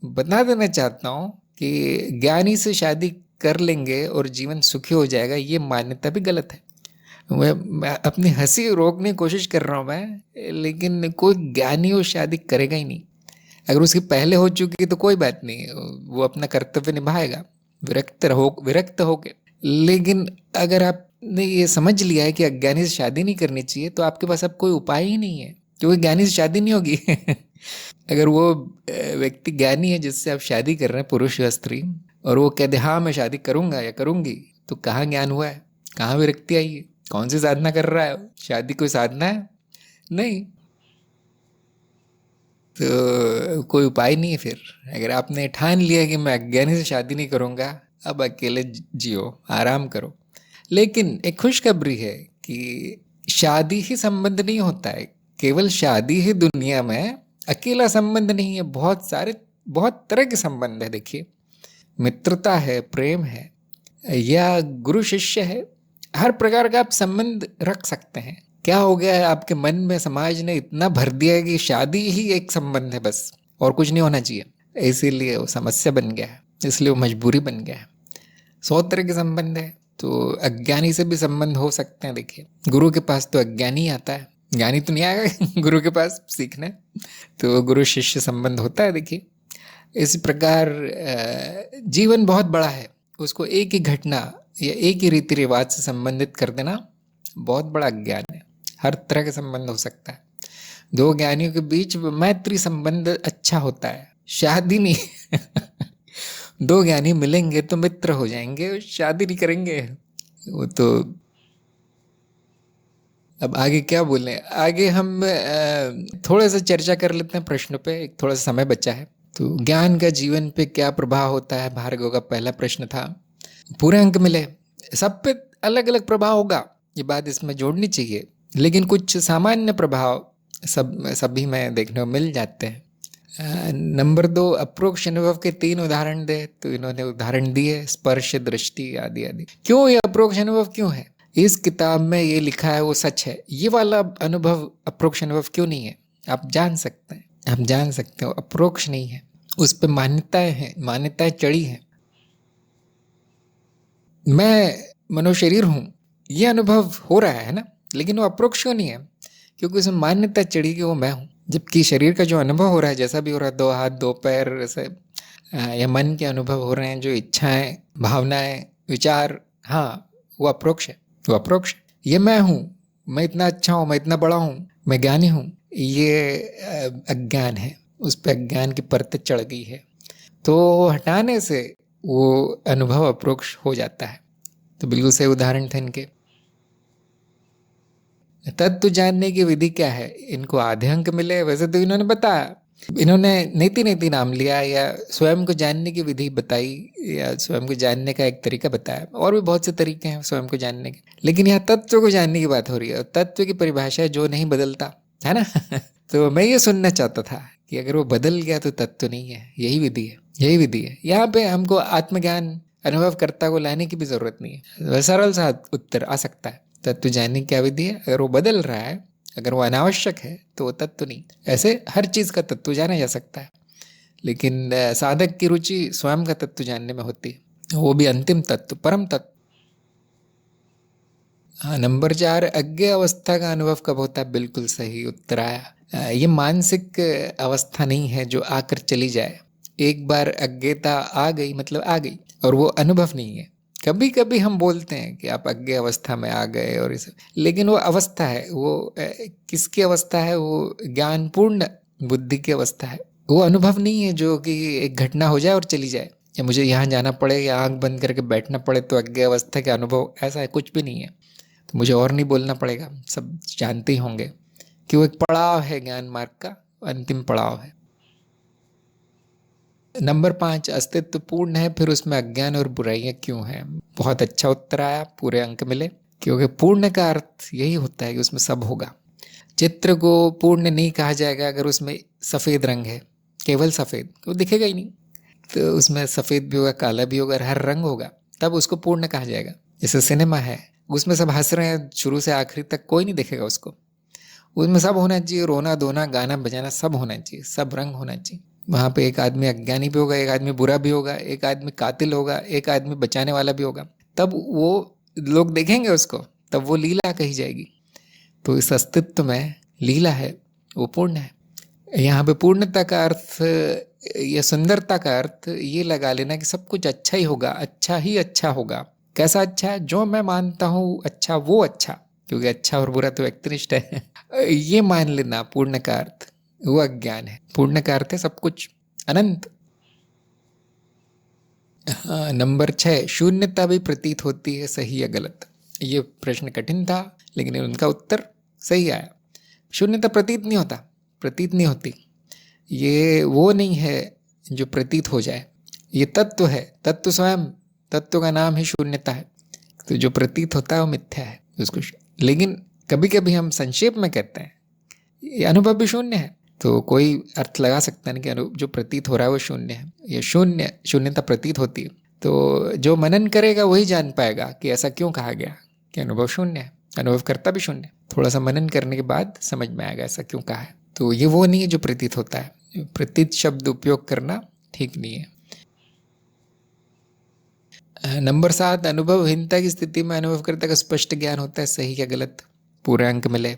बता देना चाहता हूँ कि ज्ञानी से शादी कर लेंगे और जीवन सुखी हो जाएगा, ये मान्यता भी गलत है। मैं अपनी हंसी रोकने की कोशिश कर रहा हूँ मैं, लेकिन कोई ज्ञानी वो शादी करेगा ही नहीं। अगर उसकी पहले हो चुकी तो कोई बात नहीं, वो अपना कर्तव्य निभाएगा विरक्त होके। लेकिन अगर आपने ये समझ लिया है कि अज्ञानी से शादी नहीं करनी चाहिए, तो आपके पास अब कोई उपाय ही नहीं है, क्योंकि ज्ञानी से शादी नहीं होगी अगर वो व्यक्ति ज्ञानी है जिससे आप शादी कर रहे हैं, पुरुष या स्त्री, और वो कहते हाँ मैं शादी करूंगा या करूंगी, तो कहाँ ज्ञान हुआ है, कहाँ विरक्ति आई है, कौन सी साधना कर रहा है? शादी कोई साधना है नहीं। तो कोई उपाय नहीं है फिर। अगर आपने ठान लिया कि मैं अज्ञानी से शादी नहीं करूँगा, अब अकेले जियो, आराम करो। लेकिन एक खुशखबरी है कि शादी ही संबंध नहीं होता है। केवल शादी ही दुनिया में अकेला संबंध नहीं है, बहुत सारे, बहुत तरह के संबंध है। देखिए, मित्रता है, प्रेम है, या गुरु शिष्य है, हर प्रकार का आप संबंध रख सकते हैं। क्या हो गया है आपके मन में, समाज ने इतना भर दिया है कि शादी ही एक संबंध है बस, और कुछ नहीं होना चाहिए। इसीलिए वो समस्या बन गया है, इसलिए वो मजबूरी बन गया है। 100 तरह के संबंध है, तो अज्ञानी से भी संबंध हो सकते हैं। देखिए, गुरु के पास तो अज्ञानी आता है, ज्ञानी तो नहीं आएगा गुरु के पास सीखने। तो गुरु शिष्य संबंध होता है। देखिए, इस प्रकार जीवन बहुत बड़ा है, उसको एक ही घटना या एक ही रीति रिवाज से संबंधित कर देना बहुत बड़ा ज्ञान है। हर तरह का संबंध हो सकता है। दो ज्ञानियों के बीच मैत्री संबंध अच्छा होता है, शादी नहीं दो ज्ञानी मिलेंगे तो मित्र हो जाएंगे, शादी नहीं करेंगे वो तो। अब आगे क्या बोलें, आगे हम थोड़ा सा चर्चा कर लेते हैं प्रश्नों पे, एक थोड़ा सा समय बचा है। तो ज्ञान का जीवन पे क्या प्रभाव होता है, भार्गव का पहला प्रश्न था। पूरे अंक मिले, सब पे अलग अलग प्रभाव होगा, ये बात इसमें जोड़नी चाहिए। लेकिन कुछ सामान्य प्रभाव सभी में देखने को मिल जाते हैं। नंबर 2, अप्रोक्ष अनुभव के 3 उदाहरण दे। तो इन्होंने उदाहरण दिए, स्पर्श, दृष्टि आदि आदि। क्यों ये अप्रोक्ष अनुभव क्यों है? इस किताब में ये लिखा है वो सच है, ये वाला अनुभव अप्रोक्ष अनुभव क्यों नहीं है? आप जान सकते हैं, आप जान सकते हो अप्रोक्ष नहीं है, उस पर मान्यताएं हैं, मान्यताएं चढ़ी हैं। मैं मनुष्य शरीर हूँ, ये अनुभव हो रहा है ना, लेकिन वो अप्रोक्ष क्यों नहीं है? क्योंकि उसमें मान्यता चढ़ी कि वो मैं हूँ। जबकि शरीर का जो अनुभव हो रहा है, जैसा भी हो रहा है, 2 हाथ 2 पैर ऐसे, या मन के अनुभव हो रहे हैं, जो इच्छाएं, भावनाएं, विचार, हाँ, वो अप्रोक्ष है, वो अप्रोक्ष। ये मैं हूँ, मैं इतना अच्छा हूँ, मैं इतना बड़ा हूँ, मैं ज्ञानी हूँ, ये अज्ञान है, उस पर अज्ञान की परत चढ़ गई है। तो हटाने से वो अनुभव अप्रोक्ष हो जाता है। तो बिल्कुल सही उदाहरण थे इनके। तत्व जानने की विधि क्या है? इनको आधे अंक मिले। वैसे तो इन्होंने बताया, इन्होंने नीति नीति नाम लिया, या स्वयं को जानने की विधि बताई, या स्वयं को जानने का एक तरीका बताया। और भी बहुत से तरीके हैं स्वयं को जानने के, लेकिन यहाँ तत्व को जानने की बात हो रही है। तत्व की परिभाषा है जो नहीं बदलता, है ना तो मैं ये सुनना चाहता था कि अगर वो बदल गया तो तत्व नहीं है। यही विधि है, यही विधि है। यहाँ पे हमको आत्मज्ञान अनुभवकर्ता को लाने की भी जरूरत नहीं है, सरल सा उत्तर आ सकता है। तत्व जानने की क्या विधि है? अगर वो बदल रहा है, अगर वो अनावश्यक है, तो वो तत्व नहीं। ऐसे हर चीज का तत्व जाना जा सकता है, लेकिन साधक की रुचि स्वयं का तत्व जानने में होती है, वो भी अंतिम तत्व, परम तत्व। हाँ, नंबर 4, अज्ञे अवस्था का अनुभव कब होता है? बिल्कुल सही उत्तर आया। ये मानसिक अवस्था नहीं है जो आकर चली जाए। एक बार अज्ञता आ गई मतलब आ गई, और वो अनुभव नहीं है। कभी कभी हम बोलते हैं कि आप अज्ञे अवस्था में आ गए और इसे, लेकिन वो अवस्था है, वो किसकी अवस्था है? वो ज्ञानपूर्ण बुद्धि की अवस्था है। वो अनुभव नहीं है जो कि एक घटना हो जाए और चली जाए, या मुझे यहाँ जाना पड़े या आंख बंद करके बैठना पड़े तो अज्ञे अवस्था का अनुभव, ऐसा है कुछ भी नहीं है। तो मुझे और नहीं बोलना पड़ेगा, सब जानते ही होंगे कि वो एक पड़ाव है, ज्ञान मार्ग का अंतिम पड़ाव है। नंबर 5, अस्तित्व पूर्ण है, फिर उसमें अज्ञान और बुराइयां क्यों हैं? बहुत अच्छा उत्तर आया, पूरे अंक मिले। क्योंकि पूर्ण का अर्थ यही होता है कि उसमें सब होगा। चित्र को पूर्ण नहीं कहा जाएगा अगर उसमें सफ़ेद रंग है, केवल सफ़ेद, वो दिखेगा ही नहीं। तो उसमें सफ़ेद भी होगा, काला भी होगा, हर रंग होगा, तब उसको पूर्ण कहा जाएगा। जैसे सिनेमा है, उसमें सब हंस रहे हैं शुरू से आखिरी तक, कोई नहीं देखेगा उसको। उसमें सब होना चाहिए, रोना धोना, गाना बजाना, सब होना चाहिए, सब रंग होना चाहिए। वहाँ पे एक आदमी अज्ञानी भी होगा, एक आदमी बुरा भी होगा, एक आदमी कातिल होगा, एक आदमी बचाने वाला भी होगा। तब वो लोग देखेंगे उसको, तब वो लीला कही जाएगी। तो इस अस्तित्व में लीला है, वो पूर्ण है। यहाँ पे पूर्णता का अर्थ या सुंदरता का अर्थ ये लगा लेना कि सब कुछ अच्छा ही होगा, अच्छा ही अच्छा होगा। कैसा अच्छा? जो मैं मानता हूँ अच्छा, वो अच्छा, क्योंकि अच्छा और बुरा तो व्यक्तिनिष्ठ है ये मान लेना पूर्ण का अर्थ, वो अज्ञान है। पूर्ण का अर्थ है सब कुछ अनंत। हाँ, नंबर 6, शून्यता भी प्रतीत होती है, सही या गलत? ये प्रश्न कठिन था, लेकिन उनका उत्तर सही आया। शून्यता प्रतीत नहीं होता, प्रतीत नहीं होती। ये वो नहीं है जो प्रतीत हो जाए, ये तत्व है, तत्व स्वयं, तत्व का नाम ही शून्यता है। तो जो प्रतीत होता है वो मिथ्या है उसको। लेकिन कभी कभी हम संक्षेप में कहते हैं ये अनुभव भी शून्य है, तो कोई अर्थ लगा सकता है कि जो प्रतीत हो रहा है वो शून्य है, ये शून्यता प्रतीत होती है। तो जो मनन करेगा वही जान पाएगा कि ऐसा क्यों कहा गया कि अनुभव शून्य है, अनुभव करता भी शून्य। थोड़ा सा मनन करने के बाद समझ में आएगा ऐसा क्यों कहा है। तो ये वो नहीं है जो प्रतीत होता है, प्रतीत शब्द उपयोग करना ठीक नहीं है। नंबर 7, अनुभवहीनता की स्थिति में अनुभवकर्ता का स्पष्ट ज्ञान होता है, सही या गलत, पूरे अंक मिले।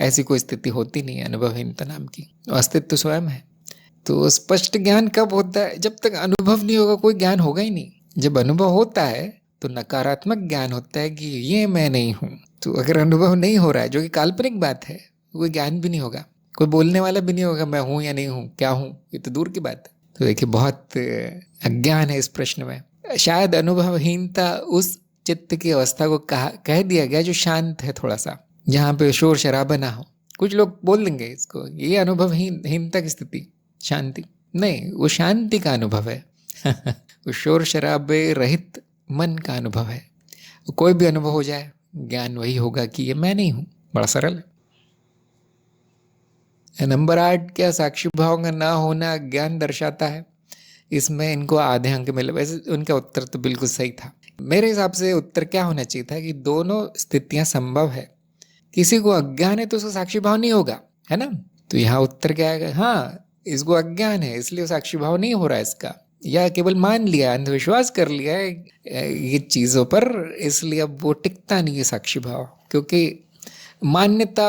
ऐसी कोई स्थिति होती नहीं है अनुभवहीनता नाम की, अस्तित्व तो स्वयं है। तो स्पष्ट ज्ञान कब होता है? जब तक अनुभव नहीं होगा कोई ज्ञान होगा ही नहीं। जब अनुभव होता है तो नकारात्मक ज्ञान होता है कि ये मैं नहीं हूँ। तो अगर अनुभव नहीं हो रहा है, जो कि काल्पनिक बात है, कोई ज्ञान भी नहीं होगा, कोई बोलने वाला भी नहीं होगा मैं हूँ या नहीं हूँ, क्या हूँ, ये तो दूर की बात है। तो देखिए बहुत अज्ञान है इस प्रश्न में। शायद अनुभवहीनता उस चित्त की अवस्था को कह दिया गया जो शांत है, थोड़ा सा, जहाँ पे शोर शराबा ना हो। कुछ लोग बोल देंगे इसको ये अनुभवहीनता की स्थिति, शांति नहीं, वो शांति का अनुभव है वो शोर शराबे रहित मन का अनुभव है। कोई भी अनुभव हो जाए ज्ञान वही होगा कि ये मैं नहीं हूँ, बड़ा सरल है। नंबर 8, क्या साक्षी भाव का ना होना ज्ञान दर्शाता है? इसमें इनको आधे अंक मिले। वैसे उनका उत्तर तो बिल्कुल सही था। मेरे हिसाब से उत्तर क्या होना चाहिए था कि दोनों स्थितियां संभव है। किसी को अज्ञान है तो उसका साक्षी भाव नहीं होगा, है ना। तो यहाँ उत्तर क्या है? हाँ, इसको अज्ञान है इसलिए साक्षी भाव नहीं हो रहा है इसका, या केवल मान लिया, अंधविश्वास कर लिया है ये चीज़ों पर, इसलिए अब वो टिकता नहीं है साक्षी भाव, क्योंकि मान्यता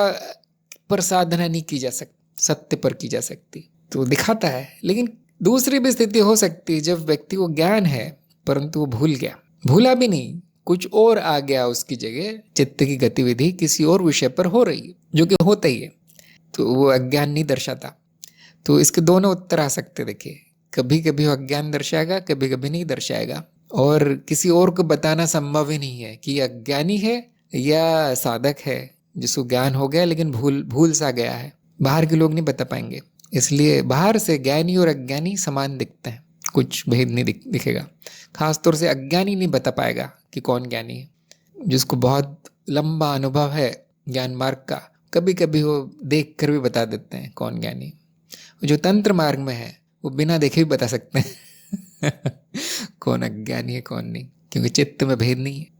पर साधना नहीं की जा सकती, सत्य पर की जा सकती। तो दिखाता है। लेकिन दूसरी भी स्थिति हो सकती है जब व्यक्ति को ज्ञान है परंतु वो भूल गया, भूला भी नहीं, कुछ और आ गया उसकी जगह, चित्त की गतिविधि किसी और विषय पर हो रही है, जो कि होता ही है, तो वो अज्ञान नहीं दर्शाता। तो इसके दोनों उत्तर आ सकते। देखिए, कभी कभी वो अज्ञान दर्शाएगा, कभी कभी नहीं दर्शाएगा, और किसी और को बताना संभव ही नहीं है कि अज्ञानी है या साधक है जिसको ज्ञान हो गया लेकिन भूल सा गया है। बाहर के लोग नहीं बता पाएंगे, इसलिए बाहर से ज्ञानी और अज्ञानी समान दिखते हैं, कुछ भेद नहीं दिखेगा। खासतौर से अज्ञानी नहीं बता पाएगा कि कौन ज्ञानी है। जिसको बहुत लंबा अनुभव है ज्ञान मार्ग का, कभी कभी वो देख कर भी बता देते हैं कौन ज्ञानी। जो तंत्र मार्ग में है वो बिना देखे भी बता सकते हैं कौन अज्ञानी है कौन नहीं, क्योंकि चित्त में भेद नहीं है।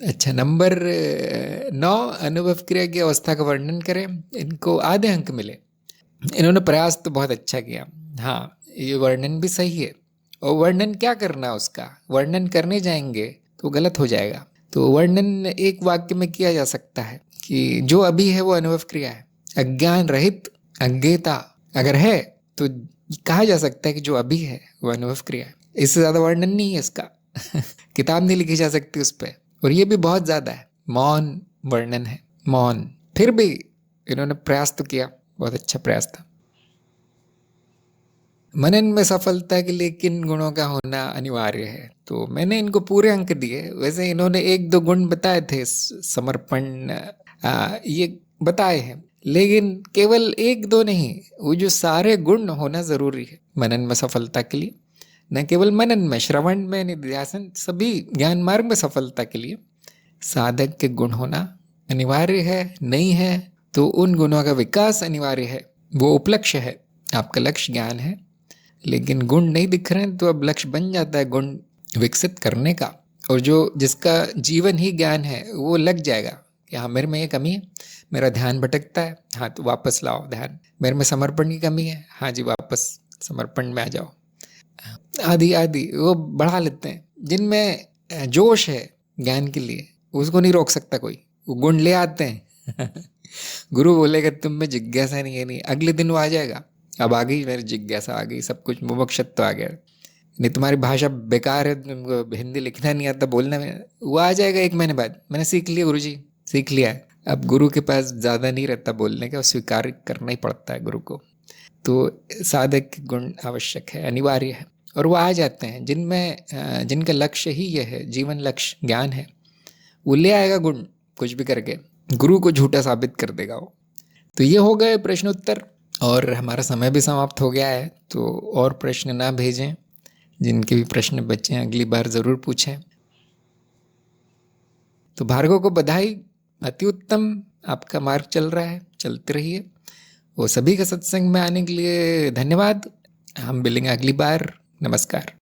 अच्छा, नंबर 9, अनुभव क्रिया की अवस्था का वर्णन करें। इनको आधे अंक मिले। इन्होंने प्रयास तो बहुत अच्छा किया। हाँ, ये वर्णन भी सही है, और वर्णन क्या करना, उसका वर्णन करने जाएंगे तो गलत हो जाएगा। तो वर्णन एक वाक्य में किया जा सकता है कि जो अभी है वो अनुभव क्रिया है। अज्ञान रहित अज्ञेयता अगर है तो कहा जा सकता है कि जो अभी है वो अनुभव क्रिया है। इससे ज़्यादा वर्णन नहीं है इसका किताब नहीं लिखी जा सकती उस पर, और ये भी बहुत ज़्यादा है, मौन वर्णन है, मौन। फिर भी इन्होंने प्रयास तो किया, बहुत अच्छा प्रयास था। मनन में सफलता के लिए किन गुणों का होना अनिवार्य है? तो मैंने इनको पूरे अंक दिए। वैसे इन्होंने 1-2 गुण बताए थे, समर्पण ये बताए हैं, लेकिन केवल 1-2 नहीं, वो जो सारे गुण होना जरूरी है मनन में सफलता के लिए। न केवल मनन में, श्रवण में, निध्यासन, सभी ज्ञान मार्ग में सफलता के लिए साधक के गुण होना अनिवार्य है। नहीं है तो उन गुणों का विकास अनिवार्य है, वो उपलक्ष्य है। आपका लक्ष्य ज्ञान है लेकिन गुण नहीं दिख रहे हैं, तो अब लक्ष्य बन जाता है गुण विकसित करने का। और जो जिसका जीवन ही ज्ञान है वो लग जाएगा कि हाँ, मेरे में ये कमी है, मेरा ध्यान भटकता है, हाँ तो वापस लाओ ध्यान। मेरे में समर्पण की कमी है, हाँ जी वापस समर्पण में आ जाओ, आदि आदि वो बढ़ा लेते हैं। जिनमें जोश है ज्ञान के लिए उसको नहीं रोक सकता कोई, वो गुण ले आते हैं गुरु बोलेगा तुम में जिज्ञासा नहीं है, नहीं, अगले दिन वो आ जाएगा। अब आ गई मेरी जिज्ञासा, आ गई, सब कुछ मुमुक्षुत्व आ गया। नहीं तुम्हारी भाषा बेकार है, तुमको हिंदी लिखना नहीं आता, बोलना में, वो आ जाएगा 1 महीने बाद। मैंने सीख लिया गुरुजी, सीख लिया है। अब गुरु के पास ज़्यादा नहीं रहता बोलने का, स्वीकार करना ही पड़ता है गुरु को। तो साधक के गुण आवश्यक है, अनिवार्य है, और वो आ जाते हैं जिनमें जिनका लक्ष्य ही यह है, जीवन लक्ष्य ज्ञान है। वो ले आएगा गुण कुछ भी करके, गुरु को झूठा साबित कर देगा वो। तो ये हो गए प्रश्नोत्तर। और हमारा समय भी समाप्त हो गया है, तो और प्रश्न ना भेजें। जिनके भी प्रश्न बचे हैं अगली बार ज़रूर पूछें। तो भार्गव को बधाई, अति उत्तम, आपका मार्ग चल रहा है, चलते रहिए। वो सभी का सत्संग में आने के लिए धन्यवाद। हम मिलेंगे अगली बार। नमस्कार।